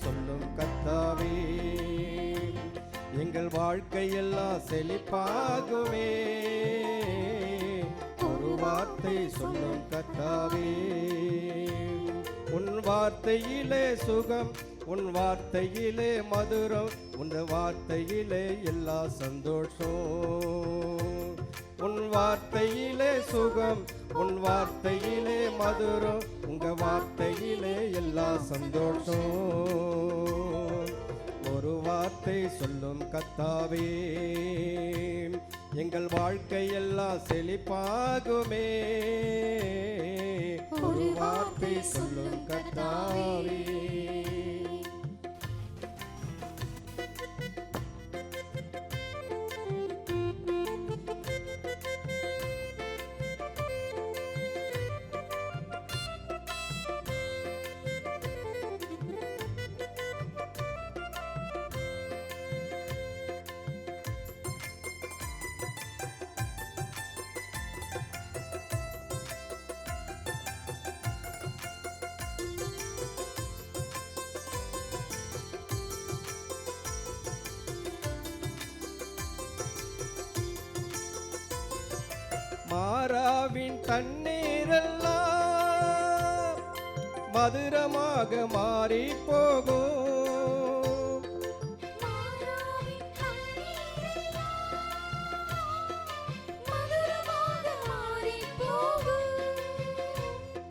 சொல்லும் கர்த்தாவே, எங்கள் வாழ்க்கையெல்லாம் செழிப்பாகுமே. ஒரு வார்த்தை சொல்லும் கர்த்தாவே, உன் வார்த்தையிலே சுகம், உன் வார்த்தையிலே மதுரம், உன் வார்த்தையிலே எல்லா சந்தோஷம். உன் வார்த்தையிலே சுகம், உன் வார்த்தையிலே மதுரம், உங்க வார்த்தையிலே எல்லா சந்தோஷம். ஒரு வார்த்தை சொல்லும் கர்த்தாவே, எங்கள் வாழ்க்கையெல்லாம் செழிப்பாகுமே. ஒரு வார்த்தை சொல்லும் கர்த்தாவே. மாறாவின் தண்ணீரெல்லாம் மதுரமாக மாறி போகும்.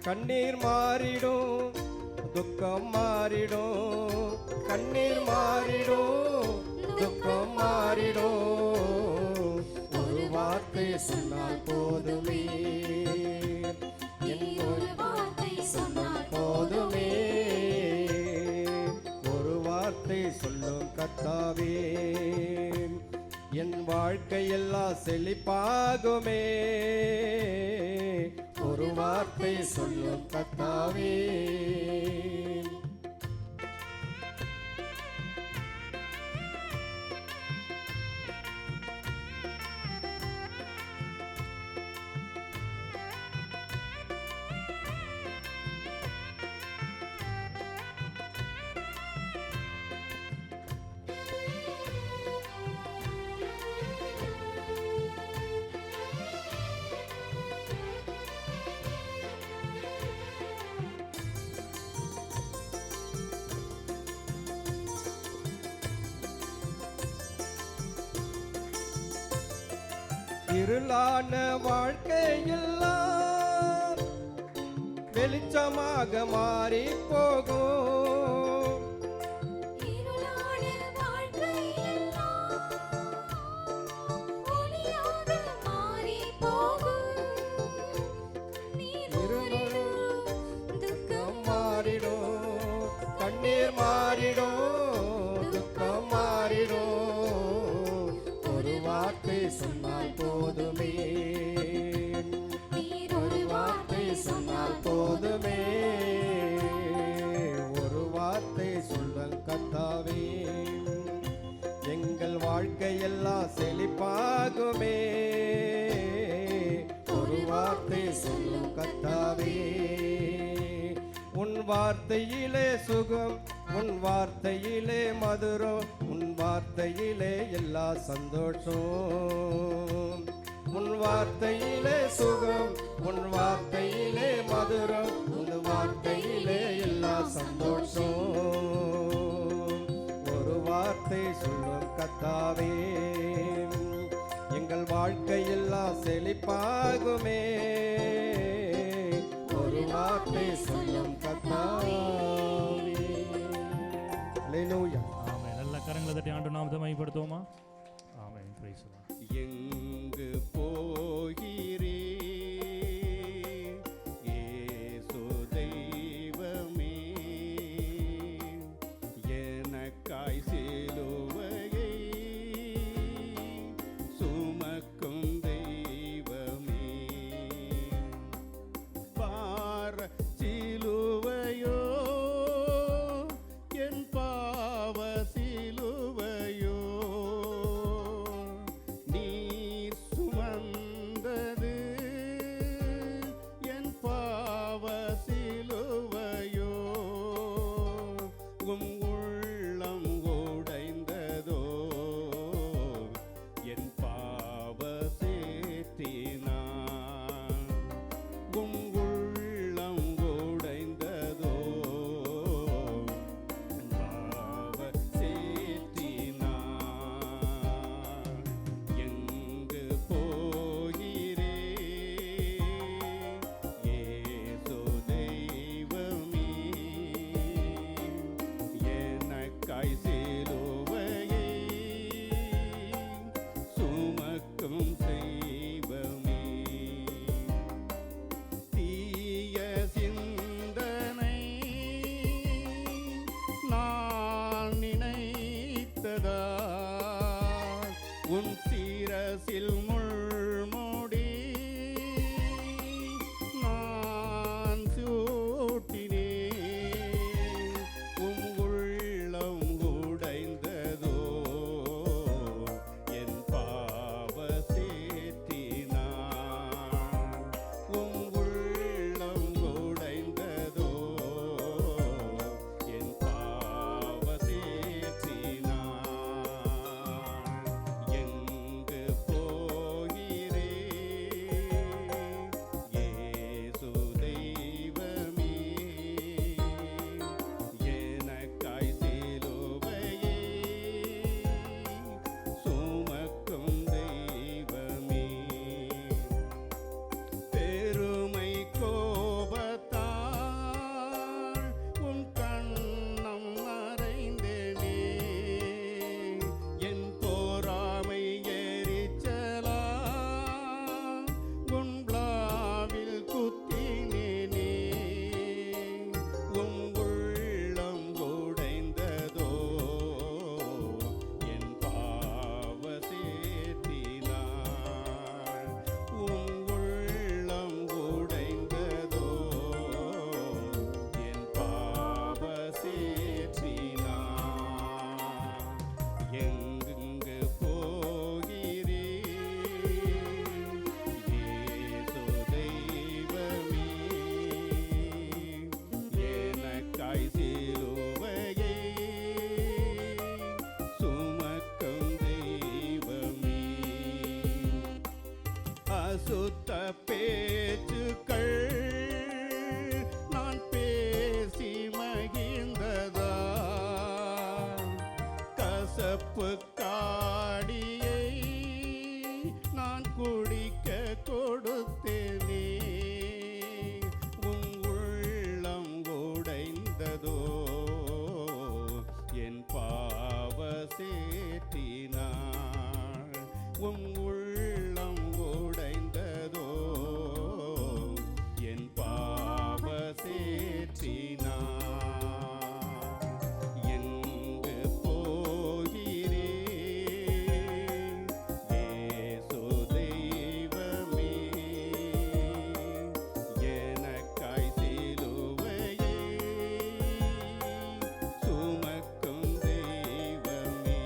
கண்ணீர் மாறிடும், துக்கம் மாறிடும். கண்ணீர் மாறிடும், துக்கம் மாறிடும். ஒரு வார்த்தை சொன்னால் போதுமே, என் ஒரு வார்த்தை சொன்னால் போதுமே. ஒரு வார்த்தை சொல்லும் கர்த்தாவே, என் வாழ்க்கையெல்லாம் செழிப்பாகுமே. ஒரு வார்த்தை சொல்லும் கர்த்தாவே. இருளான வாழ்க்கையெல்லாம் வெளிச்சமாக மாறி போகும். துக்கம் மாறிடும், கண்ணீர் மாறிடும், துக்கம் மாறிடும். ஒரு வார்த்தை சொன்னால் போதுமே, ஒரு வார்த்தை சொன்னால் போதுமே. ஒரு வார்த்தை சொல்லும் கர்த்தாவே, எங்கள் வாழ்க்கையெல்லாம் செழிப்பாகுமே. ஒரு வார்த்தை சொல்லும் கர்த்தாவே, உன் வார்த்தையிலே சுகம், உன் வார்த்தையிலே மதுரம், உன் வார்த்தையிலே எல்லா சந்தோஷம். உன் வார்த்தையிலே சுகம், உன் வார்த்தையிலே மதுரம், உன் வார்த்தையிலே எல்லா சந்தோஷம். சொல்லும் கர்த்தாவே, எங்கள் வாழ்க்கையெல்லாம் செழிப்பாகுமே. ஒரு வார்த்தை சொல்லும் கர்த்தாவே. அல்லேலூயா. ஆமென். நல்ல கரங்களை தட்டி ஆண்டவர் நாமத்தை மகிமைப்படுத்துவோமா? ஆமென். Price the Lord. எங்கு போகிறே இயேசு தெய்வமே, எனக்காய் சிலுவையை சுமக்கும் தெய்வமே, பார சிலுவையோ என் பாவ சிலுவையோ நீ சுமந்தது, என் பாவ சிலுவையோ உம் உள்ளம் உடைந்ததோ, என் பாவ சேற்றினான் உம் உள்ளம் உடைந்ததோ, என் பாவ சேற்றினான். எங்கு போகிறே இயேசு தெய்வமே, எனக்காய் சிலுவையை சுமக்கும் தெய்வமே, தீய சிந்தனை நான் நினைத்ததா, உன் சிரசில் முள்முடி நான் சூட்டினேன், உம் உள்ளம் உடைந்ததோ, என் பாவ சேற்றினான் உம் உள்ளம் உடைந்ததோ, என் பாவ சேற்றினான். எங்கு போகிறே இயேசு தெய்வமே, எனக்காய் சிலுவையை சுமக்கும் தெய்வமே, பெருமை கோபத்தால் உன் கண்ணம் மறைந்தேனே, என் பொறாமை எரிச்சலா உன் விழாவில் குத்தினேனே, உம் உள்ளம் உடைந்ததோ, என் பாவ சேற்றினான் உம் உள்ளம் உடைந்ததோ, என் பாவ சேற்றினான். எங்கெங்கு போகிறே இயேசு தெய்வமே, எனக்காய் சிலுவையை சுமக்கும் தெய்வமே, அசுத்த பேச்சுக்கள் நான் பேசி மகிழ்ந்ததா, கசப்பு காடியை நான் குடிக்க கொடுத்தேனே, உம் உள்ளம் உடைந்ததோ, என் பாவ சேற்றினான் உம் உள்ளம் உடைந்ததோ, என் பாவ சேற்றினான். எங்கு போகிறே இயேசு தெய்வமே, எனக்காய் சிலுவையை சுமக்கும் தெய்வமே,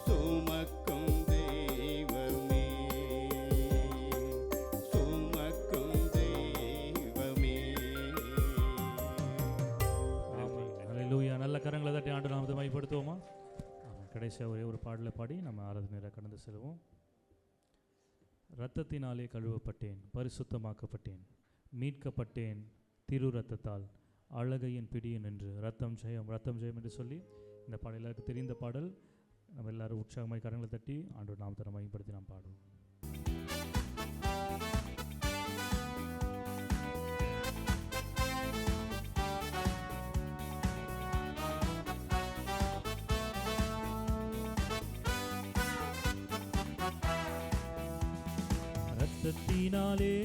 சுமக்கும் தெய்வமே, சுமக்கும் தெய்வமே. ஆமென். ஹல்லேலூயா. நல்ல கரங்களை தட்டி ஆண்டவர் நாமத்தை மகிமைப்படுத்துவோமா? ஆமென். கடைசியாக ஒரே ஒரு பாடலை பாடி நம்ம ஆராதனையில கடந்து செல்வோம். இரத்தத்தினாலே கழுவப்பட்டேன், பரிசுத்தமாக்கப்பட்டேன், மீட்கப்பட்டேன் திரு இரத்தத்தால், அழகையின் பிடியின் என்று ரத்தம் ஜெயம் ரத்தம் ஜெயம் என்று சொல்லி இந்த பாடல் எல்லாருக்கும் தெரிந்த பாடல். நம்ம எல்லாரும் உற்சாகமாய் கரங்களை தட்டி ஆண்டவர் நாமத்தை மையப்படுத்தி நாம் பாடுவோம். இரத்தத்தினாலே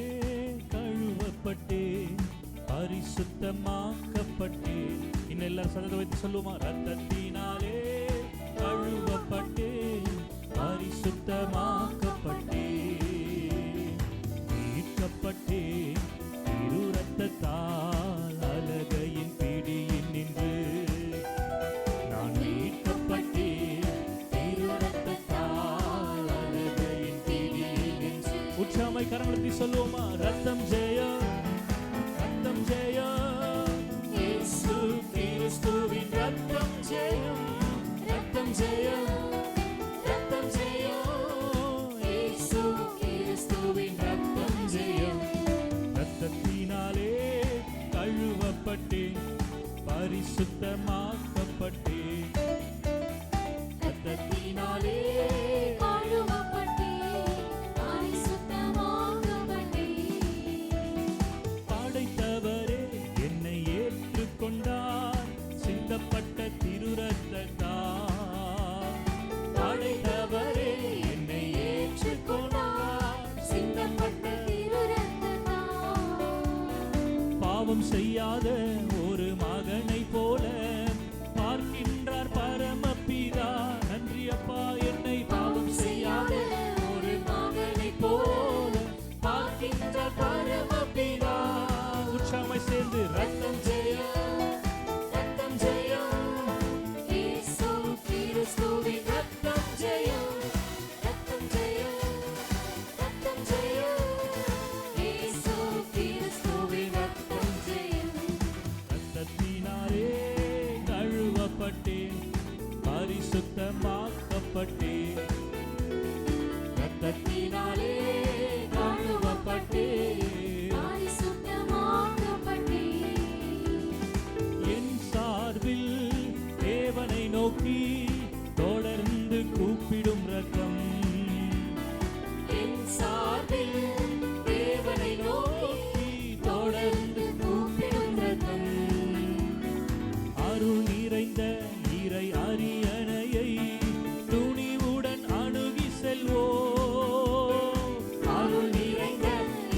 கழுவப்பட்டேன், பரிசுத்தமாக்கப்பட்டேன். இன்னும் எல்லாரும் சதத்தை வைத்து சொல்லுவோமா? இரத்தத்தினாலே கழுவப்பட்டேன், பரிசுத்தமாக்கப்பட்டேன், மீட்கப்பட்டேன் திரு இரத்தத்தால் அலகையின் பிடியில் நின்று. நான் மீட்கப்பட்டேன் திரு இரத்தத்தால் அலகையின் பிடியில் நின்று. உற்சாகமாய் கரங்களை சொல்லுவோமா? ரத்தம் ஜெயம், ரத்தம் ஜெயம், இயேசு கிறிஸ்துவின் ரத்தம் ஜெயம், ரத்தம் ஜெயம், ரத்தம் ஜெயம், இயேசு கிறிஸ்துவின் ரத்தம் ஜெயம். ரத்தத்தினாலே கழுவப்பட்டேன், பரிசுத்தமாக்கப்பட்டேன். ரத்தத்தினாலே படைத்தவரே என்னை ஏற்றுக்கொண்டார், சிந்தப்பட்ட திரு இரத்தத்தால். படைத்தவரே என்னை ஏற்றுக்கொண்டார், சிந்தப்பட்ட திரு இரத்தத்தால். பாவம் செய்யாத ஒரு மகனை போல பார்க்கின்றார் பரமபிதா. நன்றி அப்பா, என்னை பாவம் செய்யாத ஒரு மகனை போல பார்க்கின்றார் பரமபிதா. உற்சாகமாய் சேர்ந்து ரத்தம் ஜெயம், ரத்தம் ஜெயம், இயேசு கிறிஸ்துவின் ரத்தம் ஜெயம், ரத்தம் ஜெயம், ரத்தம் ஜெயம், இயேசு கிறிஸ்துவின் ரத்தம் ஜெயம். ரத்தத்தினாலே கழுவப்பட்டேன், பரிசுத்தமாக்கப்பட்டேன். ரத்தத்தினாலே கழுவப்பட்டேன், என் சார்பில் தேவனை நோக்கி தொடர்ந்து கூப்பிடும் ரத்தம். என் சார்பில் தேவனை நோக்கி தொடர்ந்து கூப்பிடும் ரத்தம். அருள் நிறைந்த இறை அரியணையை துணிவுடன் அணுகி செல்வோம். அருள் நிறைந்த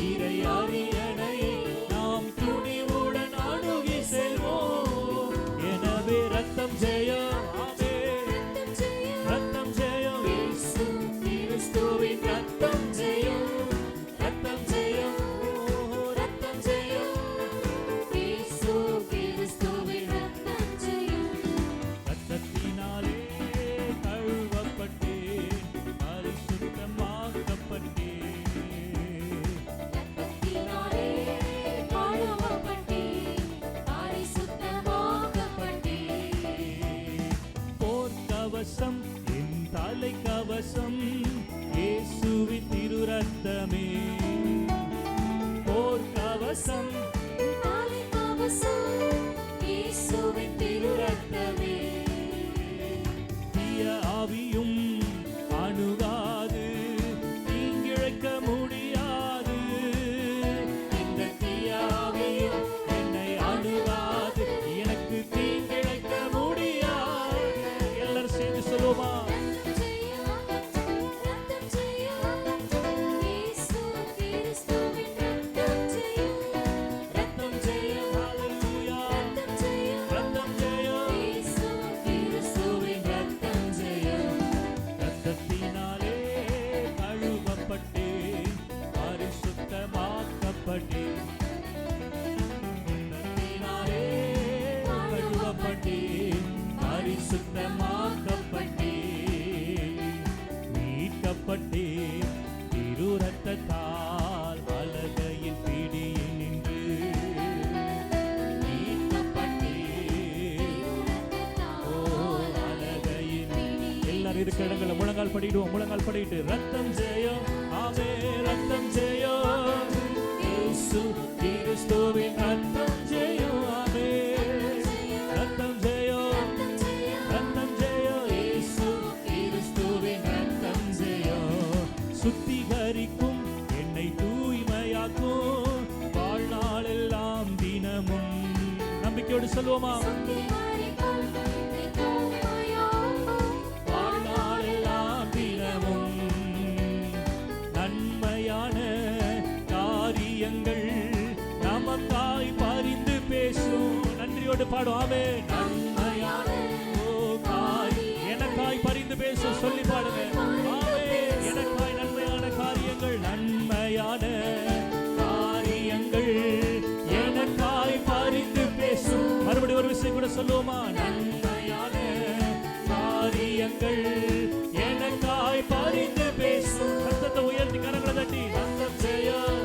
இறை அரியணையை நாம் துணிவுடன் அணுகி செல்வோம். எனவே ரத்தம் ஜெயம், ஆமே ரத்தம் ஜெயம், இயேசு கிறிஸ்துவின் ரத்தம் ஜெயம், ரத்தம் ஜெயம், ரத்தம் ஜெயம், இயேசு கிறிஸ்துவின் ரத்தம் ஜெயம். ரத்தத்தினாலே கழுவப்பட்டேன், பரிசுத்தமாக்கப்பட்டேன். ரத்தத்தினாலே கழுவப்பட்டேன், பரிசுத்தமாக்கப்பட்டேன். போர்க்கவசம் என் தலைக்கவசம், இயேசுவின் திரு இரத்தமே. போர்க்கவசம் இயேசுவின் திரு இரத்தமே. தீய ஆவியும் அணுகாது, தீங்கிழைக்க முடியாது. இந்த தீய ஆவியும் என்னை அணுகாது, எனக்கு தீங்கிழைக்க முடியாது. எல்லாரும் சேர்ந்து சொல்லுவோமா? ரத்தம் ஜெயம், ஹல்லேலூயா, ரத்தம் ஜெயம், கிறிஸ்துவின் ரத்தம் ஜெயம். ரத்தத்தினாலே கழுவப்பட்டேன், பரிசுத்தமாக்கப்பட்டேன். ரத்தத்தினாலே கழுவப்பட்டேன், பரிசுத்தமாக்கப்பட்டேன், மீட்கப்பட்டேன் திரு இரத்தத்தால் அலகையின் பிடியில் நின்று. மீட்கப்பட்டேன், ஓ அலகையின். எல்லாரும் இருக்கிற இடங்களை முழங்கால் படிடுவோம். முழங்கால் படிட்டு ரத்தம் ஜெயம், ஆமே ரத்தம் ஜெயம், இயேசு கிறிஸ்துவின் ரத்தம் ஜெயம், ஆமே ரத்தம் ஜெயம், ரத்தம் சொல்லுவோமா? வாழ்நாளெல்லாம் தினமும் நன்மையான காரியங்கள் நமக்காய் பரிந்து பேசும். நன்றியோடு பாடுவாமே. நன்மையான எனக்காய் பரிந்து பேசும் சொல்லி பாடுங்க. ஆமே, எனக்காய் நன்மையான காரியங்கள், நன்மையான காரியங்கள் எனக்காய் பரிந்து பேசும். மறுபடியும் ஒரு விஷயம் கூட சொல்லுவோமா? நன்மையான காரியங்கள் எனக்காய் பரிந்து பேசும். ரத்தத்தை உயர்த்தி கரங்களை தட்டி ரத்தம் செய்யும்,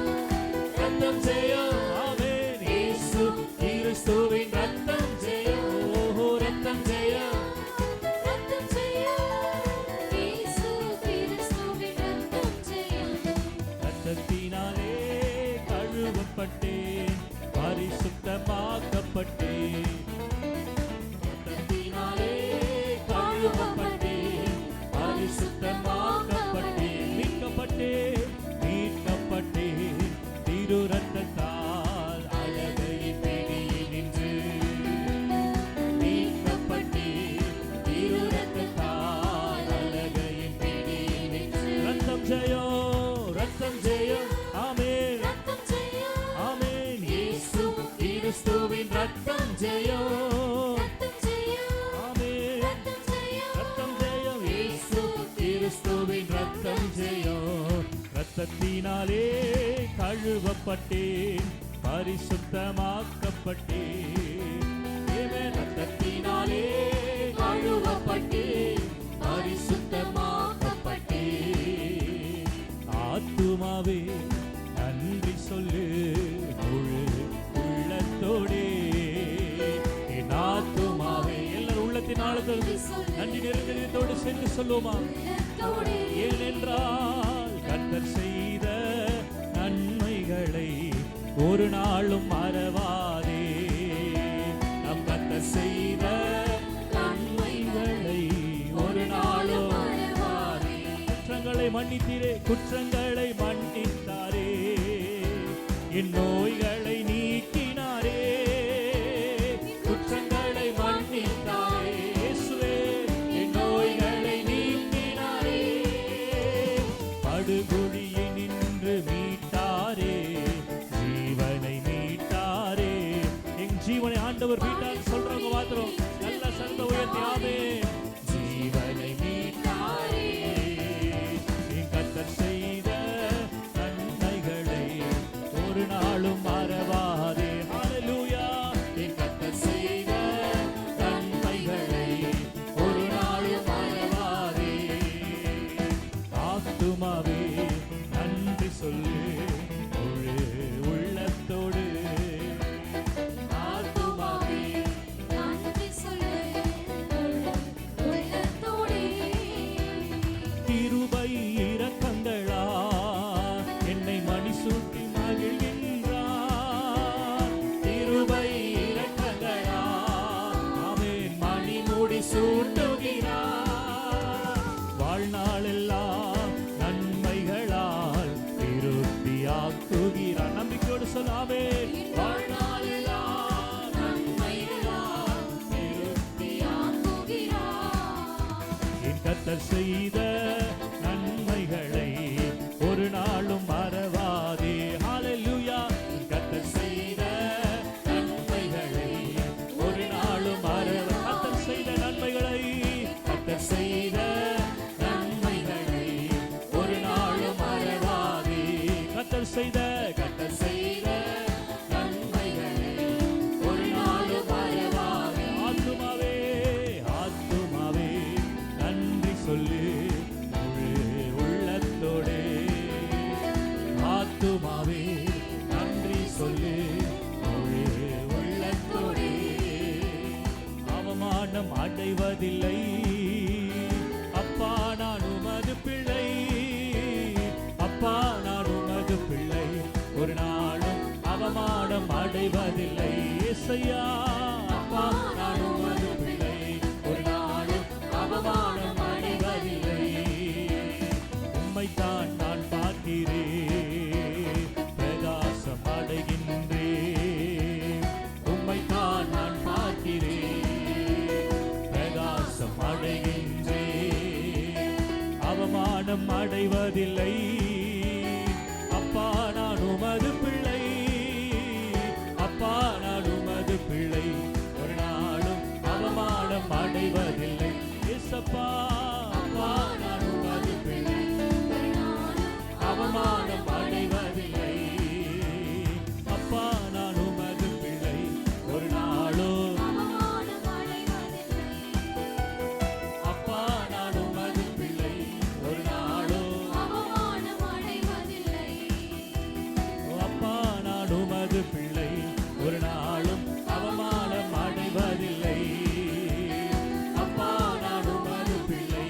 ரத்தம் செய்யும். ஆமென். இயேசு கிறிஸ்துவின் ரத்தம் செய்யும். ஓஹோ, ரத்தம் செய்யும். ரத்தத்தினாலே கழுவப்பட்டேன், பரிசுத்தமாக்கப்பட்டேன். ரத்தத்தினாலே கழுவப்பட்டேன், பரிசுத்தமாக்கப்பட்டேன். மீட்கப்பட்டேன், மீட்கப்பட்டேன். திரு ரத்தத்தால் அழகையின் பிடியில் நின்று மீட்கப்பட்டேன். திரு ரத்தத்தால் அழகையின் பிடியில் நின்று. ரத்தம் ஜெயம், ரத்தம் ஜெயம். ஆமென், ஆமென். இயேசு கிறிஸ்துவின் ரத்தம் ஜெயம். ஆமென், ரத்தம் ஜெயம். இயேசு கிறிஸ்துவின் ரத்தம் ஜெயம். ரத்தத்தினாலே கழுவப்பட்டேன், பரிசுத்தமாக்கப்பட்டேன். ஆமென். ரத்தத்தினாலே கழுவப்பட்டேன், பரிசுத்தமாக்கப்பட்டேன். ஆத்துமாவே நன்றி சொல்லு முழு உள்ளத்தோடே. என் ஆத்துமாவே, எல்லாரும் உள்ளத்தின் ஆழத்தில் நன்றி நிறைந்தோடு சென்று சொல்லுவோமா? ஏனென்றால் கர்த்தர் செய்த நன்மைகளை ஒரு நாளும் மறவாதே. நம் கர்த்தர் செய்த நன்மைகளை ஒரு நாளும் மறவாதே. குற்றங்களை மன்னித்தீரே, குற்றங்களை மன்னித்தாரே. என் நோய்களை நீக்கினாரே, குற்றங்களை மன்னித்தாரே. இயேசுவே, என் நோய்களை நீக்கினாரே. படுகுழியை நின்று மீட்டாரே, ஜீவனை மீட்டாரே. என் ஜீவனை ஆண்டவர் மீட்டார் சொல்றவங்க மாத்திரம் நல்ல சந்த உயர்த்தி ஆமென். ஜீவனை மீட்டாரே. என் கர்த்தர் செய்த நன்மைகளை ஒரு நாளும் மறவாதே. ஹல்லேலூயா. என் கர்த்தர் செய்த நன்மைகளை ஒரு நாளும் மறவாதே. ஆத்துமாவே நன்றி சொல்லு முழு உள்ளத்தோடு. ஆத்துமாவே கிருபை இரக்கங்களா என்னை மணிசூட்டி மகிழ்கின்றார். கிருபை இரக்கங்களா ஆமென் மணிமுடி சூட்டுகிறார். வாழ்நாளெல்லாம் நன்மைகளால் திருப்தியாக்குகிறார். நம்பிக்கையோடு சொல்லாமே. வாழ்நாளெல்லாம் நன்மைகளால் திருப்தியாக்குகிறார். என் கர்த்தர் செய்த நன்மைகளை ஒரு நாளும் மறவாதே. ஹல்லேலூயா. கர்த்தர் செய்த நன்மைகளை ஒரு நாளும் மறவாதே. கர்த்தர் செய்த நன்மைகளை, கர்த்தர் செய்த நன்மைகளை ஒரு நாளும் மறவாதே. கர்த்தர் செய்த, கர்த்தர் செய்த நன்மைகளை ஒரு நாளும் மறவாதே. ஆத்துமாவே, ஆத்துமாவே நன்றி சொல்லு முழு உள்ளத்தோடே. ஆத்துமாவே நன்றி சொல்லு முழு உள்ளத்தோடே. அவமானம் அடைவதில்லை அப்பா, நான் உமது பிள்ளை. அப்பா, நான் உமது பிள்ளை. ஒரு நாளும் அவமானம் அடைவதில்லை. இயேசையா, அப்பா, நான் உமது பிள்ளை. ஒரு நாளும் அவமானம் அடைவதில்லை. உம்மைத்தான் நான் பார்க்கிறேன், பிரகாசம் அடைகின்றேன். உம்மைத்தான் நான் பார்க்கிறேன், அவமானம் அடைவதில்லை. அப்பா நான் உமது பிள்ளை, அப்பா நான் உமது பிள்ளை, ஒரு நாளும் அவமானம் அடைவதில்லை. இயேசப்பா அப்பா நான் உமது பிள்ளை, அவமானம் அடைவதில்லை. அப்பா நான் உமது பிள்ளை, ஒரு நாளும் அப்பா நான் உமது பிள்ளை, ஒரு நாளும் அப்பா நான் உமது பிள்ளை, ஒரு நாளும் அவமானம் அடைவதில்லை. அப்பா நான் உமது பிள்ளை,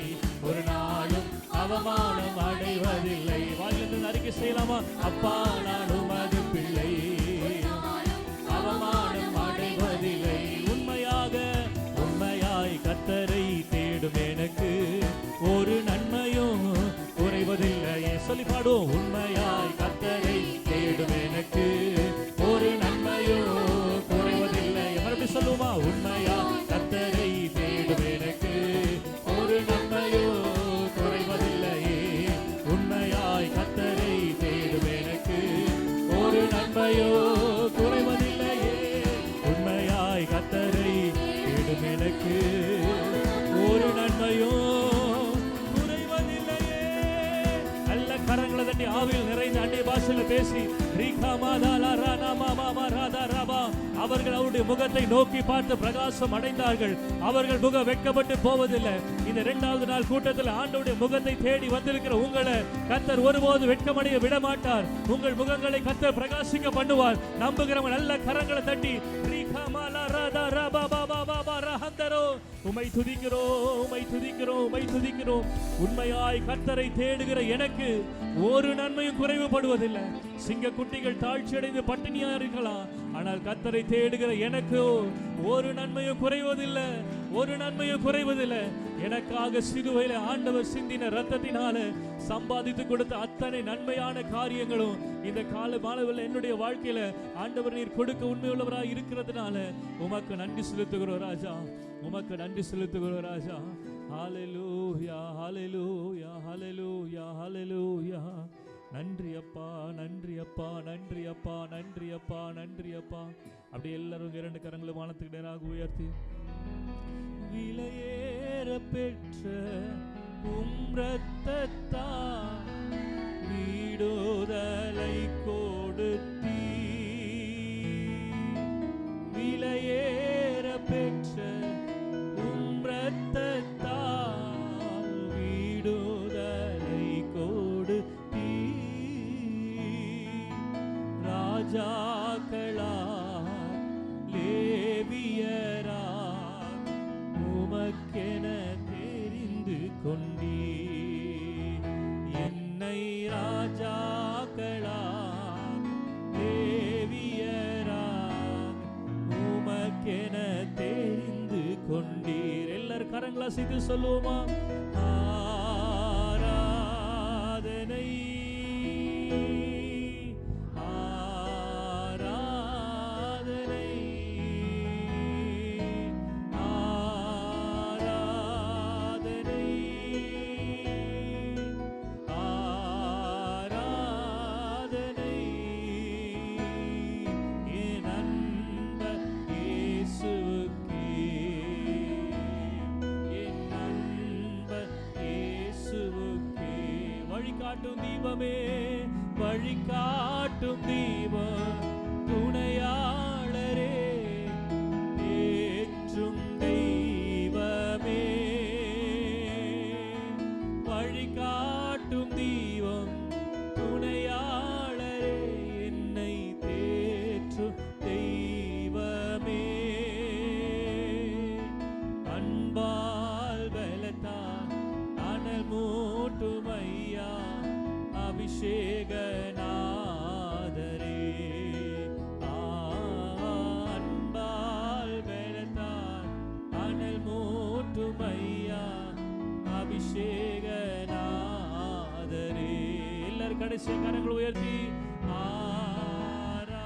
ஒரு நாளும் அவமானம் அடைவதில்லை. வாயிலிருந்து அறிக்கை செய்யலாமா? அப்பா நான் உமது பிள்ளை, அவமானம் அடைவதில்லை. உண்மையாய் கர்த்தரை தேடும் எனக்கு ஒரு நன்மையும் குறைவதில்லையே. சொல்லி பாடுவோம். உண்மையாய் கர்த்தரை தேடும் எனக்கு ஒரு நன்மையும் குறைவதில்லை. மறுபடியும் சொல்லுவோமா? உண்மையாய் கர்த்தரை தேடும் எனக்கு ஒரு நன்மையும் குறைவதில்லையே. உண்மையாய் கர்த்தரை தேடும் எனக்கு ஒரு நன்மையோ குறைவதில்லையே. உண்மையாய் கர்த்தரை தேடும் எனக்கு ஒரு நன்மையோ குறைவதில்லையே. நல்ல கரங்களை தட்டி ஆவியில் நிறைந்த அந்நிய பாஷையில பேசி அவர்கள் அவருடைய முகத்தை நோக்கி பார்த்து பிரகாசம் அடைந்தார்கள். அவர்கள் முகம் வெட்கப்பட்டு போவதில்லை. இந்த 2வது நாள் கூட்டத்தில் ஆண்டவருடைய முகத்தை தேடி வந்திருக்கிற உங்களை கர்த்தர் ஒருபோது வெட்கமடைய விட மாட்டார். உங்கள் முகங்களை கர்த்தர் பிரகாசிக்க பண்ணுவார். நம்புகிறவங்க நல்ல கரங்களை தட்டி உமை துதிக்கிறோம், உமை துதிக்கிறோம், உமை துதிக்கிறோம். உண்மையாய் கர்த்தரை தேடுகிற எனக்கு ஒரு நன்மையும் குறைவுபடுவதில்லை. சிங்க குட்டிகள் தாழ்ச்சி அடைந்து பட்டினியா இருக்கலாம், ஆனால் கர்த்தரை தேடுகிற எனக்கு ஒரு நன்மையும் குறைவதில்லை, ஒரு நன்மையும் குறைவதில்லை. எனக்காக சிலுவையில ஆண்டவர் சிந்தின ரத்தத்தினால சம்பாதித்து கொடுத்த அத்தனை நன்மையான காரியங்களும் இந்த கால மாணவர்கள் என்னுடைய வாழ்க்கையில ஆண்டவர் நீர் கொடுக்க உண்மையுள்ளவராக இருக்கிறதுனால உமக்கு நன்றி செலுத்துகிறோம் ராஜா, உமக்கு நன்றி செலுத்துகிறோம் ராஜா. ஹல்லேலூயா, ஹல்லேலூயா, ஹல்லேலூயா, ஹல்லேலூயா. நன்றி அப்பா, நன்றி அப்பா, நன்றி அப்பா, நன்றி அப்பா, நன்றி அப்பா. அப்படி எல்லாரும் 2 கரங்களும் வானத்துக்கு நேராக உயர்த்தி விலையேற பெற்ற உம் இரத்தத்தால் விடுதலை கொடுத்தீ. விலையேற பெற்ற உம் இரத்தத்தால் விடுதலை கொடுத்தீ. ராஜாக்களார் லேவியரார் உமக்கென தெரிந்து கொண்டீ. என்னை ராஜாக்களார் லேவியரார் உமக்கென தெரிந்து கொண்டீர். எல்லாரும் கரங்களா செய்து சொல்லுவோமா? ஆராதனை வழிகாட்டும் தீபமே, வழிகாட்டும் தீபம் துணையாளரே, ஏற்றும் தெய்வமே. வழிகாட்டும் தீபம் துணையாளரே, என்னை தேற்றும் தெய்வமே. அன்பால் பலத்தால் அனல் மூட்டும் ஐயா அபிஷேகநாதரே. அன்பால் பலத்தால் அனல் மூட்டும் ஐயா அபிஷேகநாதரே. எல்லாரும் கடைசி கரங்களை உயர்த்தி ஆராதனை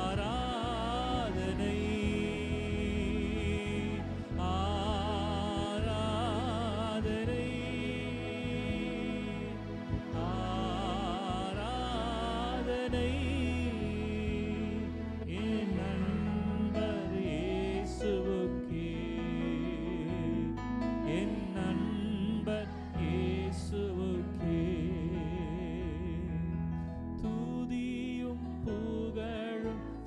ஆராதனை ஆராதனை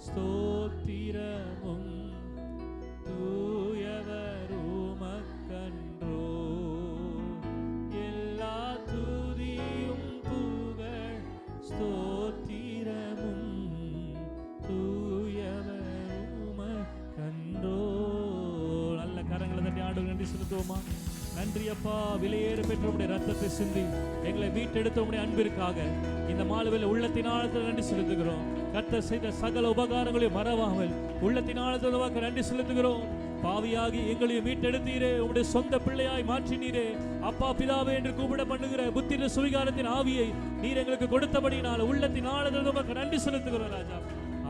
ஸ்தோத்திரமும் தூயவர் உமக்கன்றோ. எல்லா துதியும் புகழ் ஸ்தோத்திரமும் தூயவர் உமக்கன்றோ. நல்ல கரங்களை தட்டி ஆண்டவருக்கு நன்றி செலுத்துவோமா? நன்றி அப்பா, விலையேற பெற்ற உடைய ரத்தத்தை சிந்தி எங்களை மீட்டெடுத்த உடைய அன்பிற்காக இந்த மாலுவில் உள்ளத்தின் ஆழத்தில் நன்றி செலுத்துகிறோம். கர்த்தர் செய்த சகல உபகாரங்களையும் மறவாமல் உள்ளத்தின் ஆழத்தில் நன்றி செலுத்துகிறோம். பாவியாகி எங்களையும் மீட்டெடுத்தீரே, உங்களுடைய சொந்த பிள்ளையாய் மாற்றினீரே. அப்பா பிதாவே என்று கூப்பிட பண்ணுகிற புத்திர சுவிகாரத்தின் ஆவியை நீர் எங்களுக்கு கொடுத்தபடினால உள்ளத்தின் ஆழத்தில் உமக்கு நன்றி செலுத்துகிறோம் ராஜா.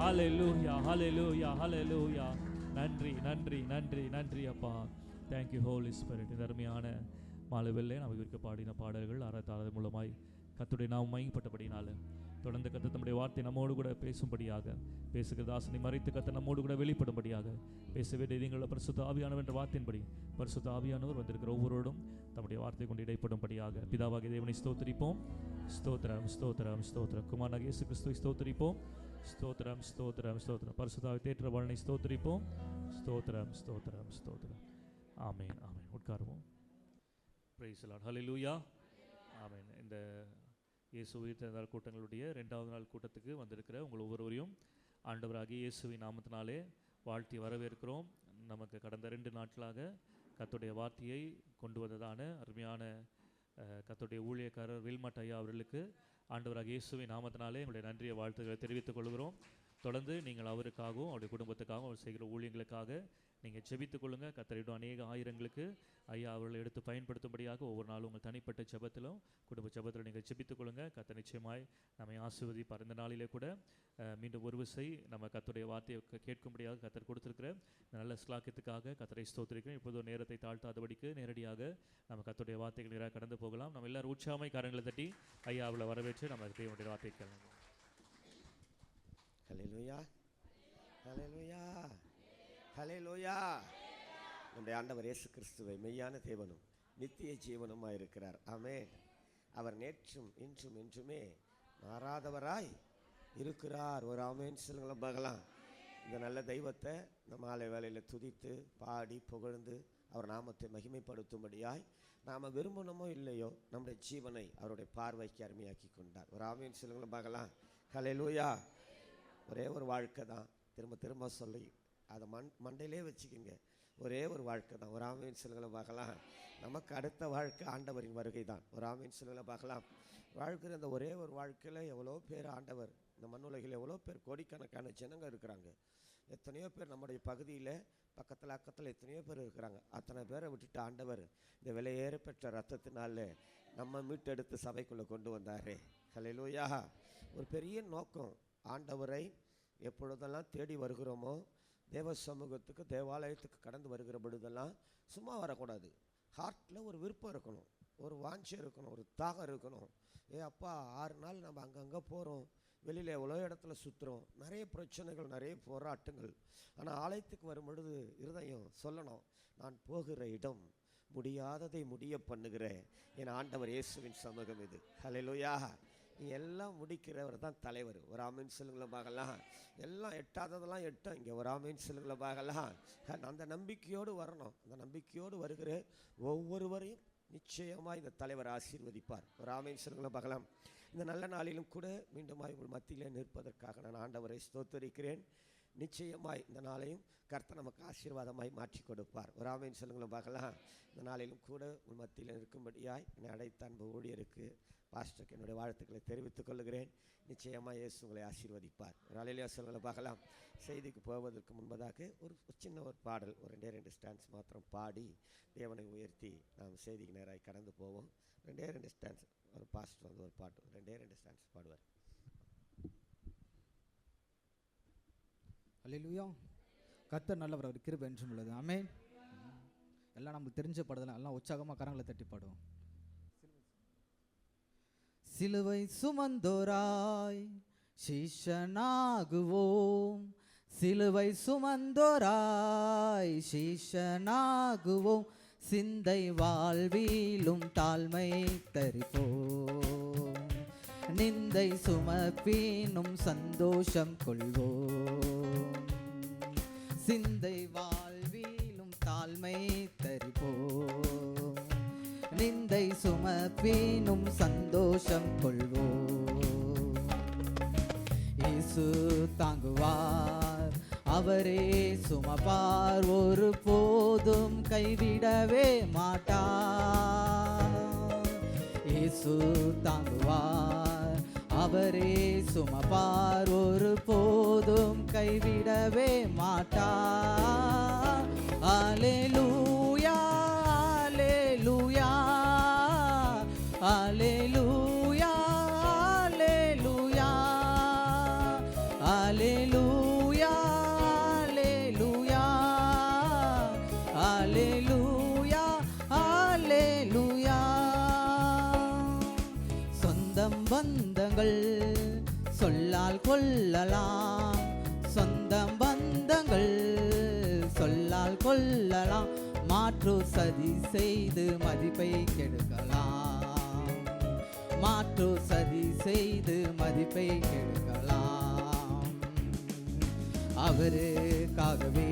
ஹல்லேலூயா, ஹல்லேலூயா, ஹல்லேலூயா. நன்றி நன்றி நன்றி நன்றி அப்பா. Thank you Holy Spirit. இந்த அருமையான மாலுவில்லை நாம் இருக்க பாடின பாடல்கள் ஆராய்த்தாளர் மூலமாய் கர்த்தருடைய நாமம் மகிமைப்பட்டபடினால தொடர்ந்து கர்த்தர் தம்முடைய வார்த்தை நம்மோடு கூட பேசும்படியாக, பேசுகிற தாசனை மறைத்து கர்த்தர் நம்மோடு கூட வெளிப்படும்படியாக பேச வேண்டிய நீங்கள் பரிசுத்த ஆவியானவர் என்ற வார்த்தையின்படி பரிசுத்த ஆவியானவர் வந்திருக்கிற ஒவ்வொருவரும் தம்முடைய வார்த்தை கொண்டு இடைப்படும்படியாக பிதாவாகிய தேவனை ஸ்தோத்திரிப்போம். ஸ்தோத்திரம் ஸ்தோத்திரம் ஸ்தோத்திரம். குமாரனாகிய இயேசு கிறிஸ்துவை ஸ்தோத்திரிப்போம். ஸ்தோத்திரம் ஸ்தோத்திரம் ஸ்தோத்திரம். பரிசுத்த தேற்றவாளனை ஸ்தோத்திரிப்போம். ஸ்தோத்திரம் ஸ்தோத்திரம் ஸ்தோத்திரம். ஆமென் ஆமென். உட்காருவோம். Praise the Lord. ஹல்லேலூயா. ஆமென். இந்த இயேசு உயிர்த்தெழுந்தார் கூட்டங்களுடைய 2வது நாள் கூட்டத்துக்கு வந்திருக்கிற உங்கள் ஒவ்வொருவரையும் ஆண்டவராகிய இயேசுவின் நாமத்தினாலே வாழ்த்தி வரவேற்கிறோம். நமக்கு கடந்த 2 நாட்களாக கர்த்தருடைய வார்த்தையை கொண்டு வந்ததான அருமையான கர்த்தருடைய ஊழியக்காரர் வில்மட் ஐயா அவர்களுக்கு ஆண்டவராகிய இயேசுவின் நாமத்தினாலே எங்களுடைய நன்றியை வாழ்த்துக்களை தெரிவித்துக் கொள்கிறோம். தொடர்ந்து நீங்கள் அவருக்காகவும் அவருடைய குடும்பத்துக்காகவும் அவர் செய்கிற ஊழியங்களுக்காக நீங்கள் செபித்துக் கொள்ளுங்கள். கர்த்தரிடம் அநேக ஆயிரங்களுக்கு ஐயா அவர்களை எடுத்து பயன்படுத்தும்படியாக ஒவ்வொரு நாளும் உங்கள் தனிப்பட்ட ஜெபத்திலும் குடும்ப ஜெபத்திலும் நீங்கள் செபித்துக் கொள்ளுங்கள். கர்த்தர் நிச்சயமாய் நம்மை ஆசீர்வதிப்பார். இந்த நாளிலே கூட மீண்டும் ஒரு விசை நம்ம கர்த்தருடைய வார்த்தையை கேட்கும்படியாக கர்த்தர் கொடுத்திருக்கிற நல்ல ஸ்லாக்கியத்துக்காக கர்த்தரை ஸ்தோத்திரிக்கிறேன். இப்போது ஒரு நேரத்தை தாழ்த்தாதபடிக்கு நேரடியாக நம்ம கர்த்தருடைய வார்த்தைகள் நேராக கடந்து போகலாம். நம்ம எல்லாரும் உற்சாகமாய் கரங்களை தட்டி ஐயா அவளை வரவேற்று நம்ம தேவனுடைய வார்த்தையை கேட்கலாம். ஹல்லேலூயா, ஹல்லேலூயா, ஹல்லேலூயா. நம்முடைய ஆண்டவர் இயேசு கிறிஸ்துவை மெய்யான தேவனும் நித்திய ஜீவனுமாய் இருக்கிறார். ஆமென். அவர் நேற்றும் இன்றும் என்றுமே மாறாதவராய் இருக்கிறார். ஒரு ஆமென் சொல்லுங்களேன் பார்க்கலாம். இந்த நல்ல தெய்வத்தை இந்த மாலை வேளையில் துதித்து பாடி புகழ்ந்து அவர் நாமத்தை மகிமைப்படுத்தும்படியாய் நாம் விரும்பணுமோ இல்லையோ நம்முடைய ஜீவனை அவருடைய பார்வைக்கு அருமையாக்கி கொண்டார். ஒரு ஆமென் சொல்லுங்களேன் பார்க்கலாம். ஹல்லேலூயா. ஒரே ஒரு வாழ்க்கை தான், திரும்ப திரும்ப சொல்லி அதை மண்டையிலே வச்சுக்கிங்க. ஒரே ஒரு வாழ்க்கை தான். ஒரு ஆமென் சொல்லுங்களை பார்க்கலாம். நமக்கு அடுத்த வாழ்க்கை ஆண்டவரின் வருகை தான். ஒரு ஆமென் சொல்லுங்களை பார்க்கலாம். வாழ்க்கிற இந்த ஒரே ஒரு வாழ்க்கையில் எவ்வளோ பேர் ஆண்டவர் இந்த மண்ணுலகில் எவ்வளோ பேர் கோடிக்கணக்கான ஜனங்கள் இருக்கிறாங்க. எத்தனையோ பேர் நம்முடைய பகுதியில் பக்கத்தில் அக்கத்தில் எத்தனையோ பேர் இருக்கிறாங்க. அத்தனை பேரை விட்டுட்டு ஆண்டவர் இந்த விலையேற பெற்ற ரத்தத்தினால நம்ம மீட்டெடுத்து சபைக்குள்ளே கொண்டு வந்தாரே. ஹல்லேலூயா. ஒரு பெரிய நோக்கம். ஆண்டவரை எப்பொழுதெல்லாம் தேடி வருகிறோமோ தேவ சமூகத்துக்கு தேவாலயத்துக்கு கடந்து வருகிற பொழுதெல்லாம் சும்மா வரக்கூடாது. ஹார்ட்டில் ஒரு விருப்பம் இருக்கணும், ஒரு வாஞ்சை இருக்கணும், ஒரு தாகம் இருக்கணும். அப்பா 6 நாள் நம்ம அங்கங்கே போகிறோம், வெளியில் எவ்வளோ இடத்துல சுற்றுறோம், நிறைய பிரச்சனைகள், நிறைய போராட்டங்கள். ஆனால் ஆலயத்துக்கு வரும் பொழுது இருதயம் சொல்லணும், நான் போகிற இடம் முடியாததை முடிய பண்ணுகிற என் ஆண்டவர் இயேசுவின் சமூகம் இது. ஹல்லேலூயா. எல்லாம் முடிக்கிறவர் தான் தலைவர். ஒரு ஆமென் சொல்லுங்களை பார்க்கலாம். எல்லாம் எட்டாததெல்லாம் எட்டும் இங்கே. ஒரு ஆமென் சொல்லுங்களை பார்க்கலாம். அந்த நம்பிக்கையோடு வரணும். அந்த நம்பிக்கையோடு வருகிற ஒவ்வொருவரையும் நிச்சயமாக இந்த தலைவர் ஆசீர்வதிப்பார். ஒரு ஆமென் சொல்லுங்களை பார்க்கலாம். இந்த நல்ல நாளிலும் கூட மீண்டும் உங்கள் மத்தியிலே நிற்பதற்காக நான் ஆண்டவரை ஸ்தோத்திரிக்கிறேன். நிச்சயமாய் இந்த நாளையும் கர்த்தர் நமக்கு ஆசீர்வாதமாய் மாற்றி கொடுப்பார். ஒரு ஆமென் சொல்லுங்களை பார்க்கலாம். இந்த நாளிலும் கூட உங்கள் மத்தியில் இருக்கும்படியாய் என்னை அழைத்த அன்பு ஊழியருக்கு பாஸ்டருக்கு என்னுடைய வாழ்த்துக்களை தெரிவித்துக் கொள்கிறேன். நிச்சயமாக இயேசு உங்களை ஆசீர்வதிப்பார். ஒரு அலையிலே சொல்லுங்களை பார்க்கலாம். செய்திக்கு போவதற்கு முன்பதாக ஒரு சின்ன ஒரு பாடல், ஒரு 2 ஸ்டான்ஸ் மாத்திரம் பாடி தேவனை உயர்த்தி நாம் செய்திக்கு நேராக கடந்து போவோம். 2 ஸ்டான்ஸ். ஒரு பாஸ்டர் வந்து ஒரு பாட்டு 2 ஸ்டான்ஸ் பாடுவார். அல்லேலூயா. கர்த்தர் நல்லவர், அவர் கிருபை என்றும் உள்ளது. ஆமென். எல்லாம் நமக்கு தெரிஞ்ச பாடலாம், எல்லாம் உற்சாகமாக கரங்களை தட்டி பாடுவோம். சிலுவை சுமந்தோராய் சீஷனாகுவோம், சிலுவை சுமந்தோராய் சீஷனாகுவோம், சிந்தை வாழ்விலும் தாழ்மை தரிப்போம், நிந்தை சுமப்பினும் சந்தோஷம் கொள்வோம், சிந்தை வாழ்விலும் தாழ்மை தரிப்போம், நிந்தை சுமப்பினும் சந்தோஷம் கொள்வோம். இயேசு தாங்குவார், அவரே சுமப்பார், ஒரு போதும் கைவிடவே மாட்டார். இயேசு தாங்குவார், அவரே சுமப்பார், ஒரு போதும் கைவிடவே மாட்டார். அல்லேலூயா அல்லேலூயா அல்லேலூயா அல்லேலூயா அல்லேலூயா அல்லேலூயா அல்லேலூயா. சொந்தம் பந்தங்கள் சொல்லால் கொள்ளலாம், சொந்தம் பந்தங்கள் சொல்லால் கொள்ளலாம், மாற்று சதி செய்து மதிப்பை கெடுக்கலாம், மாற்று சதி செய்து மதிப்பை கெடுக்கலாம். அவருக்காகவே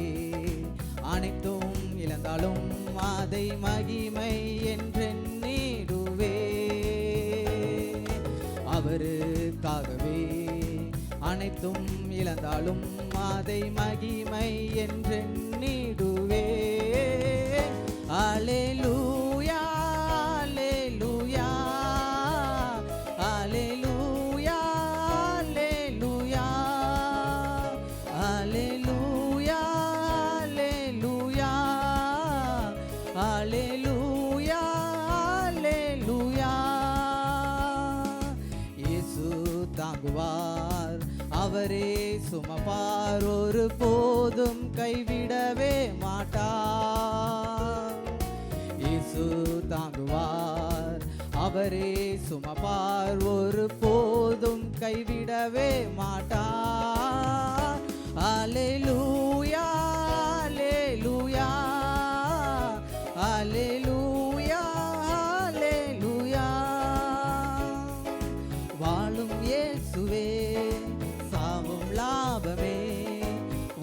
அனைத்தும் இழந்தாலும் அதை மகிமை என்றெண்ணிடுவே. அவருக்காகவே அனைத்தும் இழந்தாலும் அதை மகிமை என்றெண்ணிடுவே. அல்லேலூயா அல்லேலூயா அல்லேலூயா அல்லேலூயா அல்லேலூயா அல்லேலூயா அல்லேலூயா அல்லேலூயா. இயேசு தாங்குவார், அவரே சுமப்பார், ஒரு போதும் கைவிடவே மாட்டார். இயேசு தாங்குவார், அவரே சுமப்பார், ஒரு போதும் கைவிடவே மாட்டார். அல்லேலூயா அல்லேலூயா அல்லேலூயா அல்லேலூயா. வாழும் இயேசுவே சாவும் லாபமே,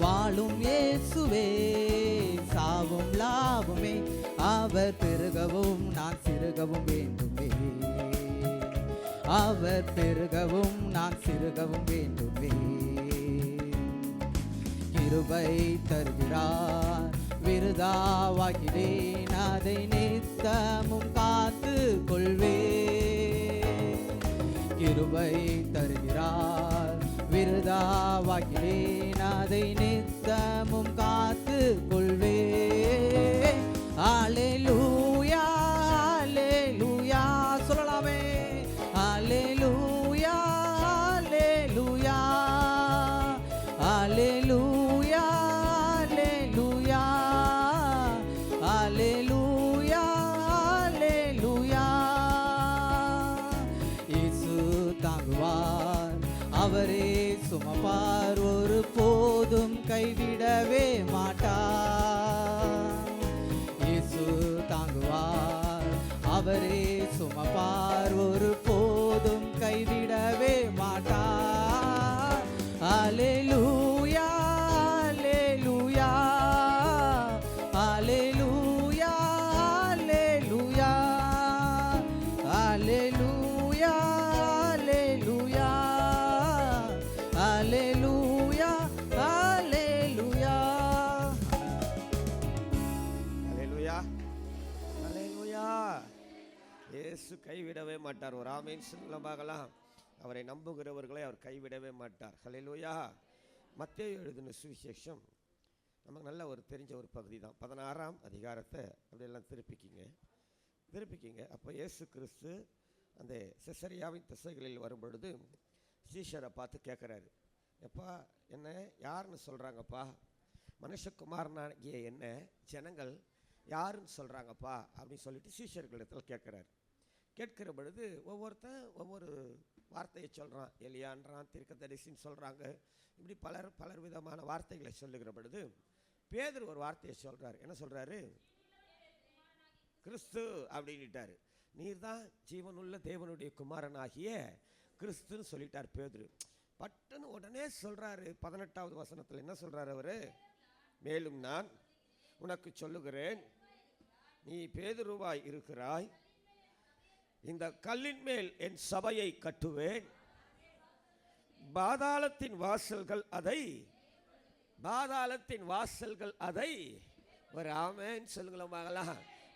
வாழும் இயேசுவே சாவும் லாபமே, அவர் பெருகவும் நான் சிறுகவும் வேண்டுமே, அவர் பெருகவும் நான் சிறுகவும் வேண்டுமே. கிருபை தருகிறார், விருதாவாகிறேன், அதை நித்தமும் காத்து கொள்வேன். கிருபை தருகிறார், விருதாவாகிறேன், அதை நித்தமும் காத்து கொள்வேன். அல்லேலூயா அல்லேலூயா சொல்லலாமே. அல்லேலூயா அல்லேலூயா அல்லேலூயா அல்லேலூயா அல்லேலூயா அல்லேலூயா. இயேசு தாங்குவார், அவரே சுமப்பார், ஒரு போதும் கைவிடவே மாட்டார். இயேசு தாங்குவார், அவரே சுமப்பார், ஒரு போதும் கைவிடவே மாட்டார். அல்லேலூயா அல்லேலூயா அல்லேலூயா அல்லேலூயா அல்லேலூயா அல்லேலூயா அல்லேலூயா அல்லேலூயா. அல்லேலூயா அல்லேலூயா. இயேசு கைவிடவே மாட்டார். ஒரு ஆமீன் சொல்ல பார்க்கலாம். அவரை நம்புகிறவர்களை அவர் கைவிடவே மாட்டார். அல்லேலூயா. மத்தேயு எழுதின சுவிசேஷம் நமக்கு நல்ல ஒரு தெரிஞ்ச ஒரு பகுதி தான். 16ஆம் அதிகாரத்தை அப்படியெல்லாம் திருப்பிக்கிங்க. அப்போ இயேசு கிறிஸ்து அந்த செசரியாவின் திசைகளில் வரும்பொழுது சீஷரை பார்த்து கேட்குறாரு, எப்பா என்ன யாருன்னு சொல்கிறாங்கப்பா, மனுஷகுமாரனாகிய என்ன ஜனங்கள் யாருன்னு சொல்கிறாங்கப்பா அப்படின்னு சொல்லிட்டு சீஷர்களிடத்தில் கேட்கிற பொழுது ஒவ்வொருத்தன் ஒவ்வொரு வார்த்தையை சொல்கிறான். எலியான்றான், தீர்க்கதரிசின்னு சொல்கிறாங்க. இப்படி பலர் விதமான வார்த்தைகளை சொல்லுகிற பொழுது பேதுரு ஒரு வார்த்தையை சொல்கிறார். என்ன சொல்கிறாரு? கிறிஸ்து அப்படின்ட்டாரு. நீர் தான் ஜீவனுள்ள தேவனுடைய குமாரனாகிய கிறிஸ்துன்னு சொல்லிட்டார் பேதுரு. பட்டுன்னு உடனே சொல்கிறாரு 18வது வசனத்தில் என்ன சொல்கிறார் அவரு? மேலும் நான் உனக்கு சொல்லுகிறேன், நீ பேதுருவாய் இருக்கிறாய், இந்த கல்லின் மேல் என் சபையை கட்டுவேன், பாதாளத்தின் வாசல்கள் அதை ஒரு ஆமென் சொல்லுங்களா.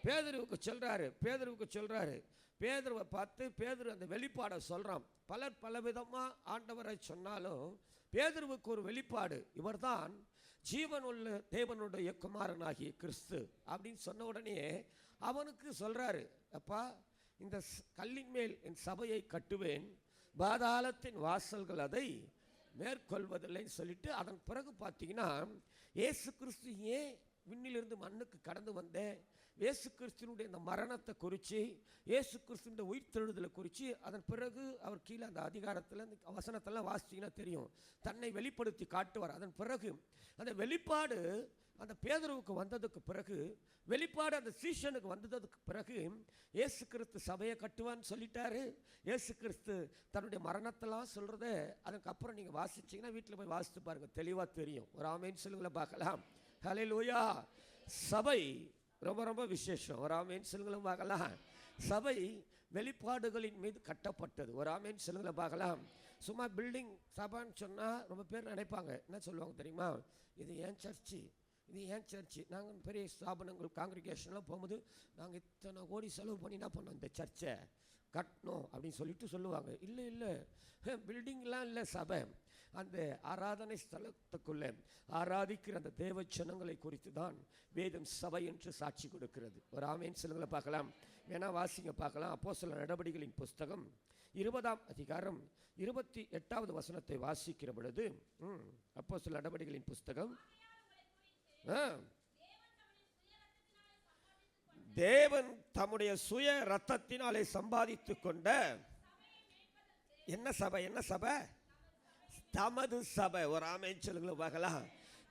பேதுருவுக்கு சொல்றாரு. பேதுருவை பார்த்து பேதுரு அந்த வெளிப்பாடை சொல்றான். பலர் பலவிதமா ஆண்டவரை சொன்னாலும் பேதுருவுக்கு ஒரு வெளிப்பாடு, இவர்தான் ஜீவனுள்ள தேவனுடைய குமாரனாகிய கிறிஸ்து அப்படின்னு சொன்ன உடனே அவனுக்கு சொல்றாரு, அப்பா இந்த கல்லின் மேல் என் சபையை கட்டுவேன், பாதாளத்தின் வாசல்கள் அதை மேற்கொள்வதில்லைன்னு சொல்லிட்டு, அதன் பிறகு பார்த்தீங்கன்னா இயேசு கிறிஸ்து ஏன் விண்ணிலிருந்து மண்ணுக்கு கடந்து வந்தேன், இயேசு கிறிஸ்துவனுடைய இந்த மரணத்தை குறித்து, இயேசு கிறிஸ்துவனுடைய உயிர்த்தெழுதலை குறித்து, அதன் பிறகு அவர் கீழே அந்த அதிகாரத்தில் அந்த வசனத்தெல்லாம் வாசிச்சிங்கன்னா தெரியும், தன்னை வெளிப்படுத்தி காட்டுவார். அதன் பிறகு அந்த வெளிப்பாடு அந்த பேதுருவுக்கு வந்ததுக்கு பிறகு, வெளிப்பாடு அந்த சீஷனுக்கு வந்ததுக்கு பிறகு, இயேசு கிறிஸ்து சபையை கட்டுவான்னு சொல்லிட்டாரு. இயேசு கிறிஸ்து தன்னுடைய மரணத்தெல்லாம் சொல்கிறத அதுக்கப்புறம் நீங்கள் வாசிச்சிங்கன்னா வீட்டில் போய் வாசித்து பாருங்கள், தெளிவாக தெரியும். ஒரு ஆமேன்னு சொல்லுங்களேன் பார்க்கலாம். ஹல்லேலூயா. சபை ரொம்ப ரொம்ப விசேஷம். ஒரு ஆமேன்னு சொல்லுங்களேன் பார்க்கலாம். சபை வெளிப்பாடுகளின் மீது கட்டப்பட்டது. ஒரு ஆமேன்னு சொல்லுங்களேன் பார்க்கலாம். சும்மா பில்டிங் சபான்னு சொன்னால் ரொம்ப பேர் நினைப்பாங்க, என்ன சொல்லுவாங்க தெரியுமா, இது ஏன் சர்ச்சு, நாங்கள் பெரிய ஸ்தாபனங்கள் காங்கிரிகேஷன்லாம் போகும்போது நாங்கள் இத்தனை கோடி செலவு பண்ணி என்ன பண்ணோம், இந்த சர்ச்சை கட்டணும் அப்படின்னு சொல்லுவாங்க. இல்லை பில்டிங்லாம் இல்லை, சபை அந்த ஆராதனை ஸ்தலத்துக்குள்ளே ஆராதிக்கிற அந்த தேவ ஜனங்களை குறித்து தான் வேதம் சபை என்று சாட்சி கொடுக்கிறது. ஒரு ஆமேன் சொல்லுங்களை பார்க்கலாம். வேணா வாசிங்க பார்க்கலாம். அப்போஸ்தலர் நடபடிகளின் புஸ்தகம் 20ஆம் அதிகாரம் 28வது வசனத்தை வாசிக்கிற பொழுது, அப்போஸ்தலர் நடபடிகளின் புஸ்தகம், தேவன் தம்முடைய சுய ரத்தத்தினாலே சம்பாதித்து கொண்ட என்ன சபை, தமது சபை. ஒரு ஆமென் சொல்லுங்க பார்க்கலாம்.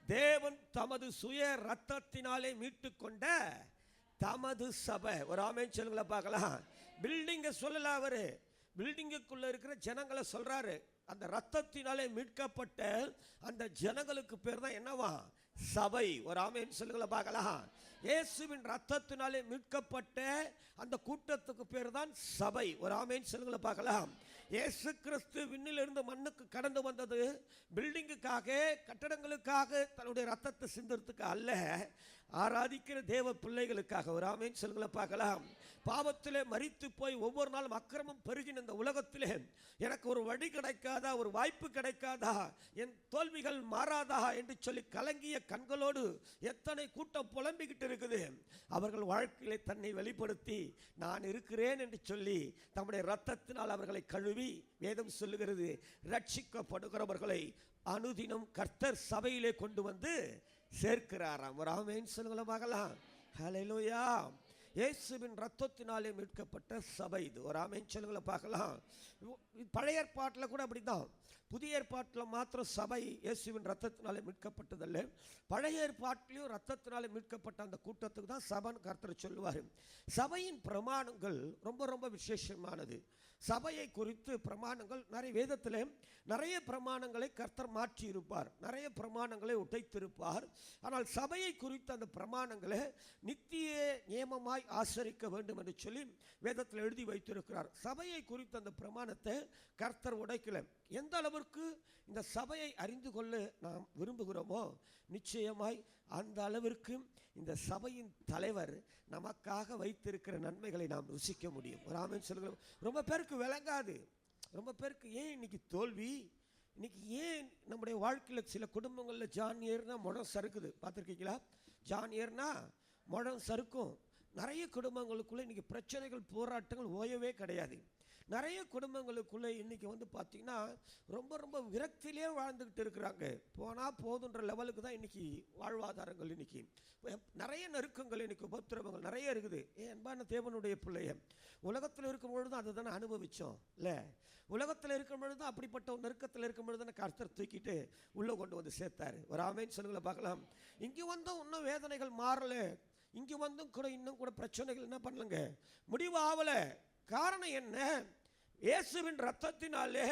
தேவன் தமது சுய ரத்தத்தினாலே மீட்டு கொண்ட தமது சபை. ஒரு ஆமென் சொல்லுங்களா பார்க்கலாம். பில்டிங்கை சொல்லல, அவரு பில்டிங்குக்குள்ள இருக்கிற ஜனங்களை சொல்றாரு. அந்த ரத்தத்தினாலே மீட்கப்பட்ட அந்த ஜனங்களுக்கு பேர் தான் என்னவா, சபை. ஒரு ஆமென் சொல்லுங்களா பார்க்கலாம். இயேசுவின் ரத்தத்தினாலே மீட்கப்பட்ட அந்த கூட்டத்துக்கு பேர் தான் சபை. ஒரு ஆமென் சொல்லுங்களா பார்க்கலாம். இயேசு கிறிஸ்து விண்ணிலிருந்து மண்ணுக்கு கடந்து வந்தது பில்டிங்குக்காக, கட்டடங்களுக்காக, தன்னுடைய ரத்தத்தை சிந்துறதுக்கு அல்ல, ஆராதிக்கிற தேவ பிள்ளைகளுக்காக. ஒரு ஆமென் சொல்லுங்களா பார்க்கலாம். பாவத்திலே மரித்து போய் ஒவ்வொரு நாளும் அக்கிரமம் பெருகின இந்த உலகத்திலே எனக்கு ஒரு வழி கிடைக்காதா, ஒரு வாய்ப்பு கிடைக்காதா, என் தோல்விகள் மாறாதா என்று சொல்லி கலங்கிய கண்களோடு எத்தனை கூட்டம் புலம்பிக்கிட்டு இருக்குது. அவர்கள் வாழ்க்கையிலே தன்னை வெளிப்படுத்தி நான் இருக்கிறேன் என்று சொல்லி தம்முடைய ரத்தத்தினால் அவர்களை கழுவி, வேதம் சொல்லுகிறது, ரட்சிக்கப்படுகிறவர்களை அனுதினம் கர்த்தர் சபையிலே கொண்டு வந்து சேர்க்கிறாராம். ஒரு ஆமென் சொல்லுங்களா பார்க்கலாம். ஹல்லேலூயா. இயேசுவின் ரத்தத்தினாலே மீட்கப்பட்ட சபை இது. ஒரு ஆமென் சொல்லுங்களா பார்க்கலாம். பழைய ஏற்பாட்டில் கூட அப்படிதான். புதிய ஏற்பாட்டில் மாத்திரம் சபை இயேசுவின் ரத்தத்தினாலே மீட்கப்பட்டதல்ல, பழைய ஏற்பாட்டிலையும் ரத்தத்தினாலே மீட்கப்பட்ட அந்த கூட்டத்துக்கு தான் சபைன்னு கர்த்தர் சொல்லுவார். சபையின் பிரமாணங்கள் ரொம்ப ரொம்ப விசேஷமானது. சபையை குறித்து பிரமாணங்கள் நிறைய, வேதத்தில் நிறைய பிரமாணங்களை கர்த்தர் மாற்றி இருப்பார், நிறைய பிரமாணங்களை உடைத்திருப்பார். ஆனால் சபையை குறித்த அந்த பிரமாணங்களை நித்திய நியமமாய் ஆசரிக்க வேண்டும் என்று சொல்லி வேதத்தில் எழுதி வைத்திருக்கிறார். சபையை குறித்த அந்த பிரமாணத்தை கர்த்தர் உடைக்கல. எந்த அளவிற்கு இந்த சபையை அறிந்து கொள்ள நாம் விரும்புகிறோமோ நிச்சயமாய் அந்த அளவிற்கு இந்த சபையின் தலைவர் நமக்காக வைத்திருக்கிற நன்மைகளை நாம் ருசிக்க முடியும். ஒரு ஆமென் சொல்லுங்க. ரொம்ப பேருக்கு விளங்காது. ரொம்ப பேருக்கு ஏன் இன்னைக்கு தோல்வி, இன்னைக்கு ஏன் நம்முடைய வாழ்க்கையில் சில குடும்பங்களில் ஜான் ஏர்னா முழம் சறுக்குது, பார்த்துருக்கீங்களா? ஜான் ஏர்னா முழம் சறுக்கும். நிறைய குடும்பங்களுக்குள்ளே இன்னைக்கு பிரச்சனைகள், போராட்டங்கள் ஓயவே கிடையாது. நிறைய குடும்பங்களுக்குள்ளே இன்றைக்கி பார்த்தீங்கன்னா ரொம்ப ரொம்ப விரக்தியிலே வாழ்ந்துக்கிட்டு இருக்கிறாங்க. போனால் போதுன்ற லெவலுக்கு தான் இன்றைக்கி வாழ்வாதாரங்கள். இன்றைக்கி நிறைய நெருக்கங்கள், இன்றைக்கி உபத்திரவங்கள் நிறைய இருக்குது. அன்பான தேவனுடைய பிள்ளைய, உலகத்தில் இருக்கும் பொழுது தான் அதை தானே அனுபவித்தோம் இல்லை? உலகத்தில் இருக்கும் பொழுது தான் அப்படிப்பட்ட ஒரு நெருக்கத்தில் இருக்கும் பொழுது தானே கர்த்தர் தூக்கிட்டு உள்ளே கொண்டு வந்து சேர்த்தாரு. ஒரு ஆமென் சொல்லுங்களை பார்க்கலாம். இங்கே வந்தால் இன்னும் வேதனைகள் மாறலை, இங்கே வந்தும் கூட இன்னும் கூட பிரச்சனைகள் என்ன பண்ணலங்க, முடிவு ஆகலை. காரணம் என்ன? இயேசுவின் ரத்தத்தினாலே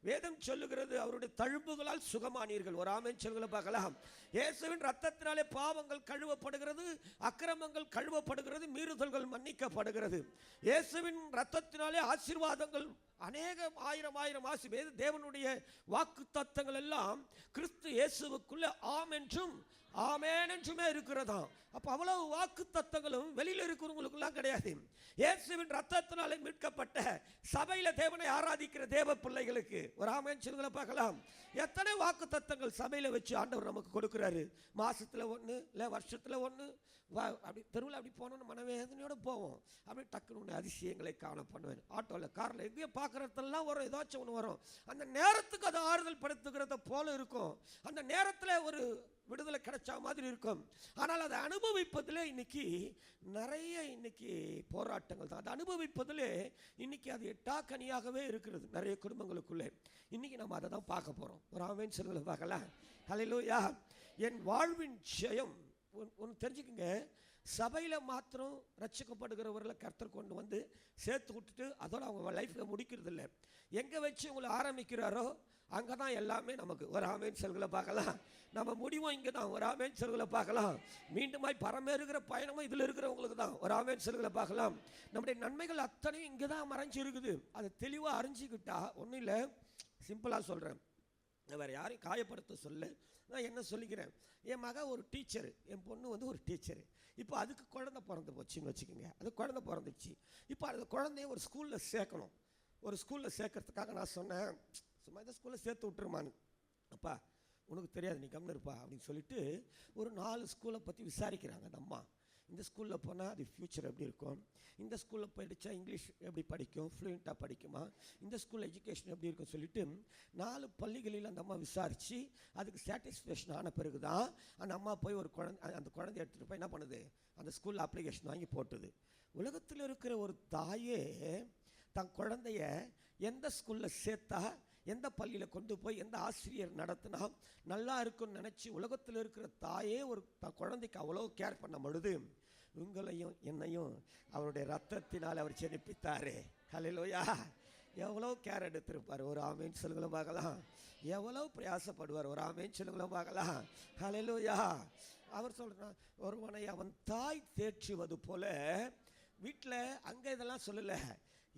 வேதம் சொல்லுகிறது அவருடைய தழும்புகளால் சுகமானீர்கள். ஒரு ஆமென் சொல்லுங்கள பார்க்கலாம். இயேசுவின் ரத்தத்தினாலே பாவங்கள் கழுவப்படுகிறது, அக்கிரமங்கள் கழுவப்படுகிறது, மீறுதல்கள் மன்னிக்கப்படுகிறது. இயேசுவின் ரத்தத்தினாலே ஆசீர்வாதங்கள் அநேகம் ஆயிரம் தேவனுடைய வாக்கு தத்தங்கள் எல்லாம் கிறிஸ்து இயேசுவுக்குள்ள ஆம் என்றும் ஆமென் என்றுமே இருக்கிறதாம். அப்போ அவ்வளவு வாக்கு தத்தங்களும் வெளியில் இருக்கிறவங்களுக்குலாம் கிடையாது. இயேசுவின் ரத்தத்தினாலே மீட்கப்பட்ட சபையில் தேவனை ஆராதிக்கிற தேவ பிள்ளைகளுக்கு ஒரு ஆமென் சொல்லுங்கள பார்க்கலாம். எத்தனை வாக்கு தத்தங்கள் சபையில் வச்சு ஆண்டவர் நமக்கு கொடுக்குறாரு. மாசத்துல ஒன்று இல்லை வருஷத்தில் ஒன்று. அப்படி தெருவில் அப்படி போனோன்னு மனவேதனையோடு போவோம். அப்படி டக்குன்னு ஒன்று அதிசயங்களை காண பண்ணுவேன். ஆட்டோவில் காரில் எங்கேயோ பார்க்குறதெல்லாம் வரும், ஏதாச்சும் ஒன்று வரும். அந்த நேரத்துக்கு அது ஆறுதல் படுத்துக்கிறத போல இருக்கும். அந்த நேரத்தில் ஒரு விடுதலை கிடைச்ச மாதிரி இருக்கும். ஆனால் அதை அனுபவிப்பதில் இன்னைக்கு நிறைய போராட்டங்கள் தான். அதை அனுபவிப்பதில் இன்னைக்கு அது எட்டாக்கனியாகவே இருக்கிறது நிறைய குடும்பங்களுக்குள்ளே. இன்னைக்கு நம்ம அதை தான் பார்க்க போகிறோம். ஒரு ஆமென் சொல்லுங்கள பார்க்கலாம். ஹல்லேலூயா. என் வாழ்வின் ஜெயம் ஒன்று தெரிஞ்சுக்குங்க. சபையில் மாத்திரம் ரட்சிக்கப்படுகிறவர்களை கர்த்தர் கொண்டு வந்து சேர்த்து விட்டுட்டு அதோட அவங்க லைஃப்பில் முடிக்கிறது இல்லை. எங்கே வச்சு உங்களை ஆரம்பிக்கிறாரோ அங்கே தான் எல்லாமே நமக்கு. ஒரு ஆமென் சொல்லுங்கள பார்க்கலாம். நம்ம முடிவும் இங்கே தான். ஒரு ஆமென் சொல்லுங்கள பார்க்கலாம். மீண்டுமாய் பரமேறுகிற பயணமும் இதில் இருக்கிறவங்களுக்கு தான். ஒரு ஆமென் சொல்லுங்கள பார்க்கலாம். நம்முடைய நன்மைகள் அத்தனையும் இங்கே தான் மறைஞ்சி இருக்குது. அதை தெளிவாக அறிஞ்சிக்கிட்டா ஒன்றும் இல்லை. சிம்பிளாக சொல்கிறேன், வேறு யாரையும் காயப்படுத்த சொல்ல. நான் என்ன சொல்லிக்கிறேன், என் மக ஒரு டீச்சரு, என் பொண்ணு வந்து ஒரு டீச்சரு. இப்போ அதுக்கு குழந்தை பிறந்து போச்சுன்னு வச்சுக்கோங்க. அது குழந்தை பிறந்துச்சு. இப்போ அந்த குழந்தைய ஒரு ஸ்கூலில் சேர்க்கணும். ஒரு ஸ்கூலில் சேர்க்கறதுக்காக நான் சொன்னேன், சும்மா இந்த ஸ்கூலில் சேர்த்து விட்டுருமான்னு. அப்பா உனக்கு தெரியாது, நீ கம்முன்னு இருப்பா அப்படின்னு சொல்லிட்டு ஒரு 4 ஸ்கூலை பற்றி விசாரிக்கிறாங்க அந்த அம்மா. இந்த ஸ்கூலில் போனால் அது ஃப்யூச்சர் எப்படி இருக்கும், இந்த ஸ்கூலில் படித்தா இங்கிலீஷ் எப்படி படிக்கும், ஃப்ளூயண்ட்டாக படிக்குமா, இந்த ஸ்கூல் எஜுகேஷன் எப்படி இருக்கும் சொல்லிட்டு 4 பள்ளிகளில் அந்த அம்மா விசாரித்து அதுக்கு சாட்டிஸ்ஃபேக்ஷன் ஆன பிறகு தான் அந்த அம்மா போய் ஒரு அந்த குழந்தைய எடுத்துகிட்டு போய் என்ன பண்ணுது, அந்த ஸ்கூலில் அப்ளிகேஷன் வாங்கி போட்டுது. உலகத்தில் இருக்கிற ஒரு தாயே தன் குழந்தைய எந்த ஸ்கூலில் சேர்த்தா, எந்த பள்ளியில் கொண்டு போய் எந்த ஆசிரியர் நடத்தினா நல்லா இருக்குன்னு நினச்சி உலகத்தில் இருக்கிற தாயே ஒரு குழந்தைக்கு அவ்வளோ கேர் பண்ண பொழுது உங்களையும் என்னையும் அவருடைய ரத்தத்தினால் அவர் ஜெனிப்பித்தாரே. ஹல்லேலூயா. எவ்வளோ கேர் எடுத்திருப்பார். ஒரு ஆமென் சொல்லுங்களும் பார்க்கலாம். எவ்வளோ பிரயாசப்படுவார். ஒரு ஆமென் சொல்லுங்களும் பார்க்கலாம். ஹல்லேலூயா. அவர் சொல்கிறார், ஒருவனை அவன் தாய் தேற்றுவது போல வீட்டில் அங்கே இதெல்லாம் சொல்லலை,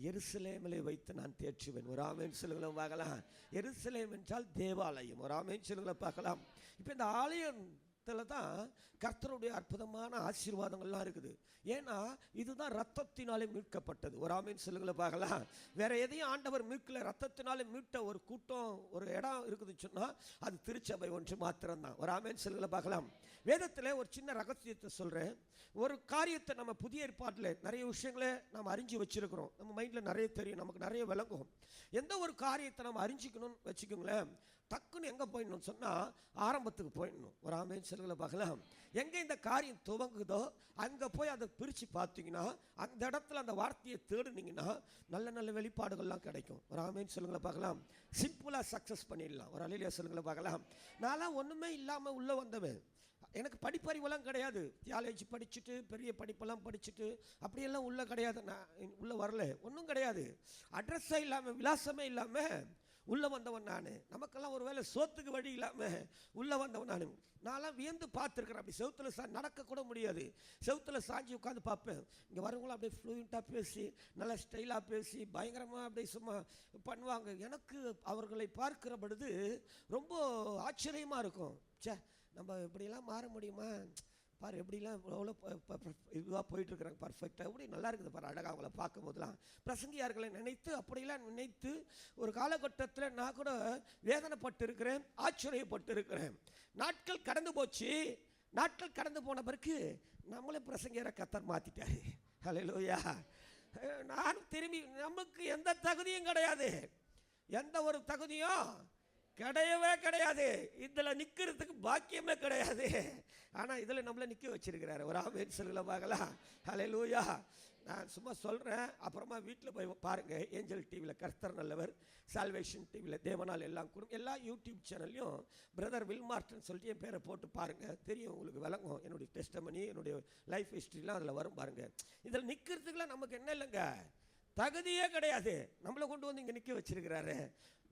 எருசலேமிலே வைத்து நான் தேற்றுவேன். ஒரு ஆமென் சொல்லுங்கள பார்க்கலாம். எருசலேம் என்றால் தேவாலயம். ஒரு ஆமென் சொல்லுங்கள பார்க்கலாம். இப்போ இந்த ஆலயத்தில் தான் கர்த்தருடைய அற்புதமான ஆசீர்வாதங்கள்லாம் இருக்குது. ஏன்னா இதுதான் ரத்தத்தினாலே மீட்கப்பட்டது. ஒரு ஆமென் சொல்லுங்கள பார்க்கலாம். வேற எதையும் ஆண்டவர் மீட்கல. ரத்தத்தினாலே மீட்ட ஒரு கூட்டம், ஒரு இடம் இருக்குதுன்னு சொன்னால் அது திருச்சபை ஒன்று மாத்திரம்தான். ஒரு ஆமென் சொல்லுங்கள பார்க்கலாம். வேதத்தில் ஒரு சின்ன ரகசியத்தை சொல்கிறேன். ஒரு காரியத்தை நம்ம புதிய ஏற்பாட்டில் நிறைய விஷயங்களை நம்ம அறிஞ்சு வச்சுருக்கிறோம். நம்ம மைண்டில் நிறைய தெரியும், நமக்கு நிறைய விளங்கும். எந்த ஒரு காரியத்தை நம்ம அறிஞ்சிக்கணும்னு வச்சுக்கோங்களேன், டக்குன்னு எங்கே போயிடணும்னு சொன்னால் ஆரம்பத்துக்கு போயிடணும். ஒரு ஆமென் சொல்லுங்கள பார்க்கலாம். எங்கே இந்த காரியம் துவங்குதோ அங்கே போய் அதை பிரித்து பார்த்தீங்கன்னா அந்த இடத்துல அந்த வார்த்தையை தேடுனீங்கன்னா நல்ல நல்ல வெளிப்பாடுகள்லாம் கிடைக்கும். ஒரு ஆமென் சொல்லுங்கள பார்க்கலாம். சிம்பிளாக சக்ஸஸ் பண்ணிடலாம். ஒரு அல்லேலூயா சொல்லுங்கள பார்க்கலாம். நான்லாம் ஒன்றுமே இல்லாமல் உள்ளே வந்தவன். எனக்கு படிப்பறிவெல்லாம் கிடையாது. தியாலஜி படிச்சுட்டு பெரிய படிப்பெல்லாம் படிச்சுட்டு அப்படியெல்லாம் உள்ளே கிடையாது. நான் உள்ளே வரல, ஒன்றும் கிடையாது. அட்ரஸே இல்லாமல், விலாசமே இல்லாமல் உள்ளே வந்தவன் நான். நமக்கெல்லாம் ஒரு வேளை சோத்துக்கு வழி இல்லாமல் உள்ளே வந்தவன் நான்லாம் வியந்து பார்த்துருக்குறேன். அப்படி செவுத்தில் நடக்கக்கூட முடியாது. செவுத்தில் சாஞ்சி உட்காந்து பார்ப்பேன். இங்கே வரவங்களும் அப்படியே ஃப்ளூயண்ட்டாக பேசி நல்லா ஸ்டைலாக பேசி பயங்கரமாக அப்படியே சும்மா பண்ணுவாங்க. எனக்கு அவர்களை பார்க்கிற பொழுது ரொம்ப ஆச்சரியமாக இருக்கும். சே, நம்ம இப்படியெல்லாம் மாற முடியுமா பாரு, எப்படிலாம் எவ்வளோ இதுவாக போயிட்டுருக்குறாங்க, பர்ஃபெக்டாக எப்படி நல்லா இருக்குது பாரு, அழகாக அவங்கள பார்க்கும் போதெல்லாம். பிரசங்கியார்களை நினைத்து அப்படிலாம் நினைத்து ஒரு காலகட்டத்தில் நான் கூட வேதனைப்பட்டு இருக்கிறேன், ஆச்சரியப்பட்டு இருக்கிறேன். நாட்கள் கடந்து போச்சு. நாட்கள் கடந்து போன பிறகு நம்மளே பிரசங்கியாரை கர்த்தர் மாற்றிட்டாரு. ஹல்லேலூயா. நானும் திரும்பி, நமக்கு எந்த தகுதியும் கிடையாது, எந்த ஒரு தகுதியும் கிடையவே கிடையாது. இதில் நிற்கிறதுக்கு பாக்கியமே கிடையாது. ஆனால் இதில் நம்மளை நிற்க வச்சிருக்கிறாரு. ஒரு ஆமென் சொல்லுங்கள பார்க்கலாம். ஹல்லேலூயா. நான் சும்மா சொல்கிறேன், அப்புறமா வீட்டில் போய் பாருங்கள். ஏஞ்சல் டிவியில் கர்த்தர் நல்லவர், சால்வேஷன் டிவியில் தேவனால் எல்லாம் கூடும், எல்லா யூடியூப் சேனல்லையும் பிரதர் வில்மார்ட்டன் சொல்லிட்டு என் பேரை போட்டு பாருங்கள், தெரியும் உங்களுக்கு விளங்கும். என்னுடைய டெஸ்டமனி, என்னுடைய லைஃப் ஹிஸ்ட்ரிலாம் அதில் வரும் பாருங்கள். இதில் நிற்கிறதுக்குலாம் நமக்கு என்ன இல்லைங்க, தகுதியே கிடையாது, நம்மளை கொண்டு வந்து இங்கே நிற்க வச்சிருக்கிறாரு.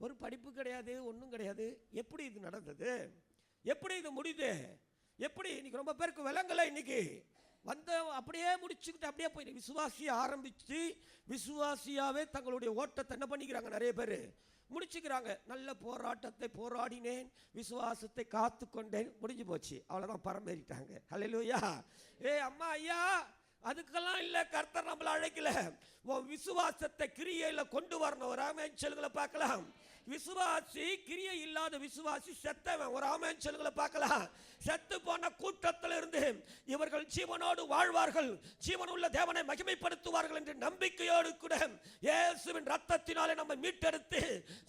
ஒரு படிப்பு கிடையாது, ஒன்றும் கிடையாது. எப்படி இது நடந்தது? எப்படி இது முடியுது? எப்படி இன்னைக்கு ரொம்ப பேருக்கு விளங்கலை. இன்னைக்கு வந்து அப்படியே முடிச்சுக்கிட்டு அப்படியே போய் விசுவாசியை ஆரம்பித்து விசுவாசியாவே தங்களுடைய ஓட்டத்தை என்ன பண்ணிக்கிறாங்க, நிறைய பேர் முடிச்சுக்கிறாங்க. நல்ல போராட்டத்தை போராடினேன், விசுவாசத்தை காத்து கொண்டேன், முடிஞ்சு போச்சு, அவ்வளோதான், பரம்பேறிட்டாங்க. ஹல்லேலூயா. அம்மா ஐயா, அதுக்கெல்லாம் இல்லை, கர்த்தர் நம்மளை அழைக்கல. உன் விசுவாசத்தை கிரியையில கொண்டு வரணும். ஒரு ஆமென் சொல்லுங்களை பார்க்கலாம். விசுவாசி, கிரியை இல்லாத விசுவாசி செத்தவன். ஒரு ஆமென் சொல்லுங்களை பார்க்கலாம். செத்து போன கூட்டத்தில் இருந்து இவர்கள் ஜீவனோடு வாழ்வார்கள், ஜீவனுள்ள தேவனை மகிமைப்படுத்துவார்கள் என்று நம்பிக்கையோடு கூட இயேசுவின் ரத்தத்தினாலே நம்ம மீட்டெடுத்து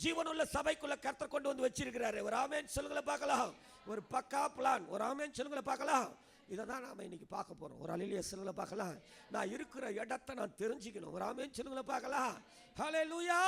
ஜீவனுள்ள சபைக்குள்ள கர்த்தர் கொண்டு வந்து வச்சிருக்கிறாரு. ஒரு ஆமென் சொல்லுங்களை பார்க்கலாம். ஒரு பக்கா பிளான். ஒரு ஆமென் சொல்லுங்களை பார்க்கலாம். இதை தான் நாம் இன்னைக்கு பார்க்க போகிறோம். ஒரு அல்லேலூயா சொல்லுங்களை பார்க்கலாம். நான் இருக்கிற இடத்தை நான் தெரிஞ்சுக்கணும். ஒரு ஆமென் சொல்லுங்களை பார்க்கலாம். ஹல்லேலூயா.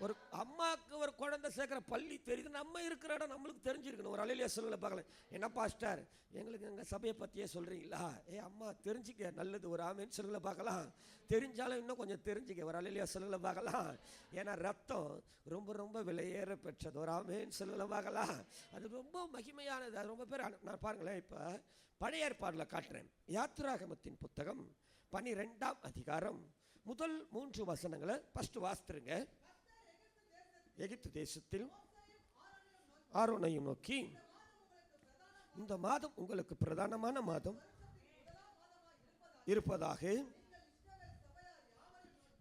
ஒரு அம்மாவுக்கு ஒரு குழந்தை சேர்க்குற பள்ளி தெரியுது, நம்ம இருக்கிற இடம் நம்மளுக்கு தெரிஞ்சிருக்கணும். ஒரு அல்லேலூயா சொல்லுங்களை பார்க்கலாம். என்ன பாஸ்டர், எங்களுக்கு எங்கள் சபையை பற்றியே சொல்கிறீங்களா? அம்மா தெரிஞ்சிக்க, நல்லது. ஒரு ஆமென் சொல்லுங்களை பார்க்கலாம். தெரிஞ்சாலும் இன்னும் கொஞ்சம் தெரிஞ்சுக்க. ஒரு அல்லேலூயா சொல்லுங்களை பார்க்கலாம். ஏன்னா ரத்தம் ரொம்ப ரொம்ப விலையேற பெற்றது. ஒரு ஆமென் சொல்லுங்களை பார்க்கலாம். அது ரொம்ப மகிமையானது. அது ரொம்ப பேர் நான் பாருங்களேன், இப்போ பழைய ஏற்பாடில் காட்டுறேன். யாத்திராகமத்தின் புத்தகம் 12ஆம் அதிகாரம் முதல் 3 வசனங்களை ஃபர்ஸ்ட் வாசித்துருங்க. எகிப்து தேசத்தில் ஆரோனையும் நோக்கி, இந்த மாதம் உங்களுக்கு பிரதானமான மாதம் இருப்பதாக.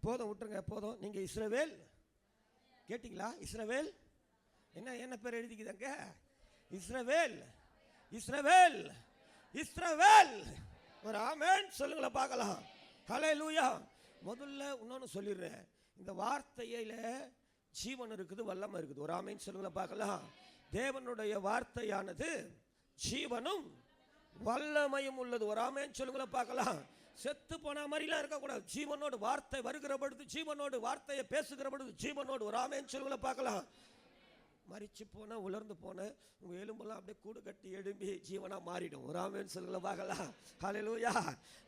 போதும், விட்டுருங்க, போதும். நீங்க இஸ்ரவேல் கேட்டீங்களா? இஸ்ரவேல் என்ன பேர் எழுதிக்குதாங்க? இஸ்ரவேல், இஸ்ரவேல், இஸ்ரவேல். ஒரு ஆமென் சொல்லுங்கள பார்க்கலாம். ஹல்லேலூயா. முதல்ல இன்னொன்று சொல்லிடுறேன், இந்த வார்த்தையில ஜீவன் இருக்குது, வல்லமை இருக்குது. ஒரு ஆமென் சொல்லுங்கள பார்க்கலாம். தேவனுடைய வார்த்தையானது ஜீவனும் வல்லமையும் உள்ளது. ஒரு ஆமென் சொல்லுங்கள பார்க்கலாம். செத்து போன மாதிரிலாம் இருக்கக்கூடாது. ஜீவனோடு வார்த்தை வருகிற பொழுது, ஜீவனோடு வார்த்தையை பேசுகிற பொழுது ஜீவனோடு. ஒரு ஆமென் சொல்லுங்கள பார்க்கலாம். மரிச்சு போன, உலர்ந்து போன உங்க எலும்பெல்லாம் அப்படியே கூடு கட்டி எழும்பி ஜீவனா மாறிடும். ஒரு ஆமென் சொல்லுங்கள பார்க்கலாம். ஹல்லேலூயா.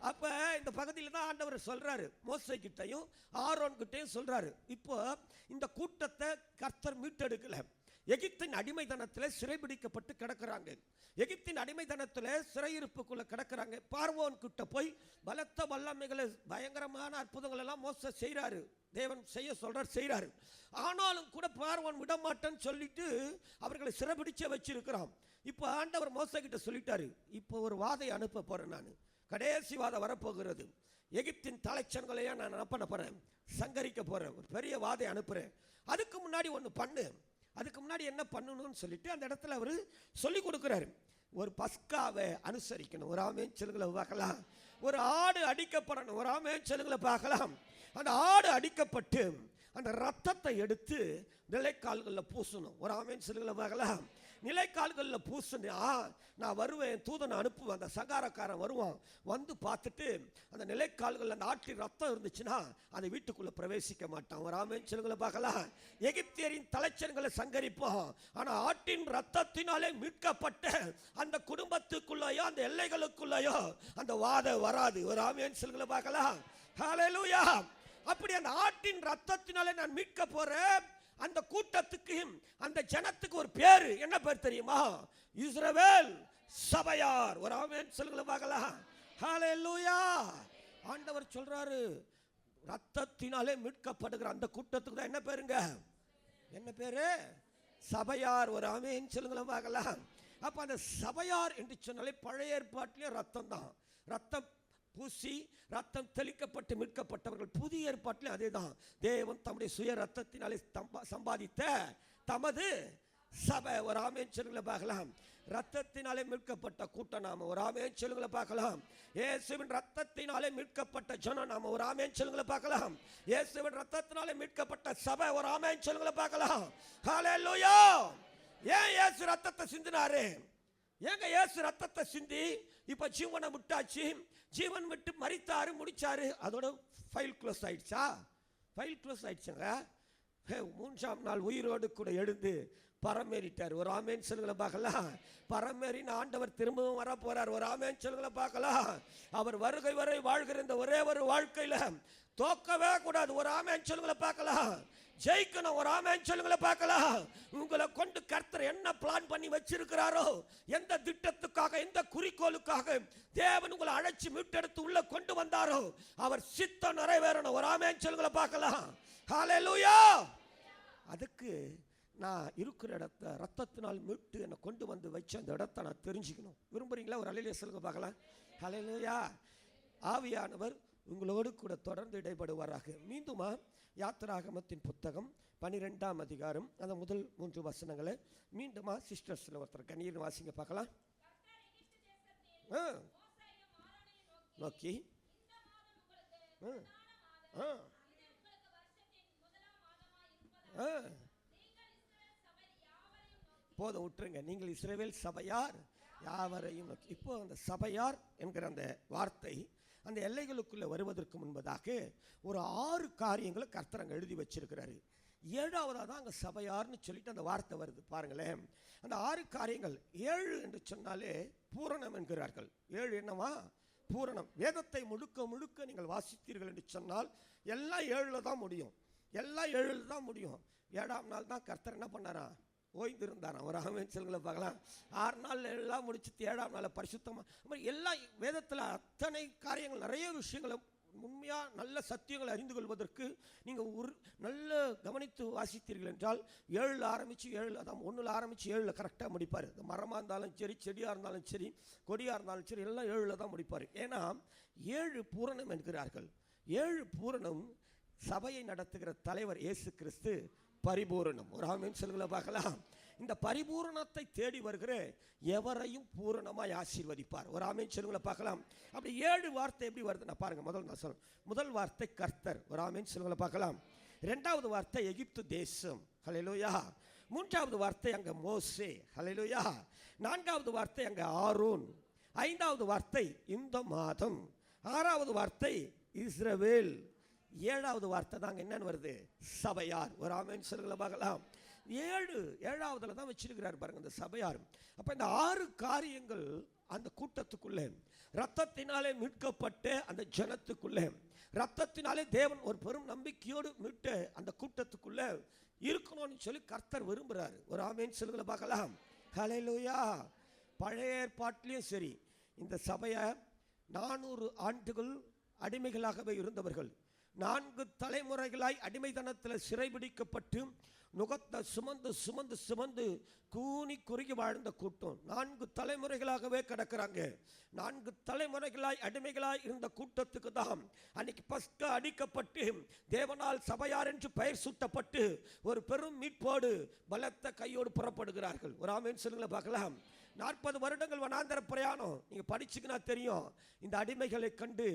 அப்ப இந்த பகுதியில் தான் ஆண்டவர் சொல்றாரு, மோசே கிட்டையும் ஆரோன் கிட்டையும் சொல்றாரு. இப்போ இந்த கூட்டத்தை கர்த்தர் மீட்டெடுக்கல. எகிப்தின் அடிமைத்தனத்தில் சிறைபிடிக்கப்பட்டு கிடக்கிறாங்க. எகிப்தின் அடிமைத்தனத்தில் சிறையிருப்புக்குள்ள கிடக்கிறாங்க. பார்வோன் கிட்ட போய் பலத்த வல்லமைகளை, பயங்கரமான அற்புதங்கள் எல்லாம் மோசே செய்யறாரு. தேவன் செய்ய சொல்றார், செய்யறாரு. ஆனாலும் கூட பார்வோன் விடமாட்டேன்னு சொல்லிட்டு அவர்களை சிறைபிடிச்ச வச்சிருக்கிறான். இப்போ ஆண்டவர் மோசே கிட்ட சொல்லிட்டாரு, இப்போ ஒரு வாதை அனுப்ப போறேன், நான் கடைசி வாதம் வரப்போகிறது. எகிப்தின் தலைச்சன்களையே நான் என்ன பண்ண போறேன், சங்கரிக்க போறேன். ஒரு பெரிய வாதை அனுப்புறேன். அதுக்கு முன்னாடி ஒன்று பண்ணு. அதுக்கு முன்னாடி என்ன பண்ணணும்னு சொல்லிட்டு அந்த இடத்துல அவர் சொல்லி கொடுக்குறாரு. ஒரு பஸ்காவை அனுசரிக்கணும். ஒரு ஆமென் சொல்லுங்களை பார்க்கலாம். ஒரு ஆடு அடிக்கப்படணும். ஒரு ஆமென் சொல்லுங்களை பார்க்கலாம். அந்த ஆடு அடிக்கப்பட்டு அந்த ரத்தத்தை எடுத்து நிலைக்கால்களில் பூசணும். ஒரு ஆமென் சொல்லுங்களை பார்க்கலாம். நிலைக்கால்களில் பூசணும். நான் வருவேன், தூதனை அனுப்புவேன், அந்த சகாரக்காரன் வருவான், வந்து பார்த்துட்டு அந்த நிலைக்கால்களில் அந்த ஆட்டின் ரத்தம் இருந்துச்சுன்னா அந்த வீட்டுக்குள்ளே பிரவேசிக்க மாட்டான். ஒரு ஆமென் சொல்லுங்களை பார்க்கலாம். எகிப்தியரின் தலைச்சன்களை சங்கரிப்போம், ஆனால் ஆட்டின் ரத்தத்தினாலே மீட்கப்பட்ட அந்த குடும்பத்துக்குள்ளேயோ அந்த எல்லைகளுக்குள்ளேயோ அந்த வாதை வராது. ஒரு ஆமென் சொல்லுங்களை பார்க்கலாம். ஹல்லேலூயா. அப்படி அந்த ஆட்டின் ரத்தத்தினாலே நான் மீட்க போறேன். அந்த கூட்டத்துக்கு, அந்த ஜனத்துக்கு ஒரு பேரு, என்ன பேர் தெரியுமா? இஸ்ரவேல் சபையார். ஒரு ஆமென் சொல்லுங்கள பார்க்கலாம். ஹல்லேலூயா. ஆண்டவர் சொல்றாரு, ரத்தத்தினாலே மீட்கப்படுகிற அந்த கூட்டத்துக்கு தான் என்ன பேருங்க? என்ன பேரு? சபையார். ஒரு ஆமென் சொல்லுங்கள பார்க்கலாம். அப்ப அந்த சபையார் என்று சொன்னாலே பழைய ஏற்பாட்டிலே ரத்தம் தான். ரத்தம் பூசி ரத்தம் தெளிக்கப்பட்டு மீட்கப்பட்டவர்கள். புதிய ஏற்பாட்டிலே அதே தான். தேவன் தம்முடைய சுய ரத்தத்தினாலே சம்பாதித்த தமது சபை. ஒரு ஆமென் சொல்லுங்களை பார்க்கலாம். ரத்தத்தினாலே மீட்கப்பட்ட கூட்டம் நாம. ஒரு ஆமென் சொல்லுங்களை பார்க்கலாம். இயேசுவின் ரத்தத்தினாலே மீட்கப்பட்ட ஜனம் நாம. ஒரு ஆமென் சொல்லுங்களை பார்க்கலாம். இயேசுவின் ரத்தத்தினாலே மீட்கப்பட்ட சபை. ஒரு ஆமென் சொல்லுங்களை பார்க்கலாம். ஹல்லேலூயா. ஏன் இயேசு ரத்தத்தை சிந்தினாரு? ஏங்க இயேசு ரத்தத்தை சிந்தி இப்ப ஜீவனை விட்டாச்சு, ஜீவன் விட்டு மரித்தாரு, முடிச்சாரு, அதோட ஃபைல் க்ளோஸ் ஆயிடுச்சா? ஃபைல் க்ளோஸ் ஆயிடுச்சுங்க. 3ஆம் நாள் உயிரோடு கூட எழுந்து பரமேறிட்டார். ஒரு ஆமேன் சொல்லுங்களை பார்க்கலாம். பரமேறின ஆண்டவர் திரும்பவும் வர போறார். ஒரு ஆமேன் சொல்லுங்களை பார்க்கலாம். அவர் வருகை வரை வாழ்கிற இந்த ஒரே ஒரு வாழ்க்கையில தோக்கவே கூடாது. ஒரு ஆமேன் சொல்லுங்களை பார்க்கலாம். ஜெயிக்கணும். ஒரு ஆமேன் சொல்லுங்களை பார்க்கலாம். உங்களை கொண்டு கர்த்தர் என்ன பிளான் பண்ணி வச்சிருக்கிறாரோ, எந்த திட்டத்துக்காக எந்த குறிக்கோளுக்காக தேவன் உங்களை அழைச்சி மீட்டெடுத்து உள்ள கொண்டு வந்தாரோ அவர் சித்தம் நிறைவேறணும். ஒரு ஆமேன் சொல்லுங்களை பார்க்கலாம். ஹல்லேலூயா. அதுக்கு நான் இருக்கிற இடத்த ரத்தத்தினால் மீட்டு என்னை கொண்டு வந்து வச்ச அந்த இடத்த நான் தெரிஞ்சுக்கணும். விரும்புறீங்களா? ஒரு அல்லேலூயா சொல்லுங்க பார்க்கலாம். ஹல்லேலூயா. ஆவியானவர் உங்களோடு கூட தொடர்ந்து இடைப்படுவாராக. மீண்டுமா யாத்திராகமத்தின் புத்தகம் 12ஆம் அதிகாரம் அந்த முதல் 3 வசனங்களை மீண்டுமா சிஸ்டர்ஸ்ல ஒருத்தர் கண்ணீர் வாசிங்க பார்க்கலாம். நோக்கி போதும் விட்டுருங்க. நீங்கள் இஸ்ரவேல் சபையார் யாவரையும் நோக்கி. இப்போ அந்த சபையார் என்கிற அந்த வார்த்தை அந்த எல்லைகளுக்குள்ள வருவதற்கு முன்பதாக ஒரு 6 காரியங்களை கர்த்தர் அங்கே எழுதி வச்சிருக்கிறாரு. 7ஆவதாக தான் அங்கே சபையார்னு சொல்லிட்டு அந்த வார்த்தை வருது பாருங்களேன். அந்த 6 காரியங்கள் 7 என்று சொன்னாலே பூரணம் என்கிறார்கள். 7 என்னவா? பூரணம். வேதத்தை முழுக்க முழுக்க நீங்கள் வாசித்தீர்கள் என்று சொன்னால் எல்லாம் 7ல் தான் முடியும். எல்லாம் 7ல் தான் முடியும். 7ஆம் நாள் தான் கர்த்தர் என்ன பண்ணாரா? ஓய்ந்திருந்தாராம். ஒரு ஆமென் சொல்லுங்கள பார்க்கலாம். 6 நாள் எல்லாம் முடிச்சுட்டு 7ஆம் நாள் பரிசுத்தமாக எல்லாம் வேதத்தில் அத்தனை காரியங்கள் நிறைய விஷயங்களை உண்மையாக நல்ல சத்தியங்களை அறிந்து கொள்வதற்கு நீங்கள் ஒரு நல்ல கவனித்து வாசித்தீர்கள் என்றால் 7ல் ஆரம்பித்து 7 அதான் 1ல் ஆரம்பித்து 7ல் கரெக்டாக முடிப்பார். இந்த மரமாக இருந்தாலும் சரி, செடியாக இருந்தாலும் சரி, கொடியாக இருந்தாலும் சரி, எல்லாம் 7ல் தான் முடிப்பார். ஏன்னா 7 பூரணம் என்கிறார்கள். 7 பூரணம். சபையை நடத்துகிற தலைவர் இயேசு கிறிஸ்து பரிபூரணம். ஒரு ஆமென் சொல்லுங்கள பார்க்கலாம். இந்த பரிபூரணத்தை தேடி வருகிற எவரையும் பூரணமாய் ஆசீர்வதிப்பார். ஒரு ஆமென் சொல்லுங்கள பார்க்கலாம். அப்படி 7 வார்த்தை எப்படி வருது நான் பாருங்க. முதல் வார்த்தை கர்த்தர். ஒரு ஆமென் சொல்லுங்கள பார்க்கலாம். 2வது வார்த்தை எகிப்து தேசம். ஹல்லேலூயா. 3வது வார்த்தை அங்க மோசே. ஹல்லேலூயா. 4வது வார்த்தை அங்க ஆரோன். 5வது வார்த்தை இந்த மாதம். 6வது வார்த்தை இஸ்ரவேல். 7வது வார்த்தை தாங்க என்னன்னு வருது? சபையார். ஒரு ஆமென் சொல்லுங்கள பார்க்கலாம். 7ஆவதுல தான் வச்சிருக்கிறார் பாருங்க இந்த சபையார். அப்ப இந்த 6 காரியங்கள் அந்த கூட்டத்துக்குள்ளே, ரத்தத்தினாலே மீட்கப்பட்ட அந்த ஜனத்துக்குள்ளே, ரத்தத்தினாலே தேவன் ஒரு பெரும் நம்பிக்கையோடு மீட்ட அந்த கூட்டத்துக்குள்ள இருக்கணும்னு சொல்லி கர்த்தர் விரும்புகிறார். ஒரு ஆமென் சொல்லுங்கள பார்க்கலாம். ஹல்லேலூயா. பழைய ஏற்பாட்டிலையும் சரி, இந்த சபையை 400 ஆண்டுகள் அடிமைகளாகவே இருந்தவர்கள், 4 தலைமுறைகளாய் அடிமைத்தனத்தில் சிறைபிடிக்கப்பட்டு நுகத்தை சுமந்து சுமந்து சுமந்து கூனி குறுகி வாழ்ந்த கூட்டம் 4 தலைமுறைகளாகவே கிடக்கிறாங்க. 4 தலைமுறைகளாய் அடிமைகளாய் இருந்த கூட்டத்துக்கு தான் அன்னைக்கு பஸ்கா அடிக்கப்பட்டு தேவனால் சபையார் என்று பெயர் சூட்டப்பட்டு ஒரு பெரும் மீட்போடு பலத்த கையோடு புறப்படுகிறார்கள். ஒரு ஆமென் சொல்லுங்கள பார்க்கலாம். 40 வருடங்கள் வனாந்தர பிரயாணம். நீங்க படிச்சுக்கினா தெரியும். இந்த அடிமைகளை கண்டு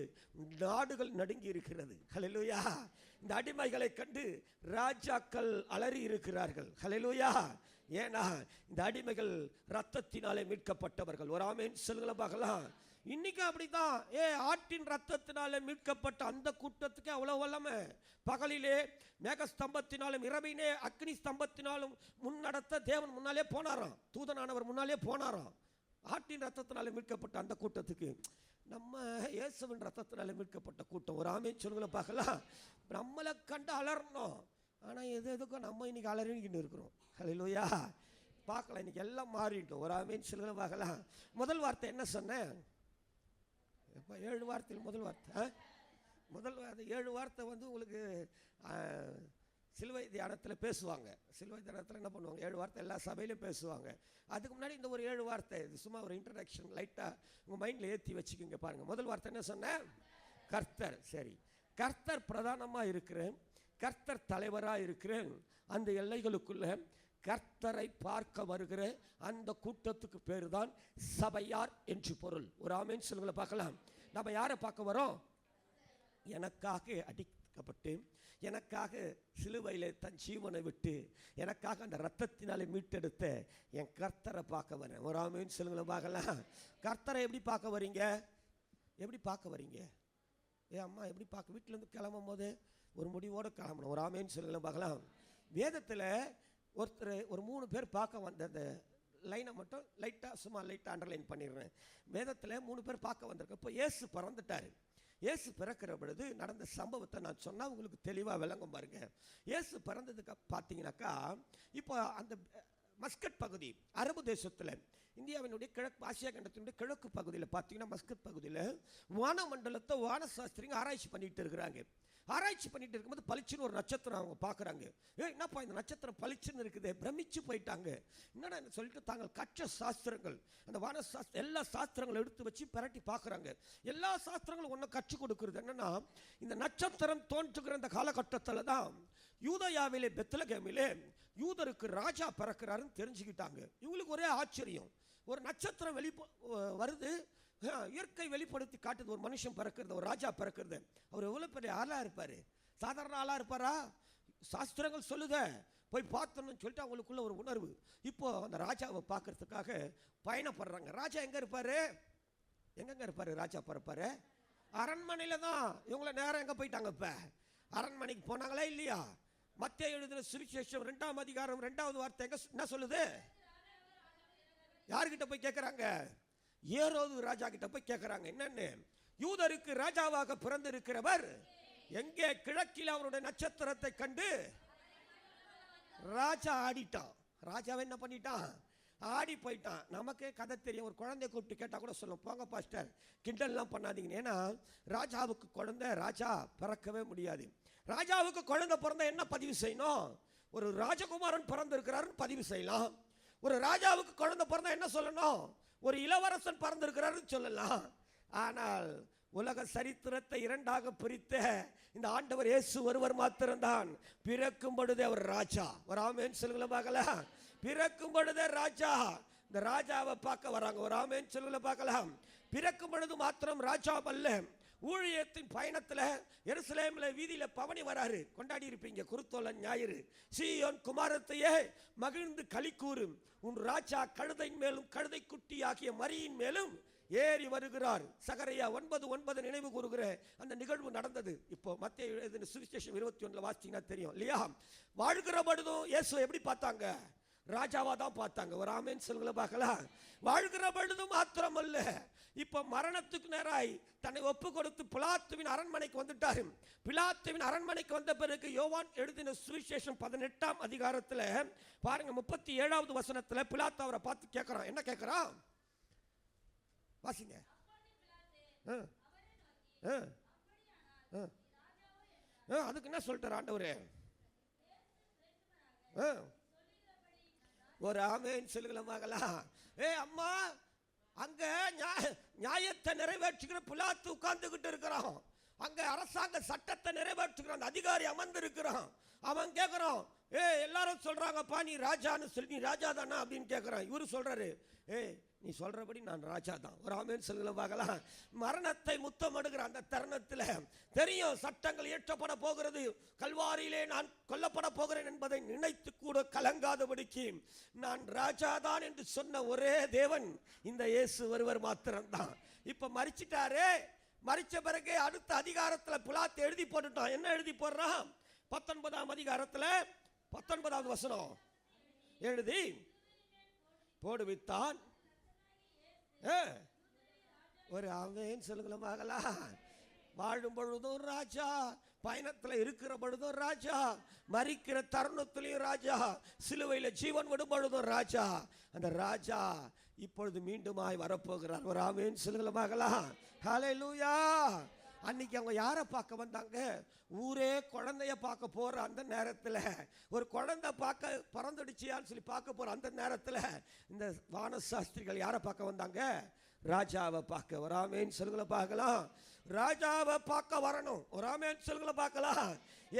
நாடுகள் நடுங்கி இருக்கிறது. ஹல்லேலூயா. இந்த அடிமைகளை கண்டு ராஜாக்கள் அலறி இருக்கிறார்கள். ஹல்லேலூயா. ஏன்னா இந்த அடிமைகள் ரத்தத்தினாலே மீட்கப்பட்டவர்கள். ஒரு ஆமென் சொல்லுங்கள பார்க்கலாம். இன்னைக்கு அப்படிதான். ஆட்டின் ரத்தத்தினாலே மீட்கப்பட்ட அந்த கூட்டத்துக்கு அவ்வளவு வல்லமை. பகலிலே மேகஸ்தம்பத்தினாலும் இரவினே அக்னி ஸ்தம்பத்தினாலும் முன்னடத்த தேவன் முன்னாலே போனாராம். தூதனானவர் முன்னாலே போனாராம். ஆட்டின் ரத்தத்தினாலே மீட்கப்பட்ட அந்த கூட்டத்துக்கு நம்ம இயேசுவின் ரத்தத்தினாலே மீட்கப்பட்ட கூட்டம். ஒரு ஆமென் சொல்லுங்கள பார்க்கலாம். நம்மளை கண்டு அலறணும். ஆனால் எதுக்கும் நம்ம இன்னைக்கு அலறிக்கிட்டு இருக்கிறோம். ஹல்லேலூயா. பார்க்கலாம். இன்னைக்கு எல்லாம் மாறிட்டோம். ஒரு ஆமென் சொல்லுங்கள பார்க்கலாம். முதல் வார்த்தை என்ன சொன்னேன்? 7 வார்த்தையில் முதல் வார்த்தை 7 வார்த்தை உங்களுக்கு சிலுவை தியானத்தில் பேசுவாங்க. சிலுவை தியானத்தில் என்ன பண்ணுவாங்க? 7 வார்த்தை எல்லா சபையிலும் பேசுவாங்க. அதுக்கு முன்னாடி இந்த ஒரு 7 வார்த்தை இது சும்மா ஒரு இன்ட்ரடக்ஷன் லைட்டாக உங்கள் மைண்டில் ஏற்றி வச்சுக்கோங்க. பாருங்கள். முதல் வார்த்தை என்ன சொன்னேன்? கர்த்தர். சரி, கர்த்தர் பிரதானமாக இருக்கிறேன், கர்த்தர் தலைவராக இருக்கிறேன். அந்த எல்லைகளுக்குள்ள கர்த்தரை பார்க்க வருகிற அந்த கூட்டத்துக்கு பேர் தான் சபையார் என்று பொருள். ஒரு ஆமென் சொல்லுங்கள பார்க்கலாம். நம்ம யாரை பார்க்க வரோம்? எனக்காக அடிக்கப்பட்டு, எனக்காக சிலுவையில் தன் ஜீவனை விட்டு, எனக்காக அந்த ரத்தத்தினாலே மீட்டெடுத்த என் கர்த்தரை பார்க்க வரேன். ஒரு ஆமென் சொல்லுங்கள பார்க்கலாம். கர்த்தரை எப்படி பார்க்க வரீங்க? எப்படி பார்க்க வரீங்க? அம்மா எப்படி பார்க்க? வீட்டிலேருந்து கிளம்பும் போது ஒரு முடிவோடு கிளம்பணும். ஒரு ஆமென் சொல்லுங்கள பார்க்கலாம். வேதத்தில் ஒரு 3 பேர் பார்க்க வந்த அந்த லைனை மட்டும் சும்மா லைட்டாக அண்டர்லைன் பண்ணிடுறேன். வேதத்தில் 3 பேர் பார்க்க வந்திருக்க. இப்போ இயேசு பிறந்துட்டார். இயேசு பிறக்கிற பொழுது நடந்த சம்பவத்தை நான் சொன்னால் உங்களுக்கு தெளிவாக விளங்கும் பாருங்க. இயேசு பிறந்ததுக்கு பார்த்தீங்கன்னாக்கா, இப்போ அந்த மஸ்கட் பகுதி, அரபு தேசத்தில், இந்தியாவினுடைய ஆசியா கண்டத்தினுடைய கிழக்கு பகுதியில் பார்த்தீங்கன்னா, மஸ்கட் பகுதியில் வானமண்டலத்தை வானசாஸ்திரிங்க ஆராய்ச்சி பண்ணிட்டு இருக்கிறாங்க. ஆராய்ச்சி பண்ணிட்டு இருக்கும்போது பளிச்சுன்னு ஒரு நட்சத்திரம் அவங்க பார்க்குறாங்க. என்னப்பா இந்த நட்சத்திரம் பளிச்சுன்னு இருக்குது, பிரமிச்சு போயிட்டாங்க. என்னடா சொல்லிட்டு தாங்கள் கற்ற சாஸ்திரங்கள், அந்த வானசாஸ்திரம் எல்லா சாஸ்திரங்களும் எடுத்து வச்சு பரட்டி பார்க்குறாங்க. எல்லா சாஸ்திரங்களும் ஒன்று கற்றுக் கொடுக்குறது என்னன்னா, இந்த நட்சத்திரம் தோன்றுகிற இந்த காலகட்டத்தில் தான் யூதயாவிலே பெத்லகேமிலே யூதருக்கு ராஜா பிறக்கிறாருன்னு தெரிஞ்சுக்கிட்டாங்க. இவங்களுக்கு ஒரே ஆச்சரியம். ஒரு நட்சத்திரம் வருது, இயற்கை வெளிப்படுத்தி காட்டுது ஒரு மனுஷன் பிறக்கிறது, ஒரு ராஜா பிறக்கிறது. அவர் எவ்வளோ பெரிய ஆளாக இருப்பார், சாதாரண ஆளாக இருப்பாரா? சாஸ்திரங்கள் சொல்லுத போய் பார்த்தோன்னு சொல்லிட்டு அவங்களுக்குள்ள ஒரு உணர்வு. இப்போ அந்த ராஜாவை பார்க்கறதுக்காக பயணப்படுறாங்க. ராஜா எங்கே இருப்பார்? எங்கெங்க இருப்பார் ராஜா பிறப்பாரு? அரண்மனையில் தான். இவங்கள நேரம் எங்கே போயிட்டாங்க? இப்போ அரண்மனைக்கு போனாங்களா இல்லையா? மத்தேயு எழுதின சுவிசேஷம் 2ஆம் அதிகாரம் 2வது வார்த்தை என்ன சொல்லுது? யார்கிட்ட போய் கேட்குறாங்க? ஏரோது ராஜா கிட்ட போய் கேட்குறாங்க. என்னன்னு? யூதருக்கு ராஜாவாக பிறந்திருக்கிறவர் எங்கே? கிழக்கில் அவருடைய நட்சத்திரத்தை கண்டு ராஜா ஆடிட்டான். ராஜாவை என்ன பண்ணிட்டான்? ஆடி போயிட்டான். நமக்கே கதை தெரியும். ஒரு குழந்தைய கூப்பிட்டு கேட்டால் கூட சொல்லும், போங்க பாஸ்டர் கிண்டல்லாம் பண்ணாதீங்க. ஏன்னா ராஜாவுக்கு குழந்தை, ராஜா பிறக்கவே முடியாது. ராஜாவுக்கு குழந்தை பிறந்த என்ன பதிவு செய்யணும்? ஒரு ராஜகுமாரன் பிறந்திருக்கிறாருன்னு பதிவு செய்யலாம். ஒரு ராஜாவுக்கு குழந்தை பிறந்தா என்ன சொல்லணும்? ஒரு இளவரசன் பிறந்திருக்கிறாருன்னு சொல்லலாம். ஆனால் உலக சரித்திரத்தை 2ஆக பிரித்த இந்த ஆண்டவர் இயேசு ஒருவர் மாத்திரம்தான். பிறக்கும் பொழுதே அவர் ராஜா. ஒரு ஆமென் சொல்லுங்கள பார்க்கலாம். பிறக்கும் பொழுதே ராஜா. இந்த ராஜாவை பார்க்க வராங்க. ஒரு ஆமென் சொல்லுங்கள பார்க்கலாம். பிறக்கும் பொழுது மாத்திரம் ராஜா அல்ல, ஊழியத்தின் பயணத்தில் எருசலேமில் வீதியில் பவனி வராரு. கொண்டாடி இருப்பீங்க குருத்தோலன் ஞாயிறு. சீயோன் குமாரத்தையே மகிழ்ந்து களி கூறும், உன் ராஜா கழுதையின் மேலும் கழுதை குட்டி ஆகிய மரியின் மேலும் ஏறி வருகிறார். சகரியா 9:9 நினைவு கூறுகிற அந்த நிகழ்வு நடந்தது. இப்போ மத்தேயு சுவிசேஷம் 21 வாசிச்சீங்கன்னா தெரியும் இல்லையா? வாழ்கிற பொழுதும் இயேசு எப்படி பார்த்தாங்க? ராஜாவா தான் பார்த்தாங்க. ஒரு ஆமென் சொல்லுங்கள பார்க்கலாம். வாழ்கிற பொழுதும் மாத்திரம் அல்ல, இப்ப மரணத்துக்கு நேராய் தன்னை ஒப்பு கொடுத்து பிலாத்துவின் அரண்மனைக்கு வந்துட்டாரு. பிலாத்துவின் அரண்மனைக்கு வந்த பிறகு யோவான் எழுதின சுவிசேஷம் 18ஆம் அதிகாரத்தில் பாருங்க, 37வது வசனத்துல பிலாத்து அவரை பார்த்து கேட்கிறான். என்ன கேட்கிறான்? வாசிங்க. அதுக்கு என்ன சொல்லிட்டார் ஆண்டவரே? ஒரு ஆமென் சொல்லுங்களா? அம்மா, அங்க நியாயத்தை நிறைவேற்றுகிற பிலாத்து உட்கார்ந்துகிட்டு இருக்கிறான். அங்க அரசாங்க சட்டத்தை நிறைவேற்றுகிற அந்த அதிகாரி அமர்ந்து இருக்கிறான். அவன் கேட்கிறான், எல்லாரும் சொல்றாங்கப்பா நீ ராஜான்னு சொல்லி, நீ ராஜா தானா அப்படின்னு கேட்கிறான். இவரு சொல்றாரு, நீ சொல்றபடி நான் ராஜா தான். ஒரு ஆமென் சொல்லுங்கள பார்க்கலாம். மரணத்தை முத்தமிடுகிற அந்த தருணத்தில் தெரியும் சட்டங்கள் இயற்றப்பட போகிறது, கல்வாரியிலே நான் கொல்லப்பட போகிறேன் என்பதை நினைத்து கூட கலங்காதபடிக்கு நான் ராஜா தான் என்று சொன்ன ஒரே தேவன் இந்த இயேசு ஒருவர் மாத்திரம்தான். இப்ப மரிச்சிட்டாரே, மரிச்ச பிறகு அடுத்த அதிகாரத்தில் பிலாத்து எழுதி போட்டுட்டான். என்ன எழுதி போடுறான்? 19ஆம் அதிகாரத்தில் 19வது வசனம் எழுதி போடுவித்தான். ஒரு ஆமென் சொல்லுங்களா பார்க்கலாம். வாழும் பொழுதும் ராஜா, பயணத்தில் இருக்கிற பொழுதும் ராஜா, மரிக்கிற தருணத்திலையும் ராஜா, சிலுவையில் ஜீவன் விடும் பொழுதும் ராஜா. அந்த ராஜா இப்பொழுது மீண்டுமாய் வரப்போகிறார். ஒரு ஆமென் சொல்லுங்களா பார்க்கலாம். ஹல்லேலூயா. அன்னைக்கு அவங்க யாரை பார்க்க வந்தாங்க? ஊரே குழந்தைய பார்க்க போற அந்த நேரத்தில், ஒரு குழந்தை பார்க்க பிறந்துடுச்சியான்னு சொல்லி பார்க்க போற அந்த நேரத்தில் இந்த வானசாஸ்திரிகள் யாரை பார்க்க வந்தாங்க? ராஜாவை பார்க்க. ஒரு ஆமென் சொல்லுங்கள பார்க்கலாம். ராஜாவை பார்க்க வரணும். ஒரு ஆமென் சொல்லுங்கள பார்க்கலாம்.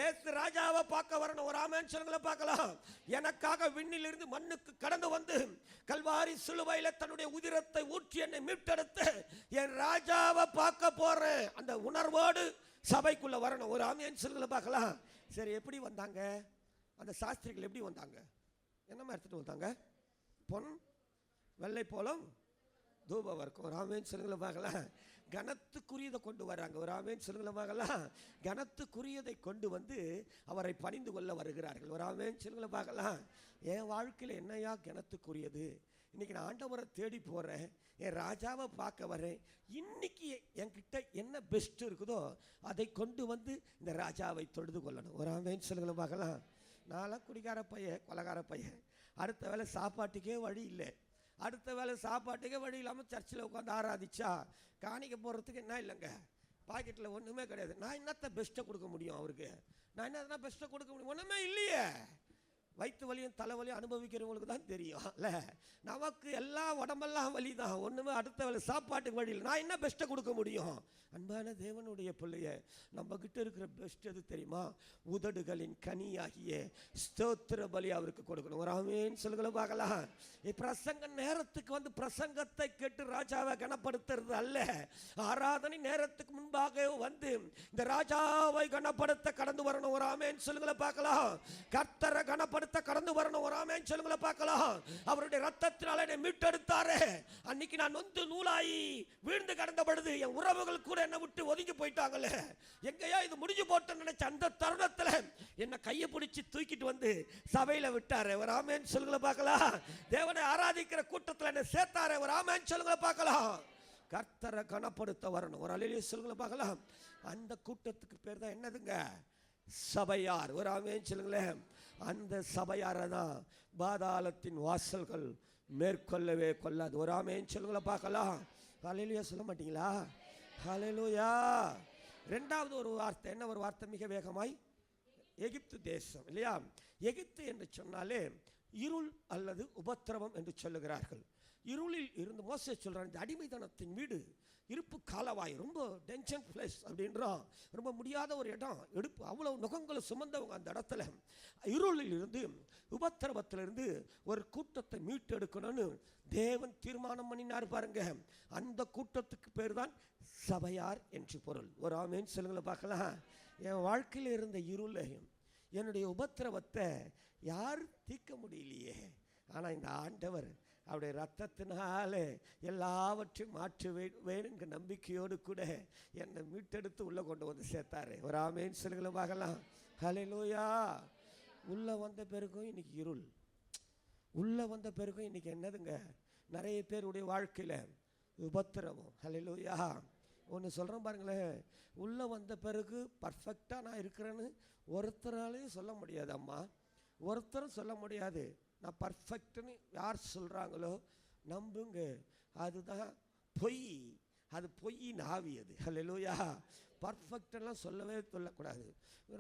ஏசு ராஜாவை பார்க்க வரணும். ஒரு ஆமென் சொல்லுங்கள பார்க்கலாம். எனக்காக விண்ணிலிருந்து மண்ணுக்கு கடந்து வந்து கல்வாரி சிலுவையில தன்னுடைய உதிரத்தை ஊற்றி என்னை மீட்டெடுத்து என் ராஜாவை பார்க்க போறேன். அந்த உணர்வோடு சபைக்குள்ள வரணும். ஒரு ஆமென் சொல்லுங்கள பார்க்கலாம். சரி, எப்படி வந்தாங்க அந்த சாஸ்திரிகள்? எப்படி வந்தாங்க? என்னமா எடுத்துட்டு வந்தாங்க? பொன், வெள்ளை போலம், தூப வர்க்கம். ஒரு ஆமேன் சொல்லுங்கள பார்க்கலாம். கனத்துக்குரியதை கொண்டு வராங்க. ஒரு ஆமேன் சொல்லுங்கள பார்க்கலாம். கனத்துக்குரியதை கொண்டு வந்து அவரை பணிந்து கொள்ள வருகிறார்கள். ஒரு ஆமேன் சொல்லுங்கள பார்க்கலாம். என் வாழ்க்கையில் என்னையா கனத்துக்குரியது? இன்னைக்கு நான் ஆண்டவரை தேடி போகிறேன், என் ராஜாவை பார்க்க வரேன். இன்னைக்கு என்கிட்ட என்ன பெஸ்ட் இருக்குதோ அதை கொண்டு வந்து இந்த ராஜாவை தொழுது கொள்ளணும். ஒரு ஆமேன் சொல்லுங்கள பார்க்கலாம். நான்லாம் குடிக்கார பையன், கொலகார பையன். அடுத்த வேளை சாப்பாட்டுக்கே வழி இல்லை. அடுத்த வேளை சாப்பாட்டுக்கே வழி இல்லாமல் சர்ச்சில் உட்காந்து ஆராதிச்சா காணிக்க போகிறதுக்கு என்ன இல்லைங்க, பாக்கெட்டில் ஒன்றுமே கிடையாது. நான் என்னத்தை பெஸ்ட்டை கொடுக்க முடியும் அவருக்கு? நான் என்ன பெஸ்ட்டை கொடுக்க முடியும்? ஒன்றுமே இல்லையே. வயிற்று வலியும் தலைவலியும் அனுபவிக்கிறவங்களுக்கு தான் தெரியும் இல்லை. நமக்கு எல்லாம் உடம்பெல்லாம் வலி தான். ஒன்றுமே அடுத்த வேலை சாப்பாட்டுக்கு வழி இல்லை. நான் என்ன பெஸ்ட்டை கொடுக்க முடியும்? அன்பான தேவனுடைய பிள்ளைய, நம்ம கிட்ட இருக்கிற பெஸ்ட் எது தெரியுமா? உதடுகளின் கனியாகிய ஸ்தோத்திர பலி அவருக்கு கொடுக்கணும். ஒரு ஆமேன் சொல்லுங்கள பார்க்கலாம். பிரசங்க நேரத்துக்கு வந்து பிரசங்கத்தை கேட்டு ராஜாவை கனப்படுத்துறது அல்ல. ஆராதனை நேரத்துக்கு முன்பாக வந்து இந்த ராஜாவை கனப்படுத்த கடந்து வரணும். ஒரு ஆமேன் சொல்லுங்கள பார்க்கலாம். கர்த்தரை கனப்படுத்த கடந்து வரணும். ஒரு ஆமேன் சொல்லுங்கள பார்க்கலாம். அவருடைய ரத்தத்தினால என்னை மீட்டெடுத்தாரு. அன்னைக்கு நான் வந்து நூலாயி வீழ்ந்து கடந்த பொழுது என் உறவுகள் கூட என்னை விட்டு ஒதுங்கி போயிட்டாங்களே, எங்கேயோ இது முடிஞ்சு போட்டு நினைச்ச அந்த தருணத்தில் என்னை கையை பிடிச்சி தூக்கிட்டு வந்து சபையில விட்டாரு. ஒரு ஆமேன் சொல்லுங்கள பார்க்கலாம். தேவனை ஆராதிக்கிற கூட்டத்தில் என்னை சேர்த்தாரு. ஒரு ஆமேன் சொல்லுங்கள பார்க்கலாம். கர்த்தரை கனப்படுத்த வரணும். ஒரு அல்லேலூயா சொல்லுங்கள பார்க்கலாம். அந்த கூட்டத்துக்கு பேர் தான் என்னதுங்க? சபையார். ஒரு ஆமேன் சொல்லுங்களேன். அந்த சபையாரை தான் பாதாளத்தின் வாசல்கள் மேற்கொள்ளவே கொள்ளாது. ஒரு ஆமேன் சொல்லுங்கள பார்க்கலாம். அல்லேலூயா சொல்ல மாட்டீங்களா? ஹல்லேலூயா. இரண்டாவது ஒரு வார்த்தை, என்ன ஒரு வார்த்தை? மிக வேகமாய் எகிப்து தேசம் இல்லையா? எகிப்து என்று சொன்னாலே இருள் அல்லது உபத்திரவம் என்று சொல்லுகிறார்கள். இருளில் இருந்து மோசே சொல்றான், இந்த அடிமைத்தனத்தின் வீடு, இருப்பு காலவாய், ரொம்ப டென்ஷன் பிளேஸ் அப்படின்றான். ரொம்ப முடியாத ஒரு இடம். எடுப்பு அவ்வளவு நுகங்களை சுமந்தவங்க அந்த இடத்துல. இருளில் இருந்து உபத்திரவத்திலிருந்து ஒரு கூட்டத்தை மீட்டெடுக்கணும்னு தேவன் தீர்மானம் பண்ணினார் பாருங்க. அந்த கூட்டத்துக்கு பேர் தான் சபையார் என்று பொருள். ஒரு ஆமேன் சொல்லுங்கள பார்க்கலாம். என் வாழ்க்கையில் இருந்த இருளையும் என்னுடைய உபத்திரவத்தை யாரும் தீர்க்க முடியலையே, ஆனால் இந்த ஆண்டவர் அவருடைய ரத்தத்தினால எல்லாவற்றையும் மாற்ற வேணுங்க நம்பிக்கையோடு கூட என்னை மீட்டெடுத்து உள்ளே கொண்டு வந்து சேர்த்தாரு. ஒரு ஆமேன் சொல்லுங்கள பார்க்கலாம். ஹல்லேலூயா. உள்ளே வந்த பிறகும் இன்னைக்கு இருள், உள்ளே வந்த பிறகும் இன்னைக்கு என்னதுங்க? நிறைய பேருடைய வாழ்க்கையில் உபத்திரவம். ஹல்லேலூயா. ஒன்று சொல்கிறேன் பாருங்களேன். உள்ளே வந்த பிறகு பர்ஃபெக்டாக நான் இருக்கிறேன்னு ஒருத்தராலையும் சொல்ல முடியாது அம்மா. ஒருத்தரும் சொல்ல முடியாது. நான் பர்ஃபெக்ட்னு யார் சொல்கிறாங்களோ நம்புங்க, அதுதான் பொய். அது பொய்யின் ஆவி அது. ஹல்லேலூயா. பர்ஃபெக்டெல்லாம் சொல்லக்கூடாது.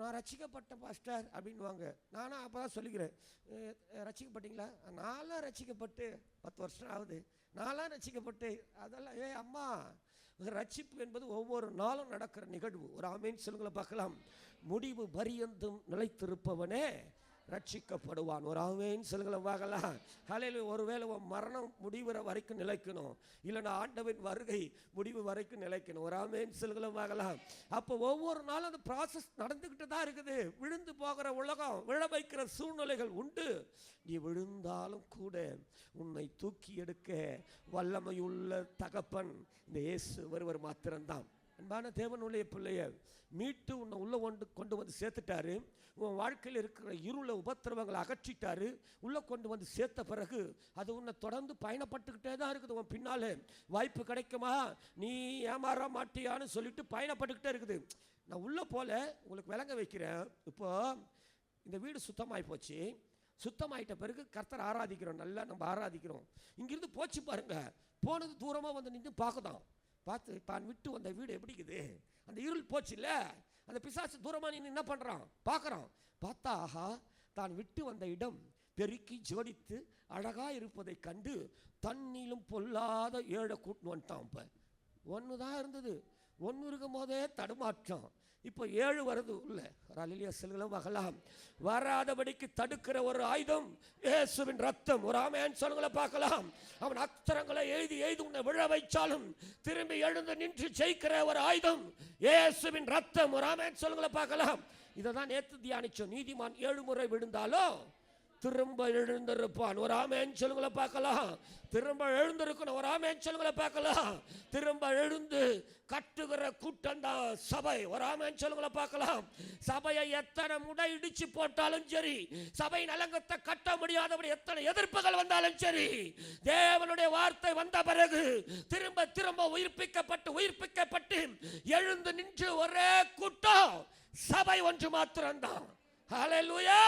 நான் ரட்சிக்கப்பட்ட பாஸ்டர் அப்படின்வாங்க. நானும் அப்போ தான் சொல்லிக்கிறேன், ரட்சிக்கப்பட்டீங்களா? நான்லாம் ரட்சிக்கப்பட்டு 10 வருஷம் ஆகுது. நான்லாம் ரட்சிக்கப்பட்டு அதெல்லாம் அம்மா, ரட்சிப்பு என்பது ஒவ்வொரு நாளும் நடக்கிற நிகழ்வு. ஒரு ஆமேன் சொல்லுங்கள பார்க்கலாம். முடிவு பரியந்தும் நிலைத்திருப்பவனே ரட்சிக்கப்படுவான். ஒரு ஆமேன் சொல்லுங்கள பார்க்கலாம். ஹல்லேலூயா. ஒருவேளை மரணம் முடிவுற வரைக்கும் நிலைக்கணும், இல்லைன்னா ஆண்டவன் வருகை முடிவு வரைக்கும் நிலைக்கணும். ஒரு ஆமேன் சொல்லுங்கள பார்க்கலாம். அப்போ ஒவ்வொரு நாளும் அந்த ப்ராசஸ் நடந்துக்கிட்டு தான் இருக்குது. விழுந்து போகிற உலகம், விழ வைக்கிற சூழ்நிலைகள் உண்டு. நீ விழுந்தாலும் கூட உன்னை தூக்கி எடுக்க வல்லமையுள்ள தகப்பன் இந்த இயேசு ஒருவர் மாத்திரம்தான். அன்பான தேவனுடைய பிள்ளைய மீட்டு உன்னை உள்ள கொண்டு வந்து சேர்த்துட்டாரு. உன் வாழ்க்கையில் இருக்கிற இருள உபத்திரவங்களை அகற்றிட்டாரு. உள்ளே கொண்டு வந்து சேர்த்த பிறகு அது உன்னை தொடர்ந்து பயணப்பட்டுக்கிட்டே தான் இருக்குது. உன் பின்னாலே வாய்ப்பு கிடைக்குமா, நீ ஏமாற மாட்டியான்னு சொல்லிட்டு பயணப்பட்டுக்கிட்டே இருக்குது. நான் உள்ளே போல உங்களுக்கு விளங்க வைக்கிறேன். இப்போ இந்த வீடு சுத்தமாகி போச்சு. சுத்தமாயிட்ட பிறகு கர்த்தர் ஆராதிக்கிறோம், நல்லா நம்ம ஆராதிக்கிறோம். இங்கிருந்து போச்சு பாருங்க, போனது தூரமாக வந்து நின்று பார்க்குதான். பார்த்து தான் விட்டு வந்த வீடு எப்படி இருக்குது, அந்த இருள் போச்சு இல்லை, அந்த பிசாசு தூரமாக நின்று என்ன பண்ணுறான் பார்க்குறான். பார்த்தா ஆஹா, தான் விட்டு வந்த இடம் பெருக்கி ஜோடித்து அழகாக இருப்பதை கண்டு தண்ணிலும் பொல்லாத 7 கூட்டின்னு வந்துட்டான். இப்போ 1 தான் இருந்தது, 1 இருக்கும் போதே தடுமாற்றம். இப்போ 7 வருது உள்ள. அல்லேலூயா சொல்லுங்கள பார்க்கலாம். வராதபடிக்கு தடுக்கிற ஒரு ஆயுதம் இயேசுவின் ரத்தம். ஒரு ஆமென் சொல்லுங்கள பார்க்கலாம். அவன் அஸ்திரங்களை எழுதி உன்னை விழ வைச்சாலும் திரும்பி எழுந்து நின்று ஜெயிக்கிற ஒரு ஆயுதம் இயேசுவின் ரத்தம். ஒரு ஆமென் சொல்லுங்கள பார்க்கலாம். இதை தான் நேற்று தியானிச்சோம். நீதிமான் 7 முறை விழுந்தாலும் திரும்ப எழுந்திருப்பான். ஒரு ஆமென் சொல்லுங்களை பார்க்கலாம். திரும்ப எழுந்திருக்கணும். ஒரு ஆமென் சொல்லுங்களை பார்க்கலாம். திரும்ப எழுந்து கட்டுகிற கூட்டம் தான் சபை. ஒரு ஆமென் சொல்லுங்களை பார்க்கலாம். சபையை எத்தனை முறை இடிச்சு போட்டாலும் சரி, சபை நலங்கத்தை கட்ட முடியாதபடி எத்தனை எதிர்ப்புகள் வந்தாலும் சரி, தேவனுடைய வார்த்தை வந்த பிறகு திரும்ப திரும்ப உயிர்ப்பிக்கப்பட்டு எழுந்து நின்று ஒரே கூட்டம் சபை ஒன்று மாத்திரம்தான். ஹல்லேலூயா.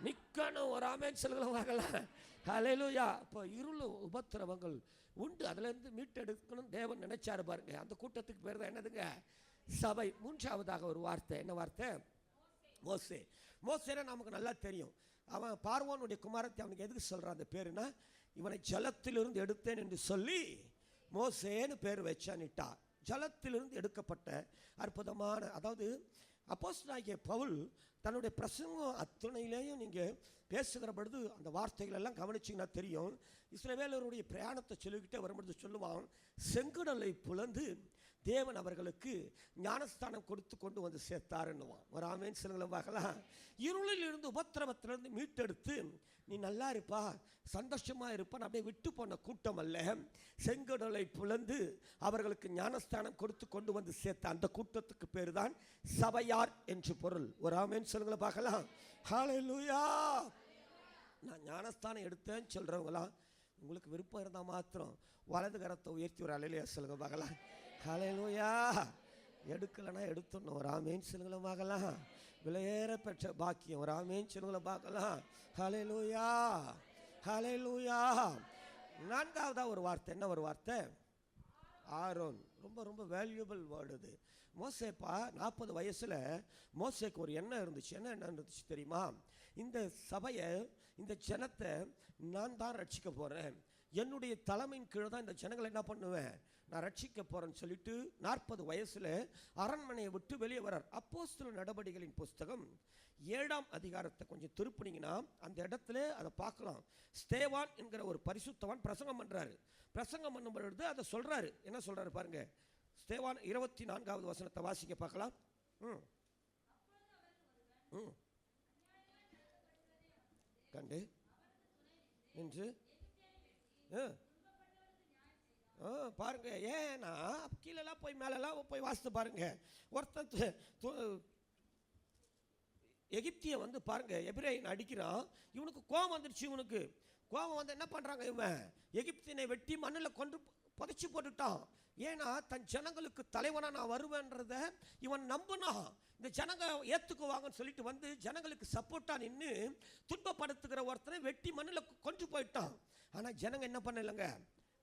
நிக்கணும். ஒரு ஆமென் சொல்லுங்களை பார்க்கலாம். ஹல்லேலூயா. இப்போ இருளும் உபத்திரவங்கள் உண்டு, அதிலிருந்து மீட்டெடுக்கணும் தேவன் நினைச்சாரு பாருங்க. அந்த கூட்டத்துக்கு பேர் தான் என்னதுங்க? சபை. மூன்றாவதாக ஒரு வார்த்தை. என்ன வார்த்தை? மோசே. மோசேனா நமக்கு நல்லா தெரியும். அவன் பார்வோனுடைய குமாரத்தை அவனுக்கு எதுக்கு சொல்றான் அந்த பேருனா, இவனை ஜலத்திலிருந்து எடுத்தேன் என்று சொல்லி மோசேன்னு பேர் வச்சானிட்டா. ஜலத்திலிருந்து எடுக்கப்பட்ட அற்புதமான, அதாவது அப்போஸ்தலனாகிய பவுல் தன்னுடைய பிரசங்கம் அத்தனையிலேயும் நீங்கள் பேசுகிற பொழுது அந்த வார்த்தைகள் எல்லாம் கவனிச்சிங்கன்னா தெரியும். இஸ்ரவேலருடைய பிரயாணத்தை சொல்லிக்கிட்டே வரும்பொழுது சொல்லுவான், செங்கடலை புலந்து தேவன் அவர்களுக்கு ஞானஸ்தானம் கொடுத்து கொண்டு வந்து சேர்த்தாருன்னுவான். ஒரு ஆமென் சொல்லுங்களை பார்க்கலாம். இருளில் இருந்து உபத்திரவத்திலிருந்து மீட்டெடுத்து நீ நல்லா இருப்பா, சந்தோஷமா இருப்பான் அப்படியே விட்டு போன கூட்டம் அல்ல. செங்கடலை புலந்து அவர்களுக்கு ஞானஸ்தானம் கொடுத்து கொண்டு வந்து சேர்த்த அந்த கூட்டத்துக்கு பேர் தான் சபையார் என்று பொருள். ஒரு ஆமென் சொல்லுங்களை பார்க்கலாம். ஹல்லேலூயா. நான் ஞானஸ்தானம் எடுத்தேன்னு சொல்றவங்களாம் உங்களுக்கு விருப்பம் இருந்தால் மாத்திரம் வலது கரத்தை உயர்த்தி ஒரு அல்லேலூயா சொல்லுங்க பார்க்கலாம். ஹல்லேலூயா. எடுக்கலைன்னா எடுத்துடணும். ஒரு ஆமென் சொல்லுங்களை பார்க்கலாம். விலையேற பெற்ற பாக்கியம். ஒரு ஆமென் சொல்லுங்களை பார்க்கலாம். ஹல்லேலூயா. ஹல்லேலூயா. நான்காவதா ஒரு வார்த்தை. என்ன ஒரு வார்த்தை? ஆரோன். ரொம்ப ரொம்ப வேல்யூபிள் வேர்டு இது. மோசேப்பா 40 வயசுல மோசேக்கு ஒரு எண்ணம் இருந்துச்சு. என்ன எண்ணம் இருந்துச்சு தெரியுமா? இந்த சபையை, இந்த ஜனத்தை நான் தான் ரட்சிக்க போறேன், என்னுடைய தலைமையின் கீழே தான் இந்த ஜனங்களை என்ன பண்ணுவேன், நான் ரட்சிக்க போறேன்னு சொல்லிட்டு 40 வயசுல அரண்மனையை விட்டு வெளியே வர்றார். அப்போஸ்தலர் நடபடிகளின் புஸ்தகம் 7ஆம் அதிகாரத்தை கொஞ்சம் திருப்பினீங்கன்னா அந்த இடத்துல அதை பார்க்கலாம். ஸ்தேவான் என்கிற ஒரு பரிசுத்தவான் பிரசங்கம் பண்றாரு. பிரசங்கம் பண்ணும் பொழுது அதை சொல்றாரு. என்ன சொல்றாரு பாருங்க. ஸ்தேவான் 24வது வசனத்தை வாசிக்க பார்க்கலாம். கண்டு என்று பாருங்க. ஏன்னா கீழெல்லாம் போய் மேலெல்லாம் போய் வாசித்து பாருங்க. ஒருத்தன் எகிப்திய வந்து பாருங்க, எபிரேயன் அடிக்கிறான். இவனுக்கு கோபம் வந்துடுச்சு. இவனுக்கு கோபம் வந்து என்ன பண்றாங்க, இவன் எகிப்தியனை வெட்டி மண்ணில் கொண்டு புதைச்சி போட்டுட்டான். ஏன்னா தன் ஜனங்களுக்கு தலைவனா நான் வருவேன்றத இவன் நம்பினான். இந்த ஜனங்க ஏத்துக்குவாங்கன்னு சொல்லிட்டு வந்து ஜனங்களுக்கு சப்போர்ட்டா நின்று துன்பப்படுத்துகிற ஒருத்தனை வெட்டி மண்ணில் கொண்டு போயிட்டான். ஆனா ஜனங்க என்ன பண்ணலைங்க,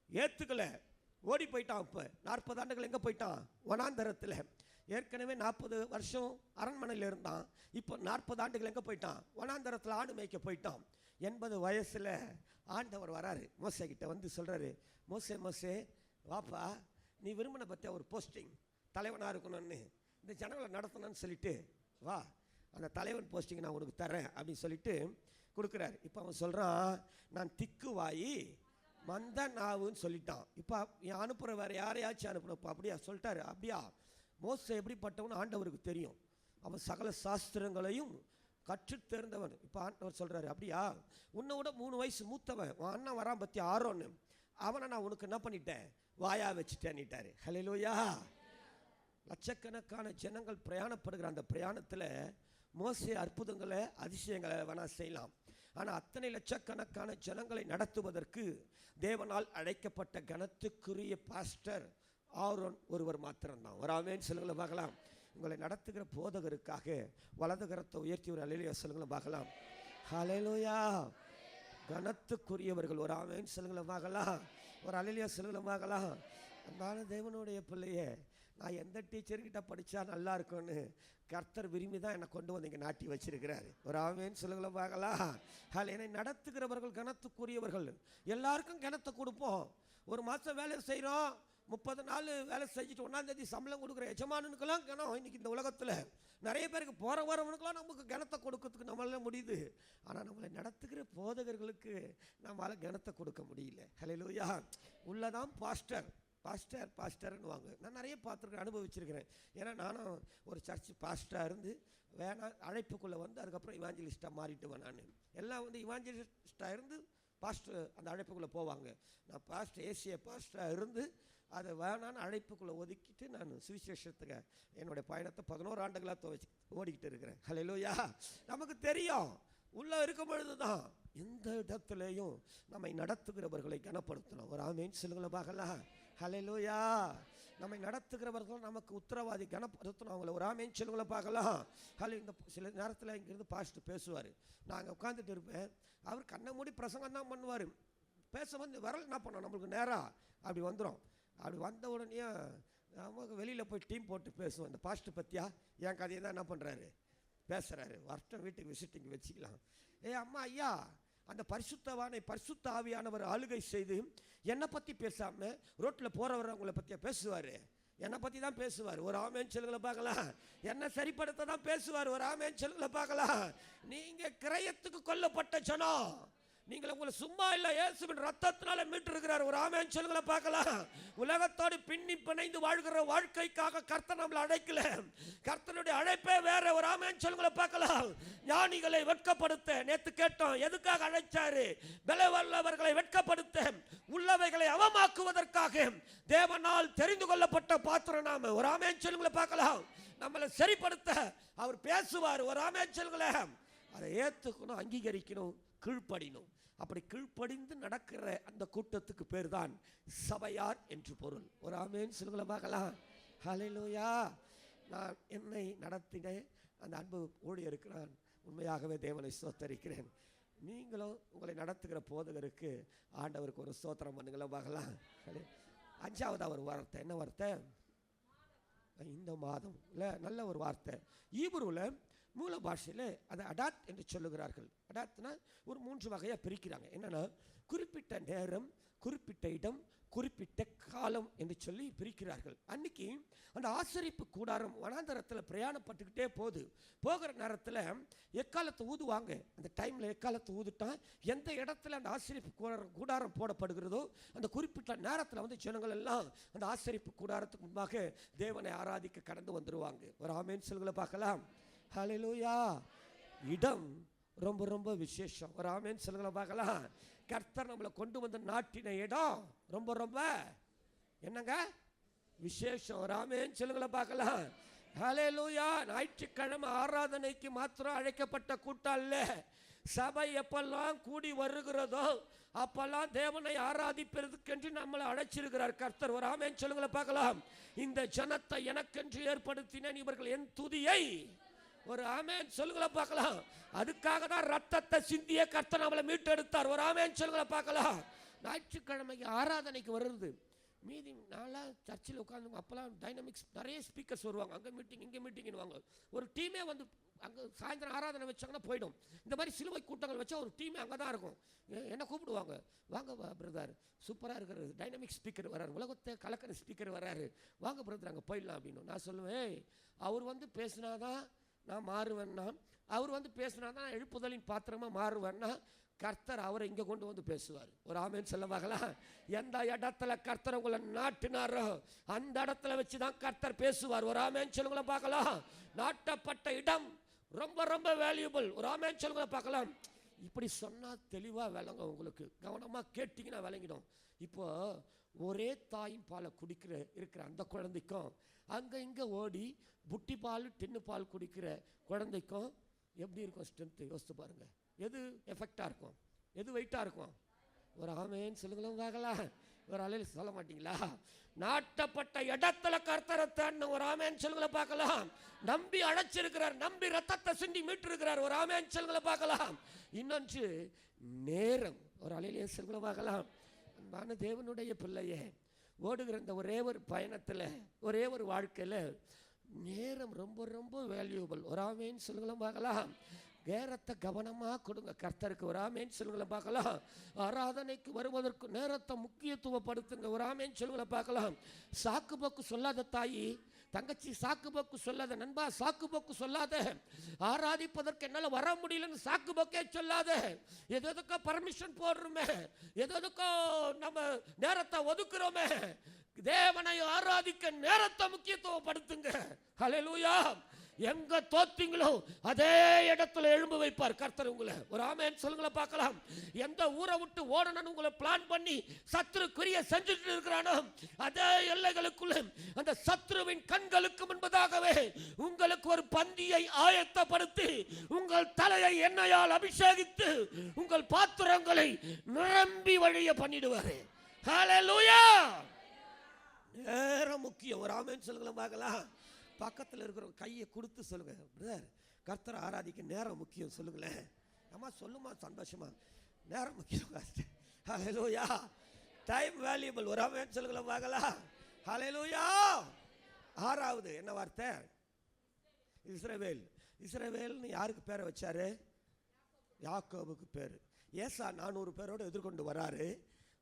ஏத்துக்கல, ஓடி போயிட்டான். இப்போ 40 ஆண்டுகள் எங்க போயிட்டான்? வனாந்தரத்தில். ஏற்கனவே 40 வருஷம் அரண்மனையில் இருந்தான். இப்போ 40 ஆண்டுகள் எங்க போயிட்டான்? வனாந்தரத்தில் ஆடு மேய்க்க போயிட்டான். 80 வயசுல ஆண்டவர் வராரு மோசே கிட்ட வந்து சொல்றாரு, மோசே மோசே வாப்பா, நீ விரும்பின பற்றிய ஒரு போஸ்டிங் தலைவனாக இருக்கணும்னு, இந்த ஜனங்களை நடத்தணும்னு சொல்லிட்டு வா, அந்த தலைவன் போஸ்டிங் நான் உனக்கு தரேன் அப்படின்னு சொல்லிட்டு கொடுக்குறாரு. இப்போ அவன் சொல்கிறான், நான் திக்கு வாயி மந்த நாவுன்னு சொல்லிட்டான். இப்போ என் அனுப்புகிற வேறு யாரையாச்சும் அனுப்பணும். அப்படியா சொல்லிட்டாரு. அப்படியா? மோசே எப்படிப்பட்டவன் ஆண்டவருக்கு தெரியும். அவன் சகல சாஸ்திரங்களையும் கற்றுத்தேர்ந்தவன். இப்போ ஆண்டவர் சொல்கிறாரு, அப்படியா? உன்னை விட 3 வயசு மூத்தவன் உன் அண்ணன் வரான் பற்றி ஆரோன்னு, அவனை நான் உனக்கு என்ன பண்ணிட்டேன், வாயா வச்சுட்டேன்னுட்டாரு. ஹல்லேலூயா. லட்சக்கணக்கான ஜனங்கள் பிரயாணப்படுகிற அந்த பிரயாணத்தில் மோசே அற்புதங்களை அதிசயங்களை வேணா செய்யலாம். ஆனால் அத்தனை லட்சக்கணக்கான ஜனங்களை நடத்துவதற்கு தேவனால் அழைக்கப்பட்ட கனத்துக்குரிய பாஸ்டர் ஆரோன் ஒருவர் மாத்திரம்தான். ஒரு ஆமென் சொல்லுங்களை பார்க்கலாம். உங்களை நடத்துகிற போதகருக்காக வலது கரத்தை உயர்த்தி ஒரு அல்லேலூயா சொல்லுங்களை பார்க்கலாம். ஹல்லேலூயா. கனத்துக்குரியவர்கள். ஒரு ஆமென் சொல்லுங்களை பார்க்கலாம். ஒரு அல்லேலூயா சொல்லுங்களை பார்க்கலாம். அன்பான தேவனுடைய பிள்ளையே, நான் எந்த டீச்சர்கிட்ட படித்தா நல்லா இருக்கும்னு கர்த்தர் விரும்பி தான் என்னை கொண்டு வந்து இங்கே நாட்டி வச்சிருக்கிறாரு. ஒரு ஆமென் சொல்லுங்களை பார்க்கலாம். என்னை நடத்துகிறவர்கள் கனத்துக்குரியவர்கள். எல்லாருக்கும் கனத்தை கொடுப்போம். ஒரு மாதம் வேலை செய்கிறோம், 30 நாள் வேலை செஞ்சுட்டு 1ஆம் தேதி சம்பளம் கொடுக்குற எஜமானுக்கெல்லாம் கனம். இன்னைக்கு இந்த உலகத்தில் நிறைய பேருக்கு போகிற வரவனுக்கெல்லாம் நமக்கு கனத்தை கொடுக்கறதுக்கு நம்மளால முடியுது. ஆனால் நம்மளை நடத்துகிற போதகர்களுக்கு நம்மளால் கனத்தை கொடுக்க முடியல. ஹல்லேலூயா. உள்ளதான் பாஸ்டர், பாஸ்டர் பாஸ்டர்னு வாங்க. நான் நிறைய பார்த்துருக்கேன், அனுபவிச்சிருக்கிறேன். ஏன்னா நானும் ஒரு சர்ச் பாஸ்டராக இருந்து வேணா அழைப்புக்குள்ளே வந்து அதுக்கப்புறம் இவாஞ்சலிஸ்ட்டாக மாறிட்டுவேன். நான் எல்லாம் வந்து இவாஞ்சலிஸ்ட்டாக இருந்து பாஸ்டர் அந்த அழைப்புக்குள்ளே போவாங்க. நான் பாஸ்டர் ஏசிய பாஸ்டராக இருந்து அதை வேணான்னு அழைப்புக்குள்ளே ஒதுக்கிட்டு நான் சுவிசேஷத்துக்கு என்னுடைய பயணத்தை 11 ஆண்டுகளாக ஓடிக்கிட்டு இருக்கிறேன். ஹல்லேலூயா. நமக்கு தெரியும் உள்ளே இருக்கும் பொழுது தான் எந்த இடத்துலையும் நம்மை நடத்துகிறவர்களை கனப்படுத்தணும். ஒரு ஆமீன் சொல்லுங்களை பார்க்கலாம். ஹல்லேலூயா. நம்மை நடத்துகிறவர்கள் நமக்கு உத்தரவாதி கனப்படுத்தணும் அவங்கள. ஒரு ஆமீன் சொல்லுங்களை பார்க்கலாம். இந்த சில நேரத்தில் இங்கிருந்து பாஸ்டர் பேசுவார், நாங்கள் உட்காந்துட்டு இருப்பேன், அவர் கண்ணை மூடி பிரசங்கம் தான் பண்ணுவார். பேச வந்து வரல் என்ன பண்ணோம், நம்மளுக்கு நேராக அப்படி வந்துடும். அப்படி வந்த உடனே நமக்கு வெளியில் போய் டீம் போட்டு பேசுவோம். இந்த பாஸ்டர் பற்றியா என் கதையை தான் என்ன பண்ணுறாரு பேசுகிறாரு, வருஷம் வீட்டுக்கு விசிட்டிங் வச்சுக்கலாம். அம்மா ஐயா, அந்த பரிசுத்தவானை பரிசுத்த ஆவியானவர் ஆளுகை செய்து என்னை பற்றி பேசாமல் ரோட்டில் போகிறவர் அவங்கள பற்றியா பேசுவார், என்னை பற்றி தான் பேசுவார். ஒரு ஆமேன் சொல்லுங்களை பார்க்கலாம். என்னை சரிப்படுத்த தான் பேசுவார். ஒரு ஆமேன் சொல்லுங்களை பார்க்கலாம். நீங்கள் கிரயத்துக்கு கொல்லப்பட்ட ஜனம், நீங்கள் உங்களை சும்மா இல்லை, இயேசுவின் ரத்தத்தினால மீட்டிருக்கிறார். ஒரு ஆமேன் சொல்லுங்களை பார்க்கலாம். உலகத்தோடு பின்னி பிணைந்து வாழ்கிற வாழ்க்கைக்காக கர்த்தர் நம்மளை அழைக்கல. கர்த்தனுடைய அழைப்பே வேற. ஒரு ஆமேன் சொல்லுங்களை பார்க்கலாம். ஞானிகளை வெட்கப்படுத்த நேற்று கேட்டோம், எதுக்காக அழைச்சாரு? பலவல்லவர்களை வெட்கப்படுத்த, உள்ளவைகளை அவமாக்குவதற்காக தேவனால் தெரிந்து கொள்ளப்பட்ட பாத்திரம் நாம. ஒரு ஆமேன் சொல்லுங்களை பார்க்கலாம். நம்மளை சரிப்படுத்த அவர் பேசுவார். ஒரு ஆமேன் சொல்லுங்களை அதை ஏற்றுக்கணும், அங்கீகரிக்கணும், கீழ்ப்படினும். அப்படி கீழ்ப்படிந்து நடக்கிற அந்த கூட்டத்துக்கு பேர் தான் சபையார் என்று பொருள். ஒரு ஆமேன் சொல்லுங்களை பார்க்கலாம். ஹல்லேலூயா. நான் என்னை நடத்தின அந்த அன்பு ஊழியருக்கு நான் உண்மையாகவே தேவனை ஸ்தோத்தரிக்கிறேன். நீங்களும் உங்களை நடத்துகிற போதகருக்கு ஆண்டவருக்கு ஒரு ஸ்தோத்திரம் பண்ணுங்களா பார்க்கலாம். 5வது ஒரு வார்த்தை, என்ன வார்த்தை? இந்த மாதம் இல்லை, நல்ல ஒரு வார்த்தை. ஈப்ரூவில் மூல பாஷையில் அதை அடாத் என்று சொல்லுகிறார்கள். அடாத்னா ஒரு 3 வகையாக பிரிக்கிறாங்க. என்னென்னா குறிப்பிட்ட நேரம், குறிப்பிட்ட இடம், குறிப்பிட்ட காலம் என்று சொல்லி பிரிக்கிறார்கள். அன்னைக்கு அந்த ஆசரிப்பு கூடாரம் வனாந்தரத்தில் பிரயாணப்பட்டுக்கிட்டே போகிற நேரத்தில் எக்காலத்தை ஊதுவாங்க. அந்த டைமில் எக்காலத்தை ஊதுட்டா எந்த இடத்துல அந்த ஆசரிப்பு கூடாரம் போடப்படுகிறதோ அந்த குறிப்பிட்ட நேரத்தில் வந்து ஜனங்கள் எல்லாம் அந்த ஆசரிப்பு கூடாரத்துக்கு முன்பாக தேவனை ஆராதிக்க கடந்து வந்துடுவாங்க. ஒரு ஆமேன் சொல்லுங்களை பார்க்கலாம். ஹல்லேலூயா. இடம் ரொம்ப ரொம்ப விசேஷம். ஒரு ஆமேன் சொல்லுங்களை பார்க்கலாம். கர்த்தர் நம்மளை கொண்டு வந்து நாட்டின இடம் ரொம்ப ரொம்ப என்னங்க விசேஷம். ஒரு ஆமேன் சொல்லுங்களை பார்க்கலாம். ஹல்லேலூயா. ஞாயிற்றுக்கிழமை ஆராதனைக்கு மாத்திரம் அழைக்கப்பட்ட கூட்டம் இல்லை. சபை எப்பெல்லாம் கூடி வருகிறதோ அப்பெல்லாம் தேவனை ஆராதிப்பதற்கென்று நம்மளை அழைச்சிருக்கிறார் கர்த்தர். ஒரு ஆமேன் சொல்லுங்களை பார்க்கலாம். இந்த ஜனத்தை எனக்கென்று ஏற்படுத்தினேன், இவர்கள் என் துதியை. ஒரு ஆமேன் சொல்லுங்களை பார்க்கலாம். அதுக்காக தான் ரத்தத்தை சிந்திய கர்த்தர் நம்மளை மீட்டெடுத்தார். ஒரு ஆமேன் சொல்லுங்களை பார்க்கலாம். ஞாயிற்றுக்கிழமைக்கு ஆராதனைக்கு வருது. மீதி நாளாக சர்ச்சில் உட்காந்து அப்போல்லாம் டைனமிக்ஸ் நிறைய ஸ்பீக்கர்ஸ் வருவாங்க. அங்கே மீட்டிங் இங்கே மீட்டிங்னுவாங்க. ஒரு டீமே வந்து அங்கே சாயந்தரம் ஆராதனை வச்சாங்கன்னா போயிடும். இந்த மாதிரி சிலுவை கூட்டங்கள் வச்சா ஒரு டீமே அங்கே தான் இருக்கும். என்ன கூப்பிடுவாங்க, வாங்க பிரதர், சூப்பராக இருக்கிறது, டைனமிக் ஸ்பீக்கர் வர்றாரு, உலகத்தை கலக்கிற ஸ்பீக்கர் வர்றாரு, வாங்க பிரதர் அங்கே போயிடலாம் அப்படின்னு. நான் சொல்லுவேன், அவர் வந்து பேசினாதான் நான் மாறுவேன்னா, அவர் வந்து பேசினாதான் எழுப்புதலின் பாத்திரமாக மாறுவேன்னா, கர்த்தர் அவரை இங்கே கொண்டு வந்து பேசுவார். ஒரு ஆமேன் சொல்ல பார்க்கலாம். எந்த இடத்துல கர்த்தர் உங்களை நாட்டினாரோ அந்த இடத்துல வச்சு தான் கர்த்தர் பேசுவார். ஒரு ஆமேன் சொல்லுங்களை பார்க்கலாம். நாட்டப்பட்ட இடம் ரொம்ப ரொம்ப வேல்யூபிள். ஒரு ஆமேன் சொல்லுங்களை பார்க்கலாம். இப்படி சொன்னால் தெளிவாக விளங்க, உங்களுக்கு கவனமாக கேட்டிங்கன்னா விளங்கிடும். இப்போ ஒரே தாயின் பாலை இருக்கிற அந்த குழந்தைக்கும் அங்கே இங்கே ஓடி புட்டி பால் டின்னு பால் குடிக்கிற குழந்தைக்கும் எப்படி இருக்கும் ஸ்ட்ரென்த்து யோசித்து பாருங்கள். எது எஃபெக்டாக இருக்கும், எது வெயிட்டாக இருக்கும்? ஒரு ஆமேன்னு சொல்லுங்களும் பார்க்கலாம். ஒரு அலையில் சொல்ல மாட்டீங்களா? நாட்டப்பட்ட இடத்துல கர்த்தரத்தான் ஒரு ஆமேன்னு சொல்லுங்களை பார்க்கலாம். நம்பி அழைச்சிருக்கிறார், நம்பி ரத்தத்தை சிந்தி மீட்டு இருக்கிறார். ஒரு ஆமேன்னு சொல்லுங்களை பார்க்கலாம். இன்னொன்று நேரம். ஒரு அலையிலே சொல்லுங்களை பார்க்கலாம். அன்பான தேவனுடைய பிள்ளையே, ஓடுகிற இந்த ஒரே ஒரு பயணத்தில், ஒரே ஒரு வாழ்க்கையில் நேரம் ரொம்ப ரொம்ப வேல்யூபிள். ஒரு ஆமேன்னு சொல்லுங்களும் பார்க்கலாம். நேரத்தை கவனமாக கொடுங்க கர்த்தருக்கு. ஒரு ஆமேன் சொல்லுங்களை பார்க்கலாம். ஆராதனைக்கு வருவதற்கு நேரத்தை முக்கியத்துவப்படுத்துங்க. ஒரு ஆமேன் சொல்லுங்களை பார்க்கலாம். சாக்கு போக்கு சொல்லாத தாயி, தங்கச்சி சாக்கு போக்கு சொல்லாத, நண்பா சாக்கு போக்கு சொல்லாத, ஆராதிப்பதற்கு என்னால் வர முடியலன்னு சாக்கு போக்கே சொல்லாத. எதுக்கோ பர்மிஷன் போடுறோமே, எதுக்கோ நம்ம நேரத்தை ஒதுக்குறோமே, தேவனை ஆராதிக்க நேரத்தை முக்கியத்துவப்படுத்துங்க. ஹல்லேலூயா. எங்க தோத்தீங்களோ அதே இடத்துல எழும்ப வைப்பார் கர்த்தர் உங்களை. ஒரு ஆமென் சொல்லுங்கள பார்க்கலாம். எந்த ஊரை விட்டு ஓடணும்னு உங்களை பிளான் பண்ணி சத்துருக்குரிய செஞ்சுட்டு இருக்கிறானோ அதே எல்லைகளுக்குள்ள அந்த சத்துருவின் கண்களுக்கு முன்பதாகவே உங்களுக்கு ஒரு பந்தியை ஆயத்தப்படுத்தி உங்கள் தலையை எண்ணெயால் அபிஷேகித்து உங்கள் பாத்திரங்களை நிரம்பி வழிய பண்ணிடுவார். ஹல்லேலூயா. நேரம் முக்கியம். ஒரு ஆமென் சொல்லுங்கள பார்க்கலாம். பக்கத்தில் இருக்கிற கையை கொடுத்து சொல்லுங்க, பிரதர் கர்த்தரை ஆராதிக்க நேரம் முக்கியம் சொல்லுங்களேன். அம்மா சொல்லுமா சந்தோஷமா, நேரம் முக்கியம். ஹல்லேலூயா. Time valuable. ஒரு ஆமென் சொல்லுங்கள பார்க்கலாம். ஹல்லேலூயா. ஆறாவது என்ன வார்த்தை? இஸ்ரவேல். இஸ்ரவேல்னு யாருக்கு பேரை வச்சாரு? யாக்கோபுக்கு பேர். ஏசா 400 பேரோடு எதிர்கொண்டு வராரு.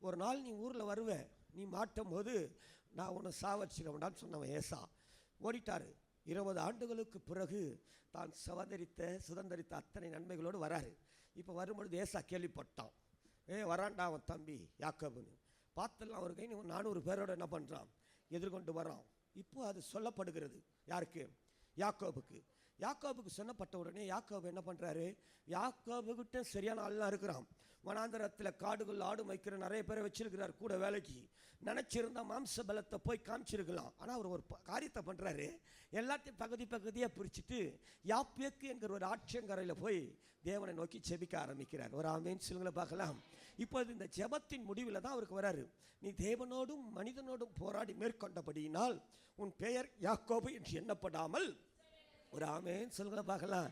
ஒரு நாள் நீ ஊரில் வருவேன், நீ மாட்டும் போது நான் உன்னை சாவடிச்சிட வேண்டான்னு சொன்னவன் ஏசா. ஓடிட்டாரு. 20 ஆண்டுகளுக்கு பிறகு தான் சுதந்திரித்த அத்தனை நன்மைகளோடு வராரு. இப்போ வரும்பொழுது ஏசா கேள்விப்பட்டான், வரான்டா அவன் தம்பி யாக்கோபுன்னு. பார்த்தெல்லாம் ஒரு கை 400 பேரோடு என்ன பண்ணுறான், எதிர்கொண்டு வரான். இப்போ அது சொல்லப்படுகிறது யாருக்கு? யாக்கோபுக்கு. யாக்கோபுக்கு சொன்னப்பட்ட உடனே யாக்கோபு என்ன பண்ணுறாரு, யாக்கோபுக்கிட்ட சரியான ஆள்லாம் இருக்கிறான். வனாந்தரத்தில் காடுகள் ஆடு மேய்க்கிற நிறைய பேரை வச்சிருக்கிறார் கூட வேலைக்கு. நினச்சிருந்தா மாம்ச பலத்தை போய் காமிச்சிருக்கலாம். ஆனால் அவர் ஒரு காரியத்தை பண்ணுறாரு, எல்லாத்தையும் பகுதியாக பிரிச்சுட்டு யாப்பேக்கு என்கிற ஒரு ஆற்றங்கரையில் போய் தேவனை நோக்கி ஜெபிக்க ஆரம்பிக்கிறார். ஒரு ஆமென் சொல்லுங்களை பார்க்கலாம். இப்போது இந்த ஜெபத்தின் முடிவில் தான் அவருக்கு வராரு, நீ தேவனோடும் மனிதனோடும் போராடி மேற்கொண்டபடியினால் உன் பெயர் யாக்கோபு என்று எண்ணப்படாமல், ஒரு ஆமென் சொல்லுங்களை பார்க்கலாம்,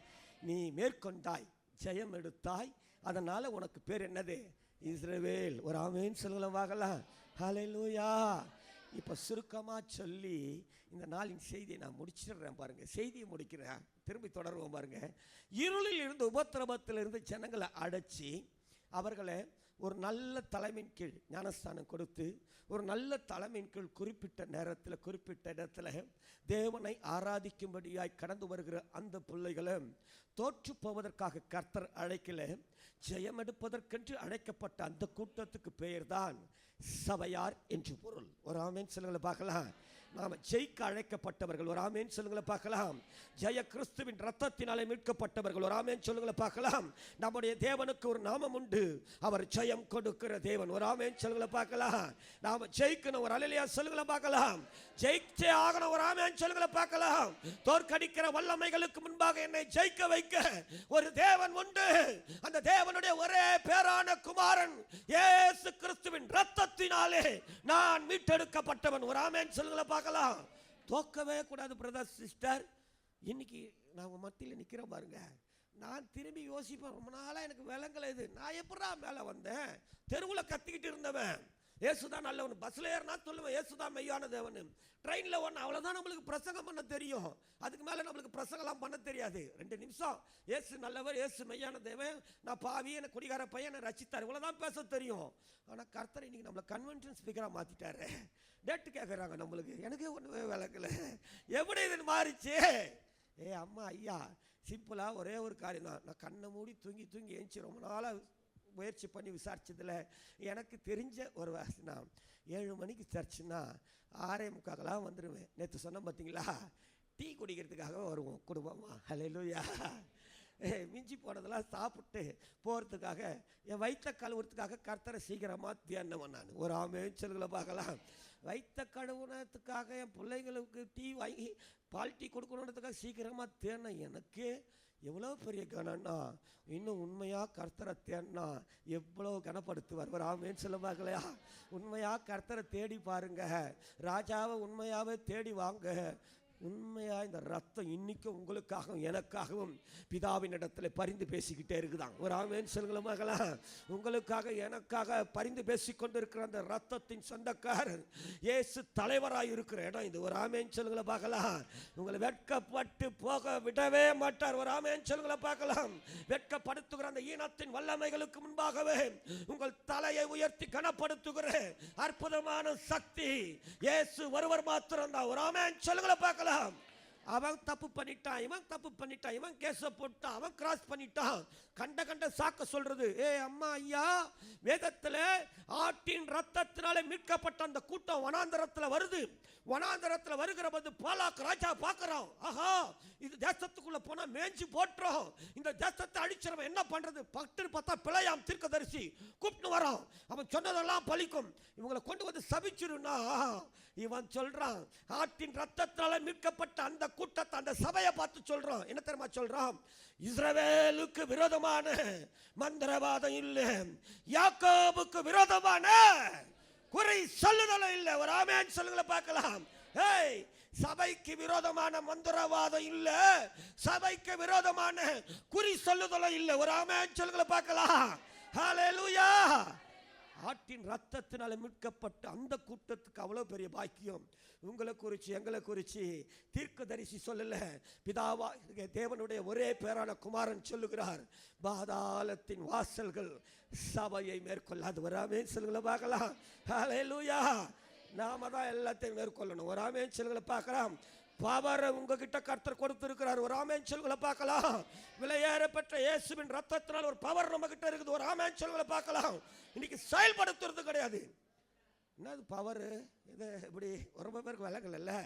நீ மேற்கொண்டாய், ஜெயம் எடுத்தாய், அதனால உனக்கு பேர் என்னது? இஸ்ரவேல். ஒரு ஆமென் சொல்லுங்கள பார்க்கலாம். ஹல்லேலூயா. இப்போ சுருக்கமாக சொல்லி இந்த நாளின் செய்தியை நான் முடிச்சிடுறேன் பாருங்க. செய்தியை முடிக்கிறேன், திரும்பி தொடருவோம் பாருங்க. இருளில் இருந்து உபத்திரவத்திலிருந்து ஜனங்களை அடைச்சி அவர்களை ஒரு நல்ல தலைமையின் கீழ் ஞானஸ்தானம் கொடுத்து ஒரு நல்ல தலைமையின் கீழ் குறிப்பிட்ட நேரத்தில் குறிப்பிட்ட இடத்துல தேவனை ஆராதிக்கும்படியாய் கடந்து வருகிற அந்த பிள்ளைகளை தோற்று போவதற்காக கர்த்தர் அழைக்கல, ஜெயம் எடுப்பதற்கென்று அழைக்கப்பட்ட அந்த கூட்டத்துக்கு பெயர்தான் சபையார் என்று பொருள். ஒரு ஆமென் சொல்லுங்களை பார்க்கலாம். நாம் ஜெயிக்க அழைக்கப்பட்டவர்கள். ஒரு ஆமென் சொல்லுங்களை பார்க்கலாம். ஜெய கிறிஸ்துவின் ரத்தத்தினாலே மீட்கப்பட்டவர்கள். ஒரு ஆமென் சொல்லுங்களை பார்க்கலாம். நம்முடைய தேவனுக்கு ஒரு நாமம் உண்டு, அவர் ஜெயம் கொடுக்கிற தேவன். ஒரு ஆமென் சொல்லுங்களை பார்க்கலாம். நாம ஜெயிக்கணும். ஒரு அல்லேலூயா சொல்லுங்களை பார்க்கலாம். ஜெயிச்சே ஆகணும். ஒரு ஆமென் சொல்லுங்களை பார்க்கலாம். தோற்கடிக்கிற வல்லமைகளுக்கு முன்பாக என்னை ஜெயிக்க வைக்க ஒரு தேவன் உண்டு. அந்த தேவனுடைய ஒரே பேரான குமாரன் இயேசு கிறிஸ்துவின் ரத்தத்தினாலே நான் மீட்டெடுக்கப்பட்டவன். ஒரு ஆமென் சொல்லுங்களை பார்க்கலாம். தோக்கவே கூடாது பிரதர் சிஸ்டர். இன்னைக்கு நான் மத்தியில் நிற்கிறேன் பாருங்க. நான் திரும்பி யோசிப்பேன், ரொம்ப நாளாக எனக்கு விலங்கல இது, நான் எப்படா மேலே வந்தேன்? தெருவில் கத்திக்கிட்டு இருந்தவன் ஏசுதான் நல்லவன். பஸ்ல ஏறினா சொல்லுவேன் ஏசுதான் மெய்யான தேவன். ட்ரெயினில் ஒன்று அவ்வளோதான் நம்மளுக்கு பிரசங்கம் பண்ண தெரியும், அதுக்கு மேலே நம்மளுக்கு பிரசங்கம்லாம் பண்ண தெரியாது. 2 நிமிஷம் ஏசு நல்லவர், ஏசு மெய்யான தேவன், நான் பாவி, எனக்கு குடிகார பையன், என்னை ரசித்தார், இவ்வளோதான் பேச தெரியும். ஆனால் கர்த்தர் இன்னைக்கு நம்மளை கன்வென்ஷன் ஸ்பீக்கராக மாற்றிட்டாரு. டேட்டு கேட்குறாங்க நம்மளுக்கு, எனக்கே ஒன்றுமே விளக்கல, எப்படி இதுன்னு மாறிச்சு? அம்மா ஐயா சிம்பிளாக ஒரே ஒரு காரியம் தான். நான் கண்ணை மூடி தூங்கி எழுந்துச்சி ரொம்ப நாளாக முயற்சி பண்ணி விசாரிச்சதில் எனக்கு தெரிஞ்ச ஒரு வாசினா 7 மணிக்கு சர்ச்சுன்னா 6:45 வந்துடுவேன். நேற்று சொன்னேன் பார்த்தீங்களா, டீ குடிக்கிறதுக்காக வருவோம் குடும்பமாக. ஹல்லேலூயா. மிஞ்சி போனதெல்லாம் சாப்பிட்டு போகிறதுக்காக என் வயிற்ற கழுவுறதுக்காக கர்த்தரை சீக்கிரமாக தியானம் நான். ஒரு ஆமென் சொல்லுங்களை பார்க்கலாம். வயிற்ற கழுவுனதுக்காக என் பிள்ளைங்களுக்கு டீ வாங்கி பால் டீ கொடுக்கணுன்றதுக்காக சீக்கிரமாக தேன எனக்கு எவ்வளோ பெரிய கணன்னா, இன்னும் உண்மையாக கர்த்தரை தேடினா எவ்வளோ கனப்படுத்துவார். ஒரு ஆமென் சொல்ல பார்க்கலையா? உண்மையாக கர்த்தரை தேடி பாருங்க, ராஜாவை உண்மையாகவே தேடி வாங்க. உண்மையாக இந்த ரத்தம் இன்னைக்கும் உங்களுக்காகவும் எனக்காகவும் பிதாவின் இடத்துல பரிந்து பேசிக்கிட்டே இருக்குதான். ஒரு ஆமென் சொல்லுங்கள மகளா. உங்களுக்காக எனக்காக பரிந்து பேசிக்கொண்டு இருக்கிற அந்த ரத்தத்தின் சொந்தக்காரர் இயேசு தலைவராக இருக்கிற இடம் இது. ஒரு ஆமென் சொல்லுங்கள பார்க்கலாம். உங்களை வெட்கப்பட்டு போக விடவே மாட்டார். ஒரு ஆமென் சொல்லுங்கள பார்க்கலாம். வெட்கப்படுத்துகிற அந்த ஈனத்தின் வல்லமைகளுக்கு முன்பாகவே உங்கள் தலையை உயர்த்தி கனப்படுத்துகிற அற்புதமான சக்தி இயேசு ஒருவர் மாத்திரம் தான். ஒரு ஆமென் சொல்லுங்கள பார்க்கலாம். அவன் தப்பு பண்ணிட்டான், இவன் தப்பு பண்ணிட்டான், இவன் கேஸை போட்டான், அவன் கிராஸ் பண்ணிட்டான், கண்ட சாக்க சொல்றது. அம்மா ஐயா, வேதத்தில் ஆட்டின் ரத்தத்தினாலே மீட்கப்பட்ட அந்த கூட்டம் வனாந்தரத்தில் வருது. வனாந்தரத்தில் வருகிற போது பாலாக் ராஜா பார்க்கறான், ஆஹா இது தேசத்துக்குள்ள போனா மேய்ஞ்சி போட்டுறோம், இந்த தேசத்தை அழிச்சிடவன் என்ன பண்றது? பட்டு பார்த்தா பிழையாம் தீர்க்கதரிசி கூப்பிட்டு வரான். அவன் சொன்னதெல்லாம் பலிக்கும், இவங்களை கொண்டு வந்து சபிச்சிருன்னா இவன் சொல்றான், ஆட்டின் ரத்தத்தால மீட்கப்பட்ட அந்த கூட்டத்தை, அந்த சபையை பார்த்து சொல்றான். என்ன தெரியுமா சொல்றான்? இஸ்ரவேலுக்கு விரோதமான மந்திரவாதம் இல்லை, யாக்கோபுக்கு விரோதமான குறி சொல்லுதலும் இல்லை. ஒரு ஆமென் சொல்லுங்கள பார்க்கலாம். சபைக்கு விரோதமான மந்திரவாதம் இல்ல, சபைக்கு விரோதமான குறி சொல்லுதலும் இல்லை. ஒரு ஆமென் சொல்லுங்கள பார்க்கலாம். ஹல்லேலூயா. ஆட்டின் ரத்தத்தினால மீட்கப்பட்ட அந்த கூட்டத்துக்கு அவ்வளவு பெரிய பாக்கியம். உங்களை குறித்து எங்களை குறித்து தீர்க்கதரிசி சொல்லல, பிதாவா தேவனுடைய ஒரே பேரான குமாரன் சொல்லுகிறார், பாதாளத்தின் வாசல்கள் சபையை மேற்கொள்ளாது. வராமே சொல்லுங்கள பார்க்கலாம். ஹல்லேலூயா. நாம தான் எல்லாத்தையும் மேற்கொள்ளணும். ஒரு ஆமென் சொல்லுங்கள பார்க்கலாம். பவரை உங்ககிட்ட கர்த்தர் கொடுத்திருக்கிறார். ஒரு ஆமென் சொல்லுங்கள பார்க்கலாம். விலையேறப்பட்ட இயேசுவின் ரத்தத்தினால் ஒரு பவர் நம்ம கிட்ட இருக்குது. ஒரு ஆமென் சொல்லுங்கள பார்க்கலாம். இன்னைக்கு செயல்படுத்துறது கிடையாது. என்னது பவர்? இது இப்படி ரொம்ப பேருக்கு விலகல் இல்லை.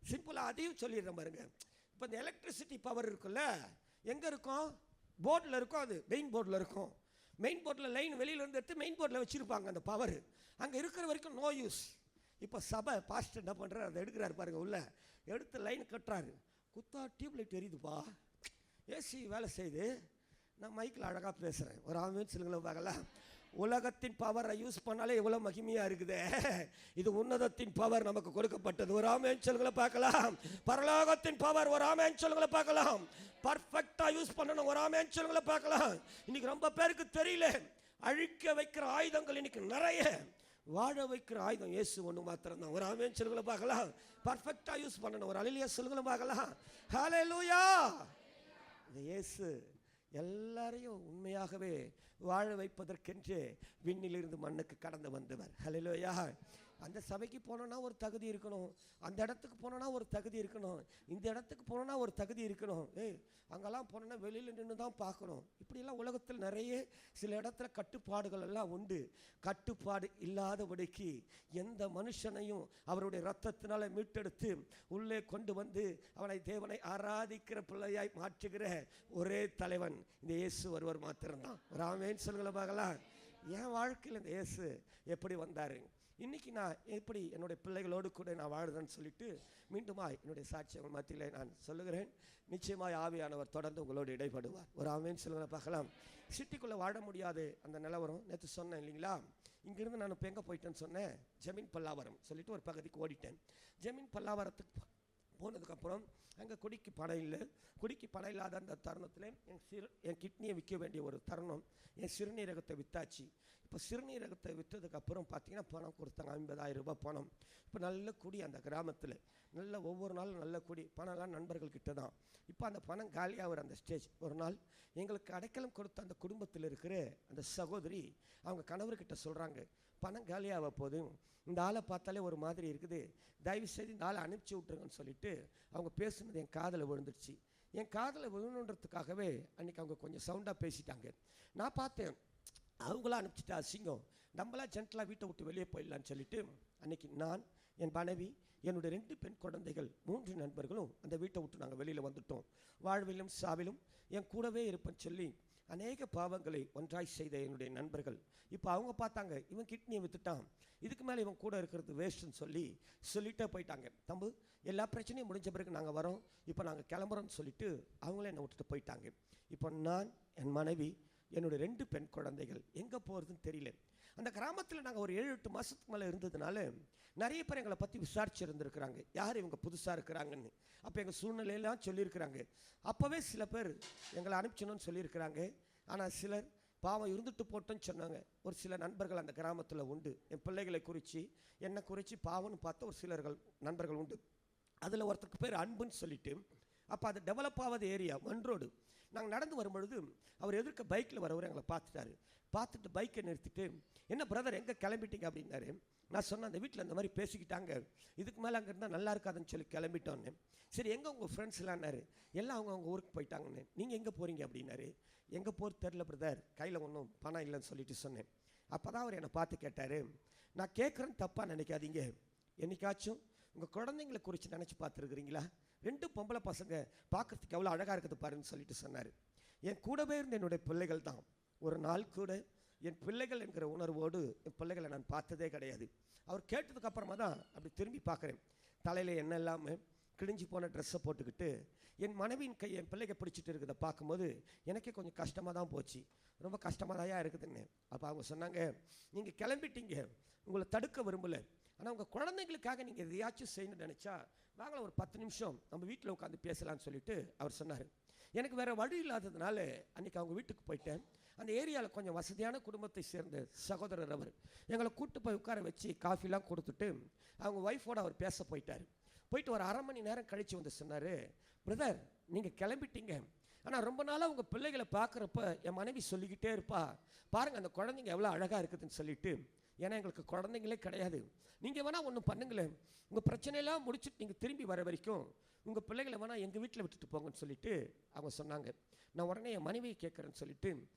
சிம்பிளாக அதையும் சொல்லிடுறேன் பாருங்க. இப்போ இந்த எலக்ட்ரிசிட்டி பவர் இருக்குல்ல, எங்கே இருக்கும்? போர்டில் இருக்கும். அது மெயின் போர்டில் இருக்கும். மெயின் போர்டில் லைன் வெளியிலேருந்து எடுத்து மெயின் போர்டில் வச்சுருப்பாங்க. அந்த பவர் அங்கே இருக்கிற வரைக்கும் நோ யூஸ். இப்போ சபை பாஸ்டர் என்ன பண்ணுறாரு? அதை எடுக்கிறாரு பாருங்க, உள்ள எடுத்து லைன் கட்டுறாரு. குத்தா டியூப் லைட் எரியுதுப்பா, ஏசி வேலை செய்யுது, நான் மைக்கில் அழகாக பேசுகிறேன். ஒரு ஆமென் சொல்லுங்களா பார்க்கலாம். உலகத்தின் பவரை யூஸ் பண்ணாலே எவ்வளோ மகிமையாக இருக்குது. இது உன்னதத்தின் பவர் நமக்கு கொடுக்கப்பட்டது. ஒரு ஆமென் சொல்லுங்களா பார்க்கலாம். பரலோகத்தின் பவர். ஒரு ஆமென் சொல்லுங்களா பார்க்கலாம். பர்ஃபெக்டாக யூஸ் பண்ணணும். ஒரு ஆமென் சொல்லுங்களா பார்க்கலாம். இன்னைக்கு ரொம்ப பேருக்கு தெரியல. அழிக்க வைக்கிற ஆயுதங்கள் இன்னைக்கு நிறைய, வாழ வைக்கிற ஆயுதம் இயேசு ஒன்று மாத்திரம் தான். ஒரு ஆமென் சொல்லுங்கள பார்க்கலாம். பர்ஃபெக்டாக யூஸ் பண்ணணும். ஒரு அல்லேலூயா சொல்லுங்கள பார்க்கலாம். ஹல்லேலூயா. இந்த இயேசு எல்லாரையும் உண்மையாகவே வாழ வைப்பதற்கென்று விண்ணிலிருந்து மண்ணுக்கு கடந்து வந்தவர். ஹல்லேலூயா. அந்த சபைக்கு போனோன்னா ஒரு தகுதி இருக்கணும், அந்த இடத்துக்கு போனோன்னா ஒரு தகுதி இருக்கணும், இந்த இடத்துக்கு போனோன்னா ஒரு தகுதி இருக்கணும். அங்கெல்லாம் போனோன்னா வெளியில் நின்று தான் பார்க்கணும். இப்படியெல்லாம் உலகத்தில் நிறைய சில இடத்துல கட்டுப்பாடுகள் எல்லாம் உண்டு. கட்டுப்பாடு இல்லாதபடிக்கு எந்த மனுஷனையும் அவருடைய இரத்தத்தினால மீட்டெடுத்து உள்ளே கொண்டு வந்து அவனை தேவனை ஆராதிக்கிற பிள்ளையாய் மாற்றுகிற ஒரே தலைவன் இந்த இயேசு ஒருவர் மாத்திரம்தான். ஒரு ஆமென் சொல்லுங்கள பார்க்கலாம். என் வாழ்க்கையில் இந்த இயேசு எப்படி வந்தார், இன்னைக்கு நான் எப்படி என்னுடைய பிள்ளைகளோடு கூட நான் வாழ்றேன்னு சொல்லிட்டு மீண்டுமாய் என்னுடைய சாட்சியங்கள் மத்தியில் நான் சொல்லுகிறேன். நிச்சயமாய் ஆவியானவர் தொடர்ந்து உங்களோடு இடைப்படுவார். ஒரு ஆமென் சொல்லுங்க பார்க்கலாம். சிட்டிக்குள்ளே வாழ முடியாது அந்த நிலவரம். நேற்று சொன்னேன் இல்லைங்களா, இங்கிருந்து நான் இப்போ எங்கே போயிட்டேன்னு சொன்னேன், ஜமீன் பல்லாவரம் சொல்லிட்டு ஒரு பகுதிக்கு ஓடிட்டேன். ஜமீன் பல்லாவரத்துக்கு போனதுக்கப்புறம் அங்கே குடிக்கு பணம் இல்லை. குடிக்கு பணம் இல்லாத அந்த தருணத்தில் என் கிட்னியை விற்க வேண்டிய ஒரு தருணம். என் சிறுநீரகத்தை விற்றாச்சு. இப்போ சிறுநீரகத்தை விற்றதுக்கப்புறம் பார்த்தீங்கன்னா பணம் கொடுத்தாங்க, 50,000 ரூபாய் பணம். இப்போ நல்ல குடி அந்த கிராமத்தில், நல்ல ஒவ்வொரு நாளும் நல்ல குடி, பணம்லாம் நண்பர்கள் கிட்ட தான். இப்போ அந்த பணம் காலியாகிற அந்த ஸ்டேஜ். ஒரு நாள் எங்களுக்கு அடைக்கலம் கொடுத்த அந்த குடும்பத்தில் இருக்கிற அந்த சகோதரி அவங்க கணவர்கிட்ட சொல்கிறாங்க, பணம் காலியாக போதும், இந்த ஆளை பார்த்தாலே ஒரு மாதிரி இருக்குது, தயவு செய்து இந்த ஆளை அனுப்பிச்சி விட்ருங்கன்னு சொல்லிட்டு அவங்க பேசுனது என் காதில் விழுந்துருச்சு. என் காதில் விழுணுன்றதுக்காகவே அன்றைக்கி அவங்க கொஞ்சம் சவுண்டாக பேசிட்டாங்க. நான் பார்த்தேன், அவங்களாம் அனுப்பிச்சிட்டா அசிங்கம், நம்மளாம் ஜென்டலாக வீட்டை விட்டு வெளியே போயிடலான்னு சொல்லிட்டு அன்றைக்கி நான், என் மனைவி, என்னுடைய 2 பெண் குழந்தைகள், 3 நண்பர்களும் அந்த வீட்டை விட்டு நாங்கள் வெளியில் வந்துட்டோம். வாழ்விலும் சாவிலும் என் கூடவே இருப்பேன்னு சொல்லி அநேக பாவங்களை ஒன்றாய் செய்த என்னுடைய நண்பர்கள் இப்போ அவங்க பார்த்தாங்க, இவன் கிட்னியை விற்றுட்டான், இதுக்கு மேலே இவன் கூட இருக்கிறது வேஸ்ட்டுன்னு சொல்லிட்டே போயிட்டாங்க. தம்பு எல்லா பிரச்சனையும் முடிஞ்ச பிறகு நாங்கள் வரோம், இப்போ நாங்கள் கிளம்புறோன்னு சொல்லிட்டு அவங்களே என்னை விட்டுட்டு போயிட்டாங்க. இப்போ நான், என் மனைவி, என்னுடைய 2 பெண் குழந்தைகள் எங்கே போகிறதுன்னு தெரியல. அந்த கிராமத்தில் நாங்கள் ஒரு 7-8 மாதத்துக்கு மேலே இருந்ததுனால நிறைய பேர் எங்களை பற்றி விசாரிச்சுருந்துருக்குறாங்க, யார் இவங்க புதுசாக இருக்கிறாங்கன்னு. அப்போ எங்கள் சூழ்நிலையெல்லாம் சொல்லியிருக்கிறாங்க. அப்போவே சில பேர் எங்களை அனுப்பிச்சணும்னு சொல்லியிருக்கிறாங்க. ஆனால் சிலர் பாவம் இருந்துட்டு போட்டோன்னு சொன்னாங்க. ஒரு சில நண்பர்கள் அந்த கிராமத்தில் உண்டு, என் பிள்ளைகளை குறித்து என்னை குறித்து பாவம்னு பார்த்த ஒரு சிலர்கள் நண்பர்கள் உண்டு. அதில் ஒருத்தருக்கு பேர் அன்புன்னு சொல்லிட்டு அப்போ அது டெவலப் ஆகாத ஏரியா, மண் ரோடு. நாங்கள் நடந்து வரும்பொழுது அவர் எதிர்க்க பைக்கில் வரவர் எங்களை பார்த்துட்டாரு. பார்த்துட்டு பைக்கை நிறுத்திட்டு, என்ன பிரதர் எங்கே கிளம்பிட்டீங்க அப்படின்னாரு. நான் சொன்னேன், அந்த வீட்டில் இந்த மாதிரி பேசிக்கிட்டாங்க, இதுக்கு மேலே அங்கே இருந்தால் நல்லா இருக்காதுன்னு சொல்லி கிளம்பிட்டோன்னு. சரி எங்கே உங்கள் ஃப்ரெண்ட்ஸ்லான்னாரு. எல்லாம் அவங்க ஊருக்கு போயிட்டாங்கன்னு. நீங்கள் எங்கே போகிறீங்க அப்படின்னாரு. எங்கே போகிறது தெரில பிரதர், கையில் ஒன்றும் பணம் இல்லைன்னு சொல்லிட்டு சொன்னேன். அப்போ தான் அவர் என்னை பார்த்து கேட்டார், நான் கேட்குறேன்னு தப்பாக நினைக்காதீங்க, என்னைக்காச்சும் உங்கள் குழந்தைங்களை குறித்து நினச்சி பார்த்துருக்குறீங்களா? 2 பொம்பளை பசங்க பார்க்குறதுக்கு எவ்வளோ அழகாக இருக்குது பாருன்னு சொல்லிட்டு சொன்னார். என் கூடவே இருந்த என்னுடைய பிள்ளைகள் தான். ஒரு நாள் கூட என் பிள்ளைகள் என்கிற உணர்வோடு என் பிள்ளைகளை நான் பார்த்ததே கிடையாது. அவர் கேட்டதுக்கு அப்புறமா தான் அப்படி திரும்பி பார்க்குறேன். தலையில் எண்ணெய் இல்லாமல் கிழிஞ்சு போன ட்ரெஸ்ஸை போட்டுக்கிட்டு என் மனைவியின் கையை என் பிள்ளைங்க பிடிச்சிட்டு இருக்கிறத பார்க்கும்போது எனக்கே கொஞ்சம் கஷ்டமாக தான் போச்சு. ரொம்ப கஷ்டமாக தான் இருக்குதுன்னு. அப்போ அவங்க சொன்னாங்க, நீங்கள் கிளம்பிட்டீங்க, உங்களை தடுக்க விரும்பலை, ஆனால் உங்கள் குழந்தைங்களுக்காக நீங்கள் எதையாச்சும் செய்யணும்னு நினச்சா வாங்கலாம், ஒரு 10 நிமிஷம் நம்ம வீட்டில் உட்காந்து பேசலான்னு சொல்லிட்டு அவர் சொன்னார். எனக்கு வேறு வழி இல்லாததுனால அன்றைக்கி அவங்க வீட்டுக்கு போயிட்டேன். அந்த ஏரியாவில் கொஞ்சம் வசதியான குடும்பத்தை சேர்ந்த சகோதரர் அவர். எங்களை கூப்பிட்டு போய் உட்கார வச்சு காஃபிலாம் கொடுத்துட்டு அவங்க ஒய்ஃபோடு அவர் பேச போயிட்டார். போயிட்டு ஒரு 1/2 மணி நேரம் கழித்து வந்து சொன்னார், பிரதர் நீங்கள் கிளம்பிட்டீங்க, ஆனால் ரொம்ப நாளாக உங்கள் பிள்ளைகளை பார்க்குறப்ப என் மனைவி சொல்லிக்கிட்டே இருப்பா, பாருங்கள் அந்த குழந்தைங்க எவ்வளோ அழகாக இருக்குதுன்னு சொல்லிட்டு. ஏன்னா எங்களுக்கு குழந்தைங்களே கிடையாது, நீங்கள் வேணால் ஒன்று பண்ணுங்களேன், உங்கள் பிரச்சனையெல்லாம் முடிச்சுட்டு நீங்கள் திரும்பி வர வரைக்கும் உங்கள் பிள்ளைகளை வேணால் எங்கள் வீட்டில் விட்டுட்டு போங்கன்னு சொல்லிட்டு அவங்க சொன்னாங்க. நான் உடனே என் மனைவியை கேட்குறேன்னு சொல்லிட்டு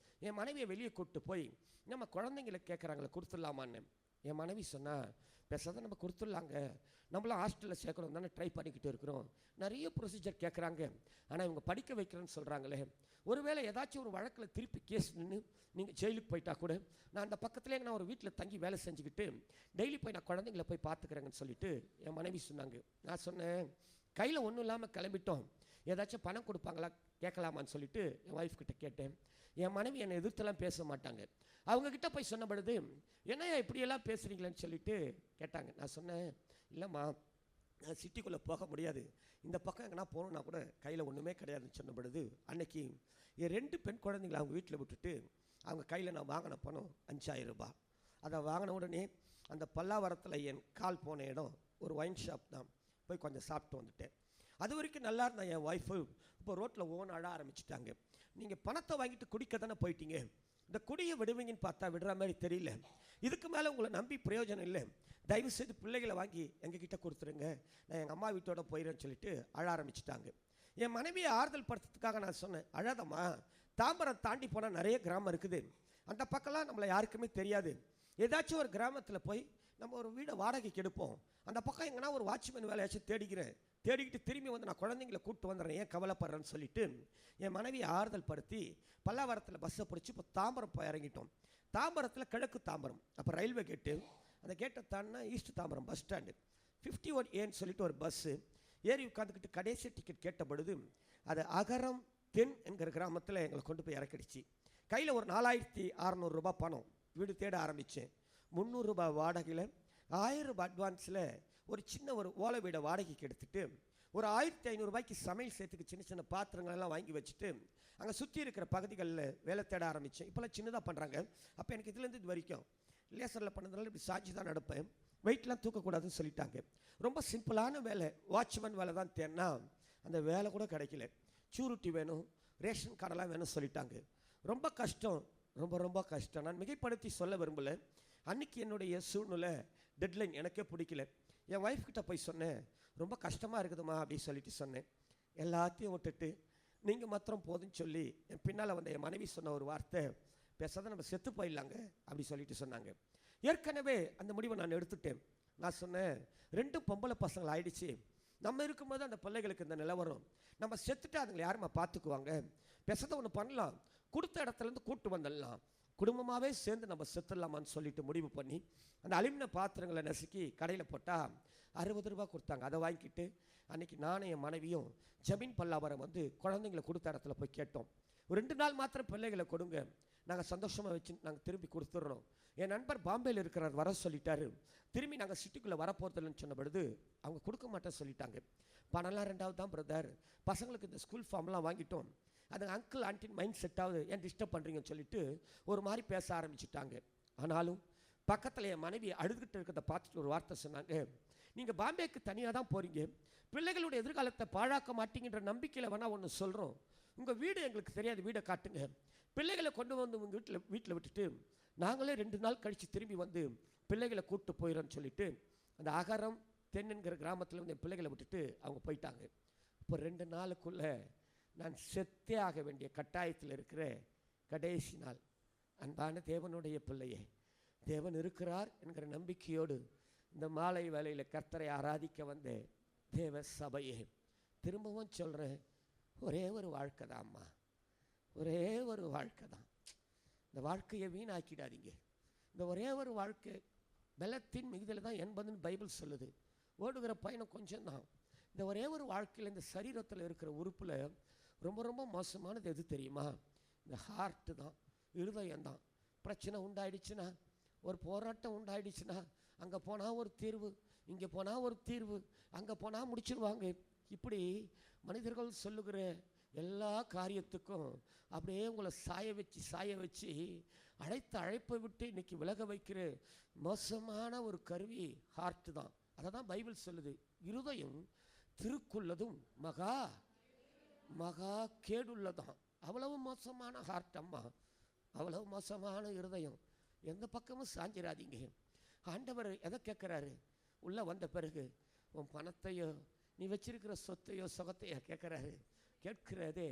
என் மனைவியை வெளியே கூப்பிட்டு போய் நம்ம குழந்தைங்களை கேட்குறாங்களே கொடுத்துடலாமான்னு. என் மனைவி சொன்னால், பேசாத நம்ம கொடுத்துடலாங்க, நம்மளாம் ஹாஸ்டலில் சேர்க்கணும் தானே ட்ரை பண்ணிக்கிட்டு இருக்கிறோம், நிறைய ப்ரொசீஜர் கேட்குறாங்க, ஆனால் இவங்க படிக்க வைக்கிறேன்னு சொல்கிறாங்களே, ஒருவேளை ஏதாச்சும் ஒரு வழக்கில் திருப்பி கேஸ் நின்று நீங்கள் ஜெயிலுக்கு போயிட்டா கூட நான் அந்த பக்கத்துலேயே நான் ஒரு வீட்டில் தங்கி வேலை செஞ்சுக்கிட்டு டெய்லி போய் நான் குழந்தைங்கள போய் பார்த்துக்கிறேங்கன்னு சொல்லிட்டு என் மனைவி சொன்னாங்க. நான் சொன்னேன், கையில் ஒன்றும் இல்லாமல் கிளம்பிட்டோம், ஏதாச்சும் பணம் கொடுப்பாங்களா கேட்கலாமான்னு சொல்லிட்டு என் ஒய்ஃப் கிட்ட கேட்டேன். என் மனைவி என்னை எதிர்த்துலாம் பேச மாட்டாங்க. அவங்கக்கிட்ட போய் சொன்ன பொழுது என்னையா இப்படியெல்லாம் பேசுகிறீங்களேன்னு சொல்லிட்டு கேட்டாங்க. நான் சொன்னேன், இல்லைம்மா நான் சிட்டிக்குள்ளே போக முடியாது, இந்த பக்கம் எங்கன்னா போகணுன்னா கூட கையில் ஒன்றுமே கிடையாதுன்னு சொன்ன பொழுது அன்னைக்கு என் 2 பெண் குழந்தைங்களை அவங்க வீட்டில் விட்டுட்டு அவங்க கையில் நான் வாங்கின பணம் 5000 ரூபாய். அதை வாங்கின உடனே அந்த பல்லாவரத்தில் என் கால் போன இடம் ஒரு ஒயின் ஷாப் தான், போய் கொஞ்சம் சாப்பிட்டு வந்துட்டேன். அது வரைக்கும் நல்லா இருந்த என் ஒய்ஃபு இப்போ ரோட்டில் ஓன் அழ ஆரம்பிச்சிட்டாங்க. நீங்கள் பணத்தை வாங்கிட்டு குடிக்க தானே போயிட்டீங்க, இந்த குடியை விடுவீங்கன்னு பார்த்தா விடுற மாதிரி தெரியல, இதுக்கு மேலே உங்களை நம்பி பிரயோஜனம் இல்லை, தயவு செய்து பிள்ளைகளை வாங்கி எங்ககிட்ட கொடுத்துருங்க, நான் எங்கள் அம்மா வீட்டோட போயிடுறேன்னு சொல்லிட்டு அழ ஆரம்பிச்சிட்டாங்க. என் மனைவியை ஆறுதல் படுத்துறதுக்காக நான் சொன்னேன், அழாதம்மா, தாம்பரம் தாண்டி போனால் நிறைய கிராமம் இருக்குது, அந்த பக்கம்லாம் நம்மளை யாருக்குமே தெரியாது, ஏதாச்சும் ஒரு கிராமத்தில் போய் நம்ம ஒரு வீடை வாடகைக்கு எடுப்போம், அந்த பக்கம் எங்கன்னா ஒரு வாட்ச்மேன் வேலையாச்சும் தேடிக்கிட்டு திரும்பி வந்து நான் குழந்தைங்களை கூப்பிட்டு வந்துடுறேன், ஏன் கவலைப்படுறேன்னு சொல்லிட்டு என் மனைவியை ஆறுதல் படுத்தி பல்லாவரத்தில் பஸ்ஸை பிடிச்சி இப்போ தாம்பரம் போய் இறங்கிட்டோம். தாம்பரத்தில் கிழக்கு தாம்பரம், அப்போ ரயில்வே கேட்டு, அந்த கேட்டை தாண்டினா East Tambaram bus stand 51A சொல்லிட்டு ஒரு பஸ்ஸு ஏறி உட்காந்துக்கிட்டு கடைசி டிக்கெட் கேட்ட பொழுது அது அகரம் தென் என்கிற கிராமத்தில் எங்களை கொண்டு போய் இறக்கிடுச்சு. கையில் ஒரு 4600 ரூபாய் பணம், வீடு தேட ஆரம்பித்தேன். 300 ரூபாய் வாடகையில் 1000 ரூபாய் அட்வான்ஸில் ஒரு சின்ன ஒரு ஓலை வீடை வாடகைக்கு எடுத்துகிட்டு ஒரு 1500 ரூபாய்க்கு சமையல் சேர்த்துக்கு சின்ன சின்ன பாத்திரங்களெல்லாம் வாங்கி வச்சுட்டு அங்கே சுற்றி இருக்கிற பகுதிகளில் வேலை தேட ஆரம்பித்தேன். இப்போல்லாம் சின்னதாக பண்ணுறாங்க, அப்போ எனக்கு இதுலேருந்து இது வரைக்கும் லேசரில் பண்ணதுனால இப்படி சாட்சி தான் நடப்பேன், வெயிட்லாம் தூக்கக்கூடாதுன்னு சொல்லிட்டாங்க. ரொம்ப சிம்பிளான வேலை, வாட்ச்மேன் வேலை தான் தேன்னா அந்த வேலை கூட கிடைக்கல, சூருட்டி வேணும், ரேஷன் கார்டெல்லாம் வேணும்னு சொல்லிட்டாங்க. ரொம்ப கஷ்டம், ரொம்ப கஷ்டம். நான் மிகைப்படுத்தி சொல்ல விரும்பலை, அன்றைக்கி என்னுடைய சூழ்நிலை டெட்லைன் எனக்கே பிடிக்கல. என் ஒய்ஃப் கிட்ட போய் சொன்னேன், ரொம்ப கஷ்டமாக இருக்குதுமா அப்படின்னு சொல்லிட்டு சொன்னேன். எல்லாத்தையும் விட்டுட்டு நீங்கள் மாத்திரம் போதுன்னு சொல்லி என் பின்னால் வந்த என் மனைவி சொன்ன ஒரு வார்த்தை, பேசாத நம்ம செத்து போயிடலாங்க அப்படி சொல்லிட்டு சொன்னாங்க. ஏற்கனவே அந்த முடிவை நான் எடுத்துட்டேன். நான் சொன்னேன், 2 பொம்பளை பசங்களை ஆயிடுச்சு, நம்ம இருக்கும்போது அந்த பிள்ளைகளுக்கு இந்த நிலை வரும், நம்ம செத்துட்டு அதுங்களை யாருமா பார்த்துக்குவாங்க, பேசாத ஒன்று பண்ணலாம், கொடுத்த இடத்துலேருந்து கூப்பிட்டு வந்துடலாம், குடும்பமாகவே சேர்ந்து நம்ம செத்துடலாமான்னு சொல்லிட்டு முடிவு பண்ணி அந்த அலுமினிய பாத்திரங்களை நசுக்கி கடையில் போட்டால் 60 ரூபா கொடுத்தாங்க. அதை வாங்கிக்கிட்டு அன்றைக்கி நானும் என் மனைவியும் ஜமீன் பல்லாவரம் வந்து குழந்தைங்களை கொடுத்த இடத்துல போய் கேட்டோம், ஒரு 2 நாள் மாத்திரம் பிள்ளைகளை கொடுங்க, நாங்கள் சந்தோஷமாக வச்சு நாங்கள் திரும்பி கொடுத்துட்றோம். என் நண்பர் பாம்பேயில் இருக்கிறார், வர சொல்லிட்டாரு, திரும்பி நாங்கள் சிட்டிக்குள்ளே வரப்போகிறதில்லன்னு சொன்ன பொழுது அவங்க கொடுக்க மாட்டேன்னு சொல்லிட்டாங்க. பணம்லாம் 2வது தான் பிரதர், பசங்களுக்கு இந்த ஸ்கூல் ஃபார்ம்லாம் வாங்கிட்டோம், அது அங்கிள் ஆண்டின் மைண்ட் செட் ஆகுது, ஏன் டிஸ்டர்ப் பண்ணுறீங்கன்னு சொல்லிட்டு ஒரு மாதிரி பேச ஆரம்பிச்சுட்டாங்க. ஆனாலும் பக்கத்தில் என் மனைவி அழுதுகிட்டு இருக்கிறத பார்த்துட்டு ஒரு வார்த்தை சொன்னாங்க, நீங்கள் பாம்பேக்கு தனியாக தான் போகிறீங்க, பிள்ளைகளுடைய எதிர்காலத்தை பாழாக்க மாட்டீங்கன்ற நம்பிக்கையில் வேணால் ஒன்று சொல்கிறோம். உங்கள் வீடு எங்களுக்கு தெரியாது, வீடை காட்டுங்க. பிள்ளைகளை கொண்டு வந்து உங்கள் வீட்டில் விட்டுட்டு நாங்களே 2 நாள் கழித்து திரும்பி வந்து பிள்ளைகளை கூப்பிட்டு போயிடறோன்னு சொல்லிட்டு அந்த அகரம் தென்னுங்கிற கிராமத்தில் வந்து என் பிள்ளைகளை விட்டுட்டு அவங்க போயிட்டாங்க. இப்போ 2 நாளுக்குள்ளே நான் செத்தே ஆக வேண்டிய கட்டாயத்தில் இருக்கிற கடைசி நாள். அன்பான தேவனுடைய பிள்ளையே, தேவன் இருக்கிறார் என்கிற நம்பிக்கையோடு இந்த மாலை வேளையில் கர்த்தரை ஆராதிக்க வந்த தேவ சபையே, திரும்பவும் சொல்கிறேன், ஒரே ஒரு வாழ்க்கை தான்மா, ஒரே ஒரு வாழ்க்கை தான். இந்த வாழ்க்கையை வீணாக்கிடாதீங்க. இந்த ஒரே ஒரு வாழ்க்கை பலத்தின் மிகுதியில் தான் என்பதுன்னு பைபிள் சொல்லுது. ஓடுகிற பயணம் கொஞ்சம் தான். இந்த ஒரே ஒரு வாழ்க்கையில் இந்த சரீரத்தில் இருக்கிற உறுப்பில் ரொம்ப ரொம்ப மோசமானது எது தெரியுமா? இந்த ஹார்ட்டு தான், இருதயம் தான். பிரச்சனை உண்டாயிடுச்சுன்னா, ஒரு போராட்டம் உண்டாயிடுச்சுன்னா, அங்கே போனால் ஒரு தீர்வு, இங்கே போனால் ஒரு தீர்வு, அங்கே போனால் முடிச்சிருவாங்க. இப்படி மனிதர்கள் சொல்லுகிற எல்லா காரியத்துக்கும் அப்படியே உங்களை சாய வச்சு அழைப்பை விட்டு இன்னைக்கு விலக வைக்கிற மோசமான ஒரு கருவி ஹார்ட்டு தான். அதை தான் பைபிள் சொல்லுது, இருதயம் திருக்குள்ளதும் மகா மகா கேடுள்ளதான். அவ்வளவு மோசமான ஹார்ட் அம்மா, அவ்வளவு மோசமான இருதயம். எந்த பக்கமும் சாஞ்சிடாதீங்க. ஆண்டவர் எதை கேட்குறாரு? உள்ளே வந்த பிறகு உன் பணத்தையோ நீ வச்சிருக்கிற சொத்தையோ சுகத்தையோ கேட்குறாரு. கேட்கிறதே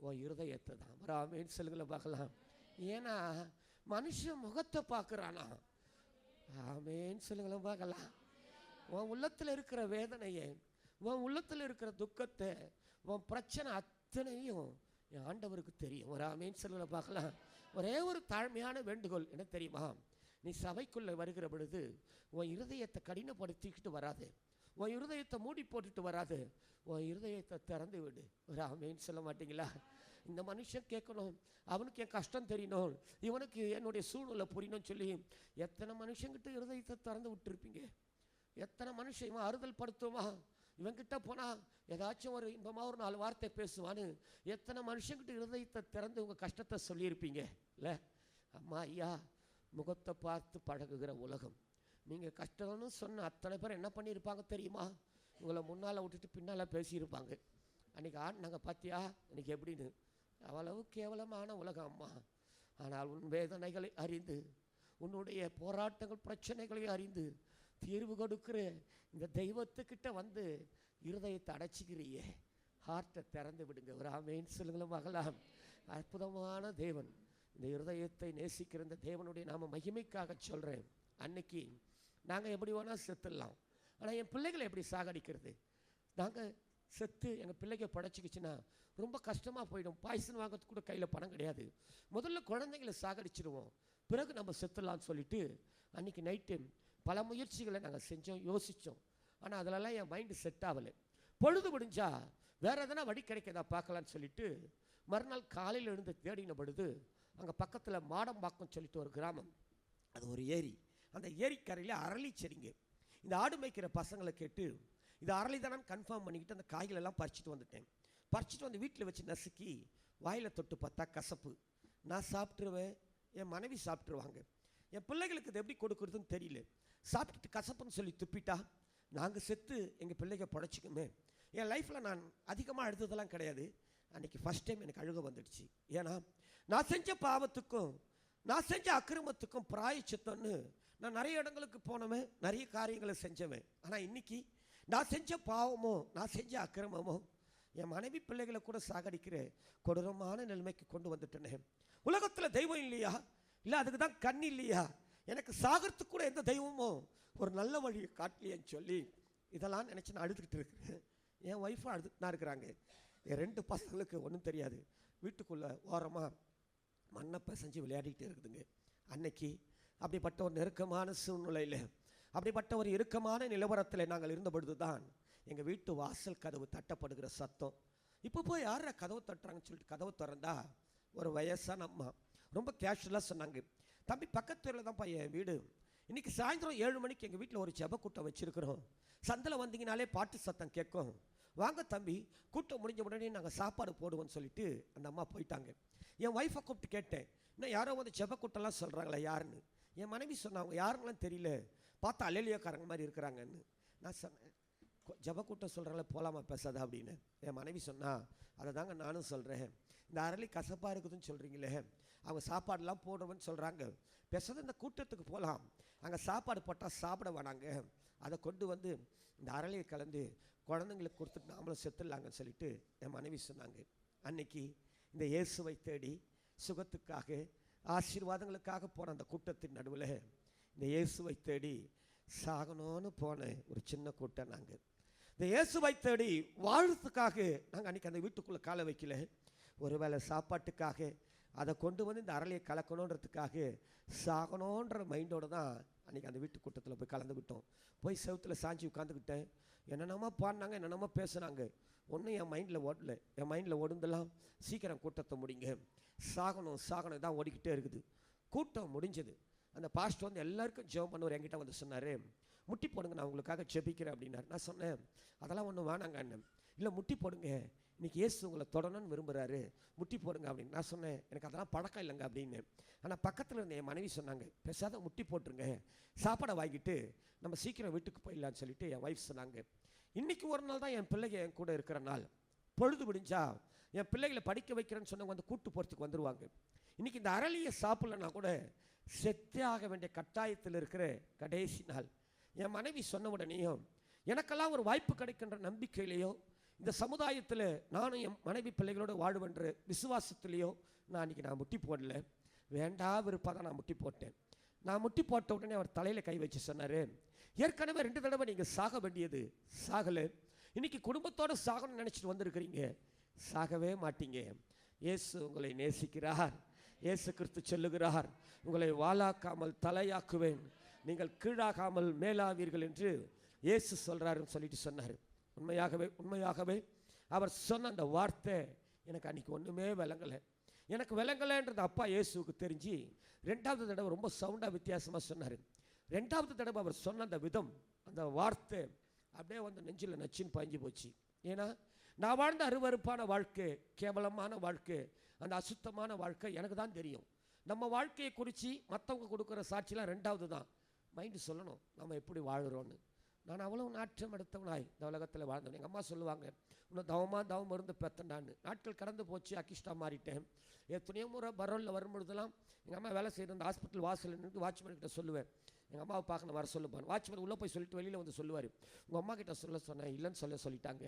உன் இருதயத்தை தான். ஆமென் சொல்லுங்கள பார்க்கலாம். ஏன்னா மனுஷன் முகத்தை பார்க்குறானா? ஆமென் சொல்லுங்கள பார்க்கலாம். உன் உள்ளத்தில் இருக்கிற வேதனையை, உன் உள்ளத்தில் இருக்கிற துக்கத்தை, உன் பிரச்சனை அத்தனையும் என் ஆண்டவருக்கு தெரியும். ஒரு ஆமென் சொல்லுங்கள பார்க்கலாம். ஒரே ஒரு தாழ்மையான வேண்டுகோள் என்ன தெரியுமா? நீ சபைக்குள்ளே வருகிற பொழுது உன் இருதயத்தை கடினப்படுத்திக்கிட்டு வராது, உன் இருதயத்தை மூடி போட்டுட்டு வராது, உன் இருதயத்தை திறந்து விடு. ஒரு ஆமென் சொல்ல மாட்டீங்களா? இந்த மனுஷன் கேட்கணும், அவனுக்கு என் கஷ்டம் தெரியணும், இவனுக்கு என்னுடைய சூழ்நிலை புரியணும்னு சொல்லி எத்தனை மனுஷங்கிட்ட இருதயத்தை திறந்து விட்டுருப்பீங்க? எத்தனை மனுஷன் இவன் ஆறுதல் படுத்துமா, இவன்கிட்ட போனால் ஏதாச்சும் ஒரு இன்பமாக ஒரு 4 வார்த்தை பேசுவான்னு எத்தனை மனுஷங்கிட்ட இருதயத்தை திறந்து உங்கள் கஷ்டத்தை சொல்லியிருப்பீங்க இல்லை? அம்மா ஐயா, முகத்தை பார்த்து பழகுகிற உலகம். நீங்கள் கஷ்டம்னு சொன்ன அத்தனை பேர் என்ன பண்ணியிருப்பாங்க தெரியுமா? உங்களை முன்னால் விட்டுட்டு பின்னால் பேசியிருப்பாங்க. அன்றைக்கி நாங்கள் பார்த்தியா இன்றைக்கி எப்படின்னு. அவ்வளவு கேவலமான உலகம் அம்மா. ஆனால் உன் வேதனைகளை அறிந்து, உன்னுடைய போராட்டங்கள் பிரச்சனைகளை அறிந்து தீர்வு கொடுக்குற இந்த தெய்வத்துக்கிட்ட வந்து இருதயத்தை அடைச்சிக்கிறியே, ஹார்ட்டை திறந்து விடுங்க. ஒரு ஆமென் சொல்லுங்களும் மகளாம். அற்புதமான தேவன். இந்த இருதயத்தை நேசிக்கிற இந்த தேவனுடைய நாம மகிமைக்காக சொல்கிறேன். அன்னைக்கு நாங்கள் எப்படி வேணால் செத்துடலாம், ஆனால் என் பிள்ளைகளை எப்படி சாகடிக்கிறது? நாங்கள் செத்து எங்கள் பிள்ளைங்க படைச்சிக்கிச்சுன்னா ரொம்ப கஷ்டமாக போயிடும். பாய்சன் வாங்கிறதுக்கு கூட கையில் பணம் கிடையாது. முதல்ல குழந்தைங்களை சாகடிச்சிடுவோம், பிறகு நம்ம செத்துடலான்னு சொல்லிட்டு அன்றைக்கி நைட்டு பல முயற்சிகளை நாங்கள் செஞ்சோம், யோசித்தோம். ஆனால் அதிலெல்லாம் என் மைண்டு செட் ஆகலை. பொழுது முடிஞ்சா வேறு எதனா வழி கிடைக்கதா பார்க்கலான்னு சொல்லிட்டு மறுநாள் காலையில் எழுந்து தேடின பொழுது அங்கே பக்கத்தில் மாடம்பாக்கம் சொல்லிட்டு ஒரு கிராமம், அது ஒரு ஏரி. அந்த ஏரிக்கரையில் அரளி செடிங்க. இந்த ஆடு மேய்க்கிற பசங்களை கேட்டு இது அரளி தானு கன்ஃபார்ம் பண்ணிக்கிட்டு அந்த காய்களெல்லாம் பறிச்சுட்டு வந்துட்டேன். பறிச்சுட்டு வந்து வீட்டில் வச்சு நசுக்கி வாயில் தொட்டு பார்த்தா கசப்பு. நான் சாப்பிட்ருவேன், என் மனைவி சாப்பிட்ருவாங்க. என் பிள்ளைகளுக்கு இது எப்படி கொடுக்குறதுன்னு தெரியல. சாப்பிட்டுட்டு கசப்புன்னு சொல்லி துப்பிட்டா நாங்கள் செத்து எங்கள் பிள்ளைங்க படைச்சிக்குமே. என் லைஃப்பில் நான் அதிகமாக அழுததெல்லாம் கிடையாது. அன்றைக்கி ஃபஸ்ட் டைம் எனக்கு அழுக வந்துடுச்சு. ஏன்னா நான் செஞ்ச பாவத்துக்கும் நான் செஞ்ச அக்கிரமத்துக்கும் பிராயச்சித்தம்னு நான் நிறைய இடங்களுக்கு போனவன், நிறைய காரியங்களை செஞ்சவன். ஆனால் இன்றைக்கி நான் செஞ்ச பாவமோ நான் செஞ்ச அக்கிரமமோ என் மனைவி பிள்ளைகளை கூட சாகடிக்கிற கொடூரமான நிலைமைக்கு கொண்டு வந்துட்டேனே. உலகத்தில் தெய்வம் இல்லையா? இல்லை அதுக்கு தான் கண் இல்லையா? எனக்கு சாகிறதுக்கு கூட எந்த தெய்வமோ ஒரு நல்ல வழியை காட்டலையேன்னு சொல்லி இதெல்லாம் நினச்சி நான் அழுதுகிட்டு இருக்கிறேன். என் ஒய்ஃபும் அழுதுட்டு தான் இருக்கிறாங்க. என் 2 பசங்களுக்கு ஒன்றும் தெரியாது. வீட்டுக்குள்ளே ஓரமாக மண்ணை பிசைஞ்சு விளையாடிக்கிட்டே இருக்குதுங்க. அன்னைக்கு அப்படிப்பட்ட ஒரு நெருக்கமான சூழ்நிலையில், அப்படிப்பட்ட ஒரு இறுக்கமான நிலவரத்தில் நாங்கள் இருந்த பொழுது தான் எங்கள் வீட்டு வாசல் கதவு தட்டப்படுகிற சத்தம். இப்போ போய் யார கதவு தட்டுறாங்கன்னு சொல்லிட்டு கதவு திறந்தா ஒரு வயசான அம்மா ரொம்ப கேஷுவலாக சொன்னாங்க, தம்பி பக்கத்துல தான் என் வீடு, இன்றைக்கி சாயந்தரம் 7 மணிக்கு எங்கள் வீட்டில் ஒரு ஜெப கூட்டம் வச்சுருக்கிறோம், சந்தில் வந்தீங்கனாலே பாட்டு சத்தம் கேட்கும், வாங்க தம்பி, கூட்டம் முடிஞ்ச உடனே நாங்கள் சாப்பாடு போடுவோம்னு சொல்லிட்டு அந்த அம்மா போயிட்டாங்க. என் ஒய்ஃபை கூப்பிட்டு கேட்டேன், இன்னும் யாரோ வந்து ஜெப கூட்டம்லாம் சொல்கிறாங்களே யாருன்னு. என் மனைவி சொன்னாங்க, யாருங்களாம் தெரியல, பார்த்தா அலேலியாக்காரங்க மாதிரி இருக்கிறாங்கன்னு. நான் சொன்னேன், ஜப கூட்டம் சொல்கிறாங்களே போகலாமா பேசாத அப்படின்னு. என் மனைவி சொன்னா, அதை தாங்க நானும் சொல்கிறேன். இந்த அரளி கசப்பாக இருக்குதுன்னு சொல்கிறீங்களே, அவங்க சாப்பாடெலாம் போடுறவன்னு சொல்கிறாங்க, பேசாத இந்த கூட்டத்துக்கு போகலாம். அங்கே சாப்பாடு போட்டால் சாப்பிட வேணாங்க, அதை கொண்டு வந்து இந்த அரளியை கலந்து குழந்தைங்களுக்கு கொடுத்துட்டு நாமளும் செத்துடலாங்கன்னு சொல்லிட்டு என் மனைவி சொன்னாங்க. அன்னைக்கு இந்த இயேசுவை தேடி சுகத்துக்காக ஆசீர்வாதங்களுக்காக போன அந்த கூட்டத்தின் நடுவில் இந்த இயேசுவை தேடி சாகணும்னு போன ஒரு சின்ன கூட்டம். நாங்கள் இந்த இயேசுவை தேடி வாழ்றதுக்காக நாங்கள் அன்றைக்கி அந்த வீட்டுக்குள்ளே காலை வைக்கல. ஒருவேளை சாப்பாட்டுக்காக அதை கொண்டு வந்து இந்த அரளியை கலக்கணுன்றதுக்காக சாகணுன்ற மைண்டோடு தான் அன்றைக்கி அந்த வீட்டு கூட்டத்தில் போய் கலந்துக்கிட்டோம். போய் செவத்தில் சாஞ்சி உட்காந்துக்கிட்டேன். என்னென்னமோ பாடினாங்க, என்னென்னமோ பேசுனாங்க. ஒன்றும் என் மைண்டில் ஓடல. என் மைண்டில் ஓடுந்தெல்லாம் சீக்கிரம் கூட்டத்தை முடிங்க, சாகணும் சாகணும் தான் ஓடிக்கிட்டே இருக்குது. கூட்டம் முடிஞ்சது. அந்த பாஸ்டர் வந்து எல்லாருக்கும் ஜெபம் பண்ணுவார். என்கிட்ட வந்து சொன்னார், முட்டி போடுங்க, நான் உங்களுக்காக ஜெபிக்கிறேன் அப்படின்னாரு. நான் சொன்னேன், அதெல்லாம் ஒன்றும் வேணாங்க அண்ணன். இல்லை முட்டி போடுங்க, இன்றைக்கி இயேசு உங்களை தொடணும்னு விரும்புகிறாரு, முட்டி போடுங்க அப்படின்னு. நான் சொன்னேன், எனக்கு அதெல்லாம் பழக்கம் இல்லைங்க அப்படின்னு. ஆனால் பக்கத்தில் இருந்த என் மனைவி சொன்னாங்க, பேசாத முட்டி போட்டுருங்க, சாப்பாடை வாங்கிட்டு நம்ம சீக்கிரம் வீட்டுக்கு போயிடலான்னு சொல்லிட்டு என் ஒய்ஃப் சொன்னாங்க. இன்றைக்கி ஒரு நாள் தான் என் பிள்ளைங்க என் கூட இருக்கிற நாள். பொழுது முடிஞ்சா என் பிள்ளைகளை படிக்க வைக்கிறேன்னு சொன்னவங்க வந்து கூட்டு போகிறதுக்கு வந்துடுவாங்க. இன்றைக்கி இந்த அரளியை சாப்பிட்லன்னா கூட செத்தே ஆக வேண்டிய கட்டாயத்தில் இருக்கிற கடைசி நாள். என் மனைவி சொன்ன உடனேயும் எனக்கெல்லாம் ஒரு வாய்ப்பு கிடைக்கின்ற நம்பிக்கையிலையோ, இந்த சமுதாயத்தில் நானும் என் மனைவி பிள்ளைகளோடு வாழ்வென்ற விசுவாசத்துலேயோ நான் அன்றைக்கி முட்டி போடல. வேண்டா விருப்பாக தான் நான் முட்டி போட்டேன். நான் முட்டி போட்ட உடனே அவர் தலையில் கை வச்சு சொன்னார், ஏற்கனவே 2 தடவை நீங்கள் சாக வேண்டியது சாகலை, இன்றைக்கி குடும்பத்தோடு சாகணும்னு நினச்சிட்டு வந்திருக்கிறீங்க, சாகவே மாட்டீங்க. இயேசு உங்களை நேசிக்கிறார். இயேசு கிறிஸ்து சொல்லுகிறார், உங்களை வாளாக்காமல் தலையாக்குவேன், நீங்கள் கீழாகாமல் மேலாவீர்கள் என்று இயேசு சொல்கிறாருன்னு சொல்லிட்டு சொன்னார். உண்மையாகவே அவர் சொன்ன அந்த வார்த்தை எனக்கு அன்றைக்கி ஒன்றுமே விளங்கலை. எனக்கு விளங்கலைன்றது அப்பா இயேசுவுக்கு தெரிஞ்சு 2வது தடவை ரொம்ப சவுண்டாக வித்தியாசமாக சொன்னார். 2வது தடவை அவர் சொன்ன அந்த விதம், அந்த வார்த்தை அப்படியே வந்து நெஞ்சில் நச்சின்னு பாய்ஞ்சு போச்சு. ஏன்னா நான் வாழ்ந்த அருவருப்பான வாழ்க்கை, கேவலமான வாழ்க்கை, அந்த அசுத்தமான வாழ்க்கை எனக்கு தான் தெரியும். நம்ம வாழ்க்கையை குறித்து மற்றவங்க கொடுக்குற சாட்சிலாம் 2வது தான். மைண்டு சொல்லணும் நம்ம எப்படி வாழ்கிறோன்னு. நான் அவ்வளோ நாற்றம் எடுத்தவனாய் இந்த உலகத்தில் வாழ்ந்தேன். எங்கள் அம்மா சொல்லுவாங்க, இன்னும் தவம் இருந்து பெற்றேன்டான்னு. நாட்கள் கடந்து போச்சு, அக்கிஷ்டா மாறிட்டேன். எத்தனையோ முறை பரோலில் வரும்பொழுதெல்லாம் எங்கள் அம்மா வேலை செய்கிற அந்த ஹாஸ்பிட்டல் வாசல் நின்று வாட்ச்மேன்கிட்ட சொல்லுவேன், எங்கள் அம்மாவை பார்க்கணும் வர சொல்லுப்பான். வாட்ச்மேன் உள்ளே போய் சொல்லிட்டு வெளியில் வந்து சொல்லுவார், உங்கள் அம்மா கிட்ட சொன்னேன், இல்லைன்னு சொல்லிட்டாங்க,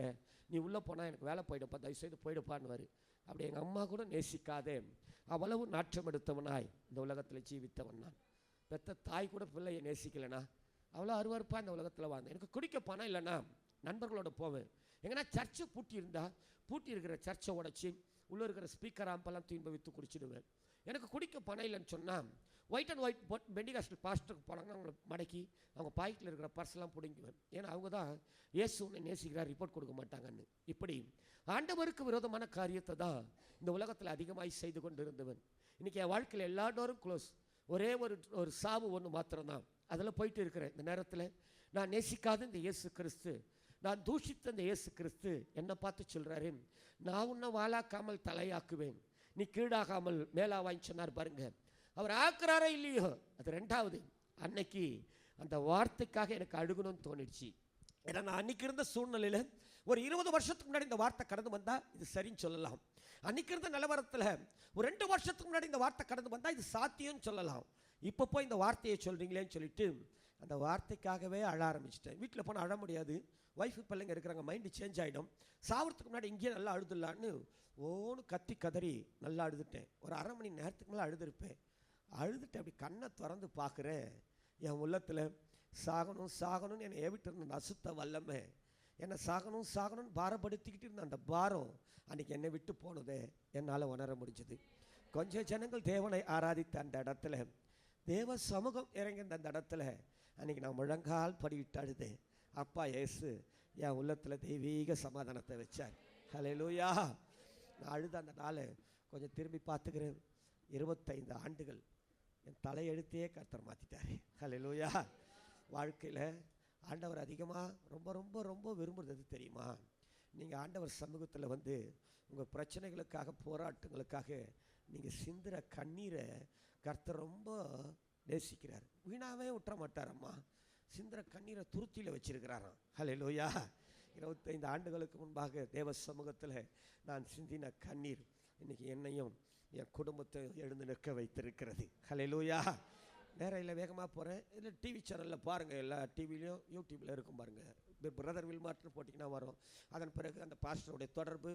நீ உள்ளே போனால் எனக்கு வேலை போயிடுப்பா, தயவுசெய்து போயிடுப்பான்னுவார். அப்படி எங்கள் அம்மா கூட நேசிக்காதே அவ்வளவு நாற்றம் எடுத்தவனாய் இந்த உலகத்தில் ஜீவித்தவன் நான். பெற்ற தாய் கூட பிள்ளையை நேசிக்கலைனா அவ்வளோ அருவருப்பாக இந்த உலகத்தில் வாழ்ந்தேன். எனக்கு குடிக்க பணம் இல்லைன்னா நண்பர்களோட போவேன். எங்கன்னா சர்ச்சை பூட்டி இருக்கிற சர்ச்சை உடைச்சி உள்ளே இருக்கிற ஸ்பீக்கர் ஆம்பெல்லாம் தூண்பை விற்று குடிச்சிடுவேன். எனக்கு குடிக்க பணம் இல்லைன்னு சொன்னால் ஒயிட் அண்ட் ஒயிட் பெண்டிகாஸ்டல் பாஸ்டருக்கு போனாங்கன்னா அவங்களை மடக்கி அவங்க பாக்கெட்டில் இருக்கிற பர்ஸ்லாம் பிடிங்குவேன். ஏன்னா அவங்க தான் இயேசு உன்னை நேசிக்கிறார், ரிப்போர்ட் கொடுக்க மாட்டாங்கன்னு. இப்படி ஆண்டவருக்கு விரோதமான காரியத்தை தான் இந்த உலகத்தில் அதிகமாகி செய்து கொண்டு இருந்தவன். இன்றைக்கி என் வாழ்க்கையில் எல்லா டோரும் க்ளோஸ். ஒரே ஒரு சாவு ஒன்று மாத்திரம்தான். அதில் போயிட்டு இருக்கிறேன். இந்த நேரத்தில் நான் நேசிக்காத இந்த இயேசு கிறிஸ்து, நான் தூஷித்த இந்த இயேசு கிறிஸ்து என்னை பார்த்து சொல்கிறாரு, நான் உன்னை வாளாக்காமல் தலையாக்குவேன், நீ கீழாகாமல் மேலாவான்னு சொன்னார் பாருங்க. அவர் ஆக்குறாரோ இல்லையோ, அது 2வது. அன்னைக்கு அந்த வார்த்தைக்காக எனக்கு அழுகணும்னு தோணிடுச்சு. ஏன்னா நான் அன்றைக்கி இருந்த சூழ்நிலையில் ஒரு 20 வருஷத்துக்கு முன்னாடி இந்த வார்த்தை கடந்து வந்தால் இது சரின்னு சொல்லலாம். அன்றைக்கி இருந்த நிலவரத்தில் ஒரு 2 வருஷத்துக்கு முன்னாடி இந்த வார்த்தை கடந்து வந்தால் இது சாத்தியம்னு சொல்லலாம். இப்போ போய் இந்த வார்த்தையை சொல்கிறீங்களேன்னு சொல்லிட்டு அந்த வார்த்தைக்காகவே அழ ஆரம்பிச்சிட்டேன். வீட்டில் போனால் அழ முடியாது, ஒய்ஃபு பிள்ளைங்க இருக்கிறாங்க, மைண்டு சேஞ்ச் ஆகிடும். சாவறதுக்கு முன்னாடி இங்கேயே நல்லா அழுதுடலான்னு ஓன்னு கத்தி கதறி நல்லா அழுதுட்டேன். ஒரு 1/2 மணி நேரத்துக்கு மேலே அழுதுருப்பேன். அழுதுட்டு அப்படி கண்ணை திறந்து பார்க்குறேன், என் உள்ளத்தில் சாகணும்னு என்னை ஏவிட்டு இருந்த அந்த அசுத்த வல்லமை, என்னை சாகணும்னு பாரப்படுத்திக்கிட்டு இருந்த அந்த பாரம் அன்றைக்கி என்னை விட்டு போனதை என்னால் உணர முடிஞ்சது. கொஞ்சம் ஜனங்கள் தேவனை ஆராதித்த அந்த இடத்துல, தேவ சமூகம் இறங்கின அந்த இடத்துல அன்றைக்கி நான் முழங்கால் படிவிட்டு அழுதேன். அப்பா இயேசு என் உள்ளத்தில் தெய்வீக சமாதானத்தை வச்சார். ஹல்லேலூயா. நான் அழுத அந்த நாளை கொஞ்சம் திரும்பி பார்த்துக்கிறேன். 25 ஆண்டுகள் என் தலையெழுத்தையே கர்த்தர் மாற்றிட்டார். ஹல்லேலூயா. வாழ்க்கையில் ஆண்டவர் அதிகமாக ரொம்ப ரொம்ப ரொம்ப விரும்புகிறது தெரியுமா? நீங்கள் ஆண்டவர் சமூகத்தில் வந்து உங்கள் பிரச்சனைகளுக்காக போராட்டங்களுக்காக நீங்கள் சிந்துற கண்ணீரை கர்த்தர் ரொம்ப நேசிக்கிறார். வீணாவே விட்டுற மாட்டாரம்மா. சிந்திர கண்ணீரை துருத்தியில் வச்சிருக்கிறாராம். ஹல்லேலூயா. 25 ஆண்டுகளுக்கு முன்பாக தேவ சமூகத்தில் நான் சிந்தின கண்ணீர் இன்னைக்கு என்னையும் என் குடும்பத்தை எழுந்து நிற்க வைத்திருக்கிறது. ஹல்லேலூயா. நேரம் இல்லை, வேகமாக போகிறேன். இல்லை டிவி சேனலில் பாருங்கள், எல்லா டிவிலையும் யூடியூப்பில் இருக்கும் பாருங்கள். பிரதர் வில்மார்ட்னு போட்டிங்கன்னா வரும். அதன் பிறகு அந்த பாஸ்டருடைய தொடர்பு,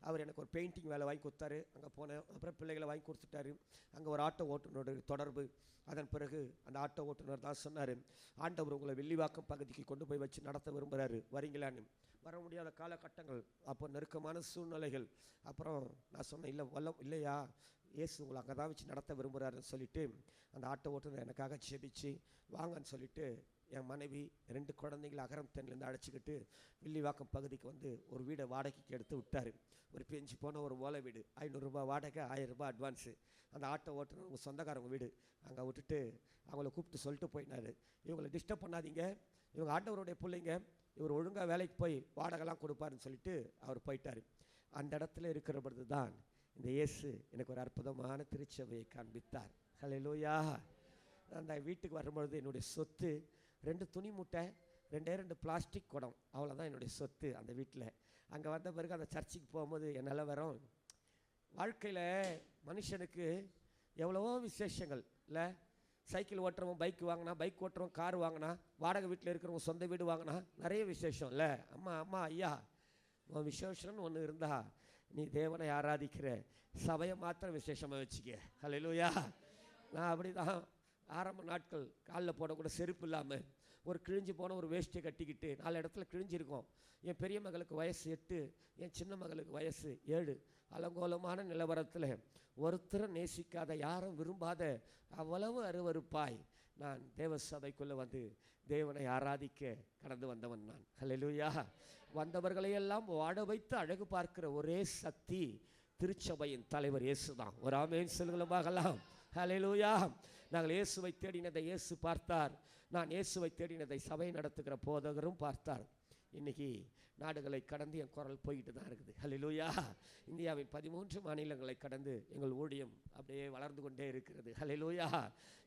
அவர் எனக்கு ஒரு பெயிண்டிங் வேலை வாங்கி கொடுத்தாரு, அங்கே போனேன். அப்புறம் பிள்ளைகளை வாங்கி கொடுத்துட்டாரு. அங்கே ஒரு ஆட்டோ ஓட்டுநருடைய தொடர்பு. அதன் பிறகு அந்த ஆட்டோ ஓட்டுநர் தான் சொன்னார், ஆண்டவர் உங்களை வில்லிவாக்கம் பகுதிக்கு கொண்டு போய் வச்சு நடத்த விரும்புகிறாரு, வரீங்களான்னு. வர முடியாத காலகட்டங்கள், அப்போ நெருக்கமான சூழ்நிலைகள். அப்புறம் நான் சொன்னேன், இல்லையா, இயேசு உங்களை அங்கே தான் வச்சு நடத்த விரும்புகிறாருன்னு சொல்லிவிட்டு அந்த ஆட்டோ ஓட்டுநர் எனக்காக ஜெபிச்சு வாங்கன்னு சொல்லிவிட்டு என் மனைவி 2 குழந்தைங்களை அகரம்தேன்லேருந்து அழைச்சிக்கிட்டு வில்லிவாக்கம் பகுதிக்கு வந்து ஒரு வீடை வாடகைக்கு எடுத்து விட்டார். ஒரு பெஞ்சு போன ஒரு ஓலை வீடு, 500 ரூபாய் வாடகை, 1000 ரூபாய் அட்வான்ஸு. அந்த ஆட்டோ ஓட்டுநர் உங்கள் சொந்தக்காரங்க வீடு, அங்கே விட்டுட்டு அவங்கள கூப்பிட்டு சொல்லிட்டு போயினார், இவங்களை டிஸ்டர்ப் பண்ணாதீங்க, இவங்க ஆண்டவருடைய பிள்ளைங்க, இவர் ஒழுங்காக வேலைக்கு போய் வாடகைலாம் கொடுப்பாருன்னு சொல்லிட்டு அவர் போயிட்டார். அந்த இடத்துல இருக்கிற பொழுது தான் இந்த இயேசு எனக்கு ஒரு அற்புதமான திருச்சபையை காண்பித்தார். ஹல்லேலூயா. அந்த வீட்டுக்கு வரும்பொழுது என்னுடைய சொத்து 2 துணி மூட்டை, 2 பிளாஸ்டிக் குடம், அவ்வளோதான் என்னுடைய சொத்து அந்த வீட்டில். அங்கே வந்த பிறகு அந்த சர்ச்சுக்கு போகும்போது என்னால் வரும். வாழ்க்கையில் மனுஷனுக்கு எவ்வளவோ விசேஷங்கள் இல்லை. சைக்கிள் ஓட்டுறவன் பைக் வாங்கினா, பைக் ஓட்டுறவன் கார் வாங்கினா, வாடகை வீட்டில் இருக்கிறவங்க சொந்த வீடு வாங்கினா, நிறைய விசேஷம் இல்லை. அம்மா ஐயா, உன் விசேஷம்னு ஒன்று இருந்தா நீ தேவனை ஆராதிக்கிற சபையை மாத்திரம் விசேஷமாக வச்சுக்க. ஹல்லேலூயா. நான் அப்படி தான் ஆரம்ப நாட்கள் காலில் போடக்கூட செருப்பு இல்லாமல் ஒரு கிழிஞ்சு போன ஒரு வேஷ்டியை கட்டிக்கிட்டு 4 இடத்துல கிழிஞ்சிருக்கோம். என் பெரிய மகளுக்கு வயசு 8, என் சின்ன மகளுக்கு வயசு 7. அலங்கோலமான நிலவரத்தில் ஒருத்தரும் நேசிக்காத, யாரும் விரும்பாத அவ்வளவு அருவருப்பாய் நான் தேவ சபைக்குள்ளே வந்து தேவனை ஆராதிக்க கடந்து வந்தவன் நான். ஹல்லேலூயா. வந்தவர்களையெல்லாம் வாட வைத்து அழகு பார்க்கிற ஒரே சக்தி திருச்சபையின் தலைவர் இயேசு தான். ஒரு ஆமென் சொல்லுங்களமாகலாம். ஹல்லேலூயா. நாங்கள் இயேசுவை தேடினதை இயேசு பார்த்தார். நான் இயேசுவை தேடினதை சபை நடத்துகிற போதகரும் பார்த்தார். இன்னைக்கு நாடுகளை கடந்து என் குரல் போய்கிட்டு தான் இருக்குது. ஹல்லேலூயா. இந்தியாவின் 13 மாநிலங்களை கடந்து எங்கள் ஊழியம் அப்படியே வளர்ந்து கொண்டே இருக்கிறது. ஹல்லேலூயா.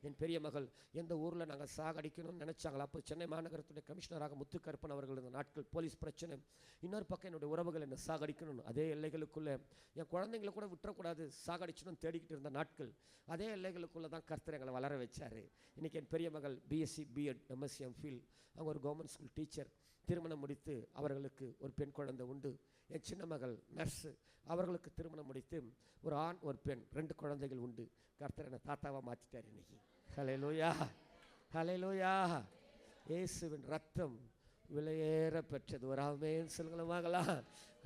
என் பெரிய மகள் எந்த ஊரில் நாங்கள் சாகடிக்கணும்னு நினச்சாங்களா, அப்போ சென்னை மாநகரத்துடைய கமிஷனராக முத்துக்கருப்பன் அவர்கள் இந்த நாட்கள் போலீஸ் பிரச்சனை, இன்னொரு பக்கம் என்னுடைய உறவுகள் என்னை சாகடிக்கணும், அதே எல்லைகளுக்குள்ளே என் குழந்தைங்களை கூட விட்டுறக்கூடாது, சாகடிச்சணும்னு தேடிக்கிட்டு இருந்த நாட்கள், அதே எல்லைகளுக்குள்ளே தான் கர்த்தர் எங்களை வளர வச்சார். இன்றைக்கி என் பெரிய மகள் பிஎஸ்சி பிஎட் எம்எஸ்சி எம்ஃபில், அவங்க ஒரு கவர்மெண்ட் ஸ்கூல் டீச்சர், திருமணம் முடித்து அவர்களுக்கு ஒரு பெண் குழந்தை உண்டு. என் சின்ன மகள் நர்ஸு, அவர்களுக்கு திருமணம் முடித்து ஒரு ஆண் ஒரு பெண் 2 குழந்தைகள் உண்டு. கர்த்தர் என்னை தாத்தாவாக மாற்றிட்டார் இன்னைக்கு. ஹல்லேலூயா. ஹல்லேலூயா. இயேசுவின் ரத்தம் விலையேற பெற்றது. ஒரு ஆமென் சொல்லுங்களமாகலாம்.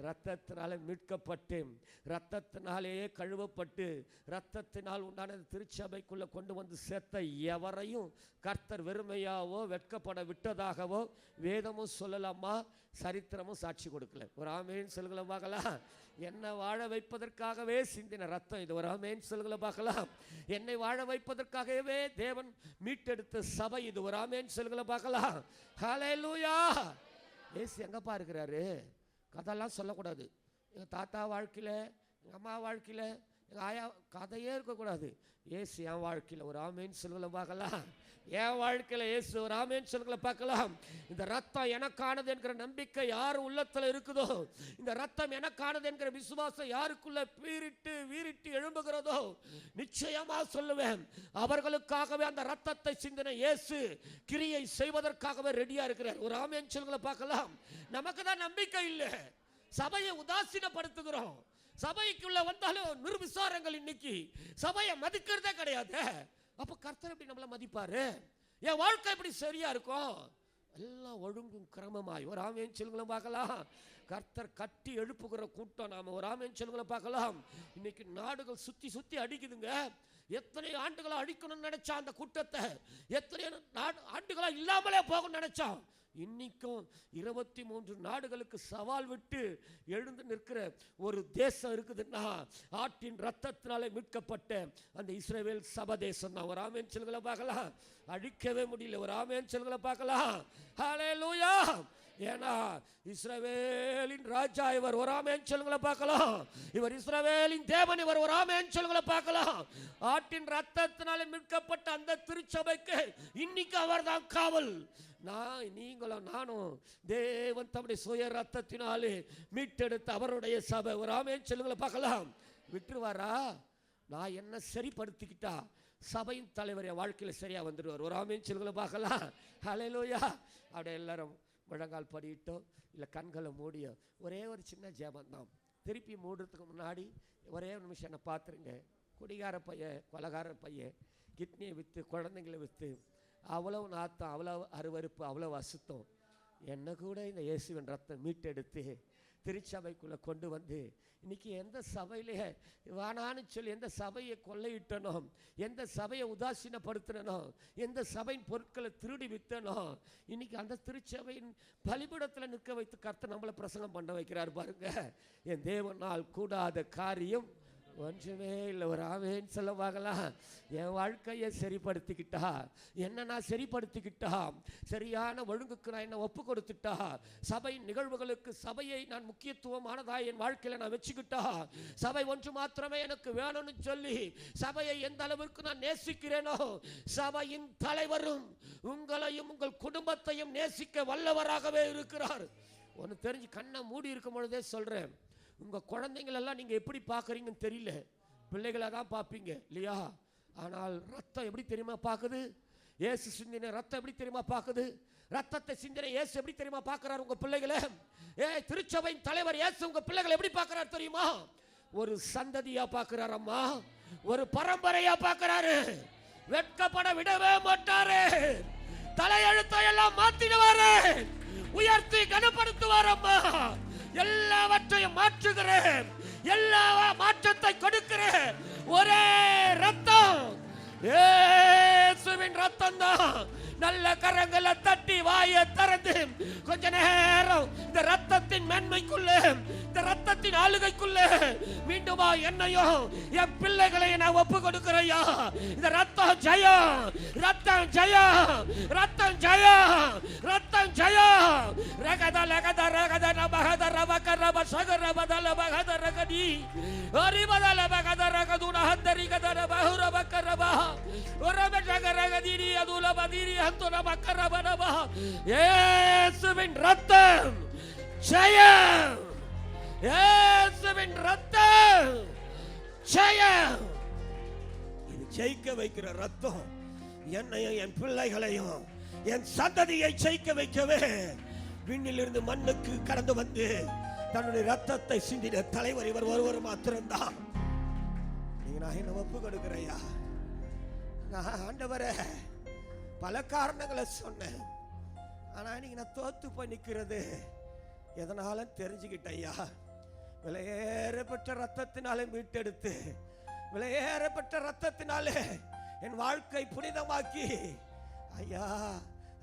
இரத்தத்தினாலே மீட்கப்பட்டு, இரத்தத்தினாலேயே கழுவப்பட்டு, இரத்தத்தினால் உண்டான திருச்சபைக்குள்ளே கொண்டு வந்து சேர்த்த எவரையும் கர்த்தர் வெறுமையாவோ வெட்கப்பட விட்டதாகவோ வேதமும் சொல்லலாமா, சரித்திரமும் சாட்சி கொடுக்கல. ஒரு ஆமென் சொல்லுங்கள பார்க்கலாம். என்னை வாழ வைப்பதற்காகவே சிந்தின ரத்தம் இது. ஒரு ஆமென் சொல்லுங்கள பார்க்கலாம். என்னை வாழ வைப்பதற்காகவே தேவன் மீட்டெடுத்த சபை இது. ஒரு ஆமென் சொல்லுங்கள பார்க்கலாம். ஹல்லேலூயா. இயேசு எங்கப்பா இருக்கிறாரு? கதையெல்லாம் சொல்லக்கூடாது. எங்கள் தாத்தா வாழ்க்கையில், எங்கள் அம்மா வாழ்க்கையில், எங்கள் ஆயா கதையே இருக்கக்கூடாது. இயேசு என் வாழ்க்கையில். ஒரு ஆமென் சொல்லுங்கள பார்க்கலாம். என் வாழ்க்கையில் இயேசு. ஒரு ஆமென் சொல்லுங்கள பார்க்கலாம். இந்த ரத்தம் எனக்கானது என்கிற நம்பிக்கை யார் உள்ளத்தில் இருக்குதோ, இந்த ரத்தம் எனக்கானது என்கிற விசுவாசம் யாருக்குள்ள வீறிட்டு எழும்புகிறதோ, நிச்சயமா சொல்லுவேன், அவர்களுக்காகவே அந்த ரத்தத்தை சிந்தின இயேசு கிரியை செய்வதற்காகவே ரெடியா இருக்கிறார். ஒரு ஆமென் சொல்லுங்கள பார்க்கலாம். நமக்கு தான் நம்பிக்கை இல்லை, சபையை உதாசீனப்படுத்துகிறோம். சபைக்குள்ள வந்தாலும் நிர்விசாரங்கள், இன்னைக்கு சபையை மதிக்கிறதே கிடையாது. அப்ப கர்த்தர் எப்படி நம்மளை மதிப்பாரு? என் வாழ்க்கை எப்படி சரியா இருக்கும்? எல்லாம் ஒழுங்கும் கிரமமாய். ஒரு ஆமென் சொல்லுங்கள பார்க்கலாம். கர்த்தர் கட்டி எழுப்புகிற கூட்டம் நாம. ஒரு ஆமென் சொல்லுங்கள பார்க்கலாம். இன்னைக்கு நாடுகள் சுத்தி அடிக்குதுங்க. எத்தனை ஆண்டுகளா அடிக்கணும்னு நினைச்சா அந்த கூட்டத்தை, எத்தனை ஆண்டுகளா இல்லாமலே போகணும்னு நினைச்சான். இன்னைக்கும் 23 நாடுகளுக்கு சவால் விட்டு எழுந்து நிற்கிற ஒரு தேசம் இருக்குதுன்னா, ஆட்டின் ரத்தத்தினாலே மீட்கப்பட்ட அந்த இஸ்ரவேல் சபை தேசம் தான். ஒரு ஆமென் சொல்லுங்கள பார்க்கலாம். அழிக்கவே முடியல. ஒரு ஆமென் சொல்லுங்கள பார்க்கலாம். ஹல்லேலூயா. ஏன்னா இஸ்ரவேலின் ராஜா இவர். ஒரு ஆமென் சொல்லுங்கள பார்க்கலாம். இவர் இஸ்ரவேலின் தேவன் இவர். ஒரு ஆமென் சொல்லுங்கள பார்க்கலாம். ஆட்டின் ரத்தத்தினாலே மீட்கப்பட்ட அந்த திருச்சபைக்கு இன்னைக்கு அவர் தான் காவல். நீங்களும் நானும் தேவன் தம்முடைய சுய ரத்தத்தினாலே மீட்டெடுத்த அவருடைய சபை. ஒரு ஆமென் சொல்லுங்களேன் பார்க்கலாம். விட்டுருவாரா? நான் என்ன சரிப்படுத்திக்கிட்டா சபையின் தலைவர் என் வாழ்க்கையில் சரியா வந்துடுவார். ஒரு ஆமென் சொல்லுங்களேன் பார்க்கலாம். ஹல்லேலூயா. அப்படியே எல்லாரும் முழங்கால் படிட்டோம், இல்லை கண்களை மூடியோ ஒரே ஒரு சின்ன ஜெபந்தான். திருப்பி மூடுறதுக்கு முன்னாடி ஒரே ஒரு நிமிஷம் என்னை பார்த்துருங்க. குடிகார பையன், கொலகார பையன், கிட்னியை விற்று, குழந்தைங்களை விற்று, அவ்வளவு நாத்தம், அவ்வளோ அருவருப்பு, அவ்வளோ அசுத்தம். என்னை கூட இந்த இயேசுவின் ரத்தம் மீட்டெடுத்து திருச்சபைக்குள்ளே கொண்டு வந்து இன்னைக்கு எந்த சபையிலே வேணான்னு சொல்லி எந்த சபையை கொள்ளையிட்டனோ, எந்த சபையை உதாசீனப்படுத்தினோ, எந்த சபையின் பொருட்களை திருடி வித்தனோ, இன்னைக்கு அந்த திருச்சபையின் பலிபீடத்தில் நிற்க வைத்து கர்த்தர் நம்மளை பிரசங்கம் பண்ண வைக்கிறார் பாருங்க. என் தேவனால் கூடாத காரியம் ஒன்றுமே இல்லை. ஒரு ஆமென் சொல்ல பார்க்கலாம். என் வாழ்க்கையை சரிப்படுத்திக்கிட்டா, என்ன நான் சரிப்படுத்திக்கிட்டா, சரியான ஒழுங்குக்கு நான் என்ன ஒப்பு கொடுத்துட்டா, சபை நிகழ்வுகளுக்கு சபையை நான் முக்கியத்துவமானதா என் வாழ்க்கையில் நான் வச்சுக்கிட்டா, சபை ஒன்று மாத்திரமே எனக்கு வேணும்னு சொல்லி சபையை எந்த அளவிற்கு நான் நேசிக்கிறேனோ, சபையின் தலைவரும் உங்களையும் உங்கள் குடும்பத்தையும் நேசிக்க வல்லவராகவே இருக்கிறார். ஒன்று தெரிஞ்சு கண்ணை மூடி இருக்கும் பொழுதே சொல்றேன், உங்க குழந்தைங்களெல்லாம் நீங்க எப்படி பார்க்குறீங்கன்னு தெரியல, பிள்ளைகளை தான் பார்ப்பீங்க இல்லையா? ஆனால் ரத்தம் எப்படி தெரியுமா பார்க்குது? இயேசு சிந்தின ரத்தம் எப்படி தெரியுமா பார்க்குது? ரத்தத்தை சிந்தின இயேசு எப்படி தெரியுமா பார்க்குறாரு உங்க பிள்ளைகளை? திருச்சபையின் தலைவர் இயேசு உங்க பிள்ளைகளை எப்படி பார்க்குறாரு தெரியுமா? ஒரு சந்ததியா பார்க்குறாரு அம்மா, ஒரு பரம்பரையா பார்க்குறாரு. வெட்கப்பட விடவே மாட்டாரு. தலையெழுத்தை எல்லாம் மாத்திடுவாரு, உயர்த்தி கனப்படுத்துவார் அம்மா. எல்லாவற்றையும் மாற்றுகிறேன், எல்லா மாற்றத்தை கொடுக்கிறேன். ஒரே ரத்தம், இயேசுவின் ரத்தம் தான். நல்ல கரங்களை தட்டி வாயை திறந்து கொஞ்ச நேரம் இந்த ரத்தத்தின் மென்மைக்குள்ள, இந்த ரத்தத்தின் ஆளுகைக்குள்ள மீண்டுமா என்னையும் என் பிள்ளைகளை நான் ஒப்பு கொடுக்கிறையா. இந்த ரத்தம் ஜெயம், ரத்தம் ஜெயம், ரத்தம் ஜெயம், ரத்தம் ஜெயம். ரகத லகத ரகத நபகத ரபக ரப சகர பதல பகத ரகதி அரிபதல பகத ரகதுன ஹந்தரி கத பஹுர பக்கரப ஒரப ஜகரகதிரி அதுல பதிரி ஹந்துன பக்கரபனப. இயேசுவின் ரத்தம் ஜெயம், இயேசுவின் ரத்தம் ஜெயம். இது ஜெயிக்க வைக்கிற ரத்தம். என்னையும் என் பிள்ளைகளையும் என் சந்ததியை ஜெயிக்க வைக்கவே விண்ணிலிருந்து மண்ணுக்கு கடந்து வந்து தன்னுடைய ரத்தத்தை சிந்தின தலைவர் இவர் ஒருவர் மாத்திரம்தான். நீங்க நான் என்ன ஒப்பு கொடுக்கிறையா? நான் ஆண்டவரே பல காரணங்களை சொன்னேன், ஆனா நீங்க நான் தோத்து போய் நிற்கிறது எதனால தெரிஞ்சுக்கிட்டையா. விலையேறப்பட்ட ரத்தத்தினாலே மீட்டெடுத்து, விலையேறப்பட்ட ரத்தத்தினாலே என் வாழ்க்கை புனிதமாக்கி, ஐயா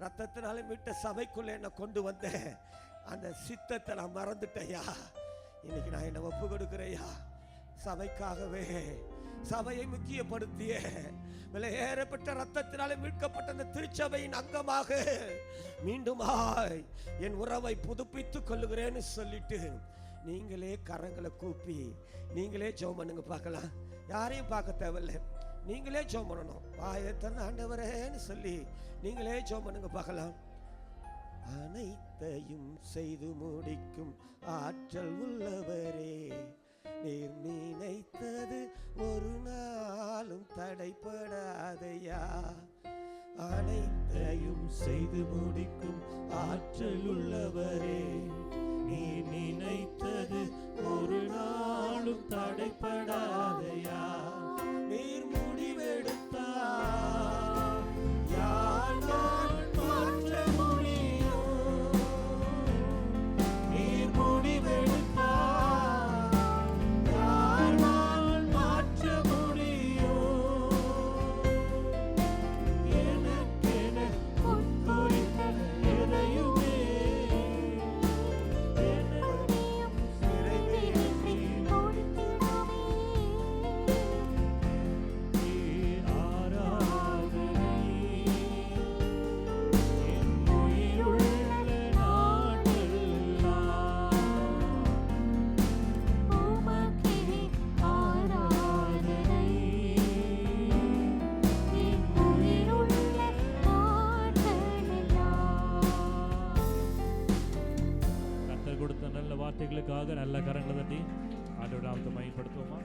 ரத்தத்தினாலே மீட்ட சபைக்குள்ள என்ன கொண்டு வந்த அந்த சித்தத்தை நான் மறந்துட்டேயா. இன்னைக்கு நான் என்ன ஒப்பு கொடுக்கிறையா. சபைக்காகவே சபையை முக்கியப்படுத்திய விலையேறப்பட்ட ரத்தத்தினாலே மீட்கப்பட்ட அந்த திருச்சபையின் அங்கமாக மீண்டுமாய் என் உறவை புதுப்பித்துக் கொள்ளுகிறேன்னு சொல்லிட்டு நீங்களே கரங்களை கூப்பி நீங்களே ஜெபம் பண்ணுங்க பார்க்கலாம். யாரையும் பார்க்க தேவையில்லை, நீங்களே ஜெபம் பண்ணணும். வாயை திறந்து ஆண்டவரேன்னு சொல்லி நீங்களே ஜெபம் பண்ணுங்க பார்க்கலாம். அனைத்தையும் செய்து முடிக்கும் ஆற்றல் உள்ளவரே, நீர் நினைத்தது ஒரு நாளும் தடைபடாதையா. அனைத்தையும் செய்து முடிக்கும் ஆற்றல் உள்ளவரே, நீர் நினைத்தது ஒரு நாளும் தடைபடாதையா. நீர் முடிவெடுத்தார் யாரால் மாற்ற முடியும். நீர் முடிவெடுத்தார் யாரால் மாற்ற முடியும். எனக்கென முன்குறித்த எதையுமே கொடுத்த நல்ல வார்த்தைகளுக்காக நல்ல கரங்களை தட்டி ஆண்டவருடைய நாமத்தை மகிமைப்படுத்துவோமா?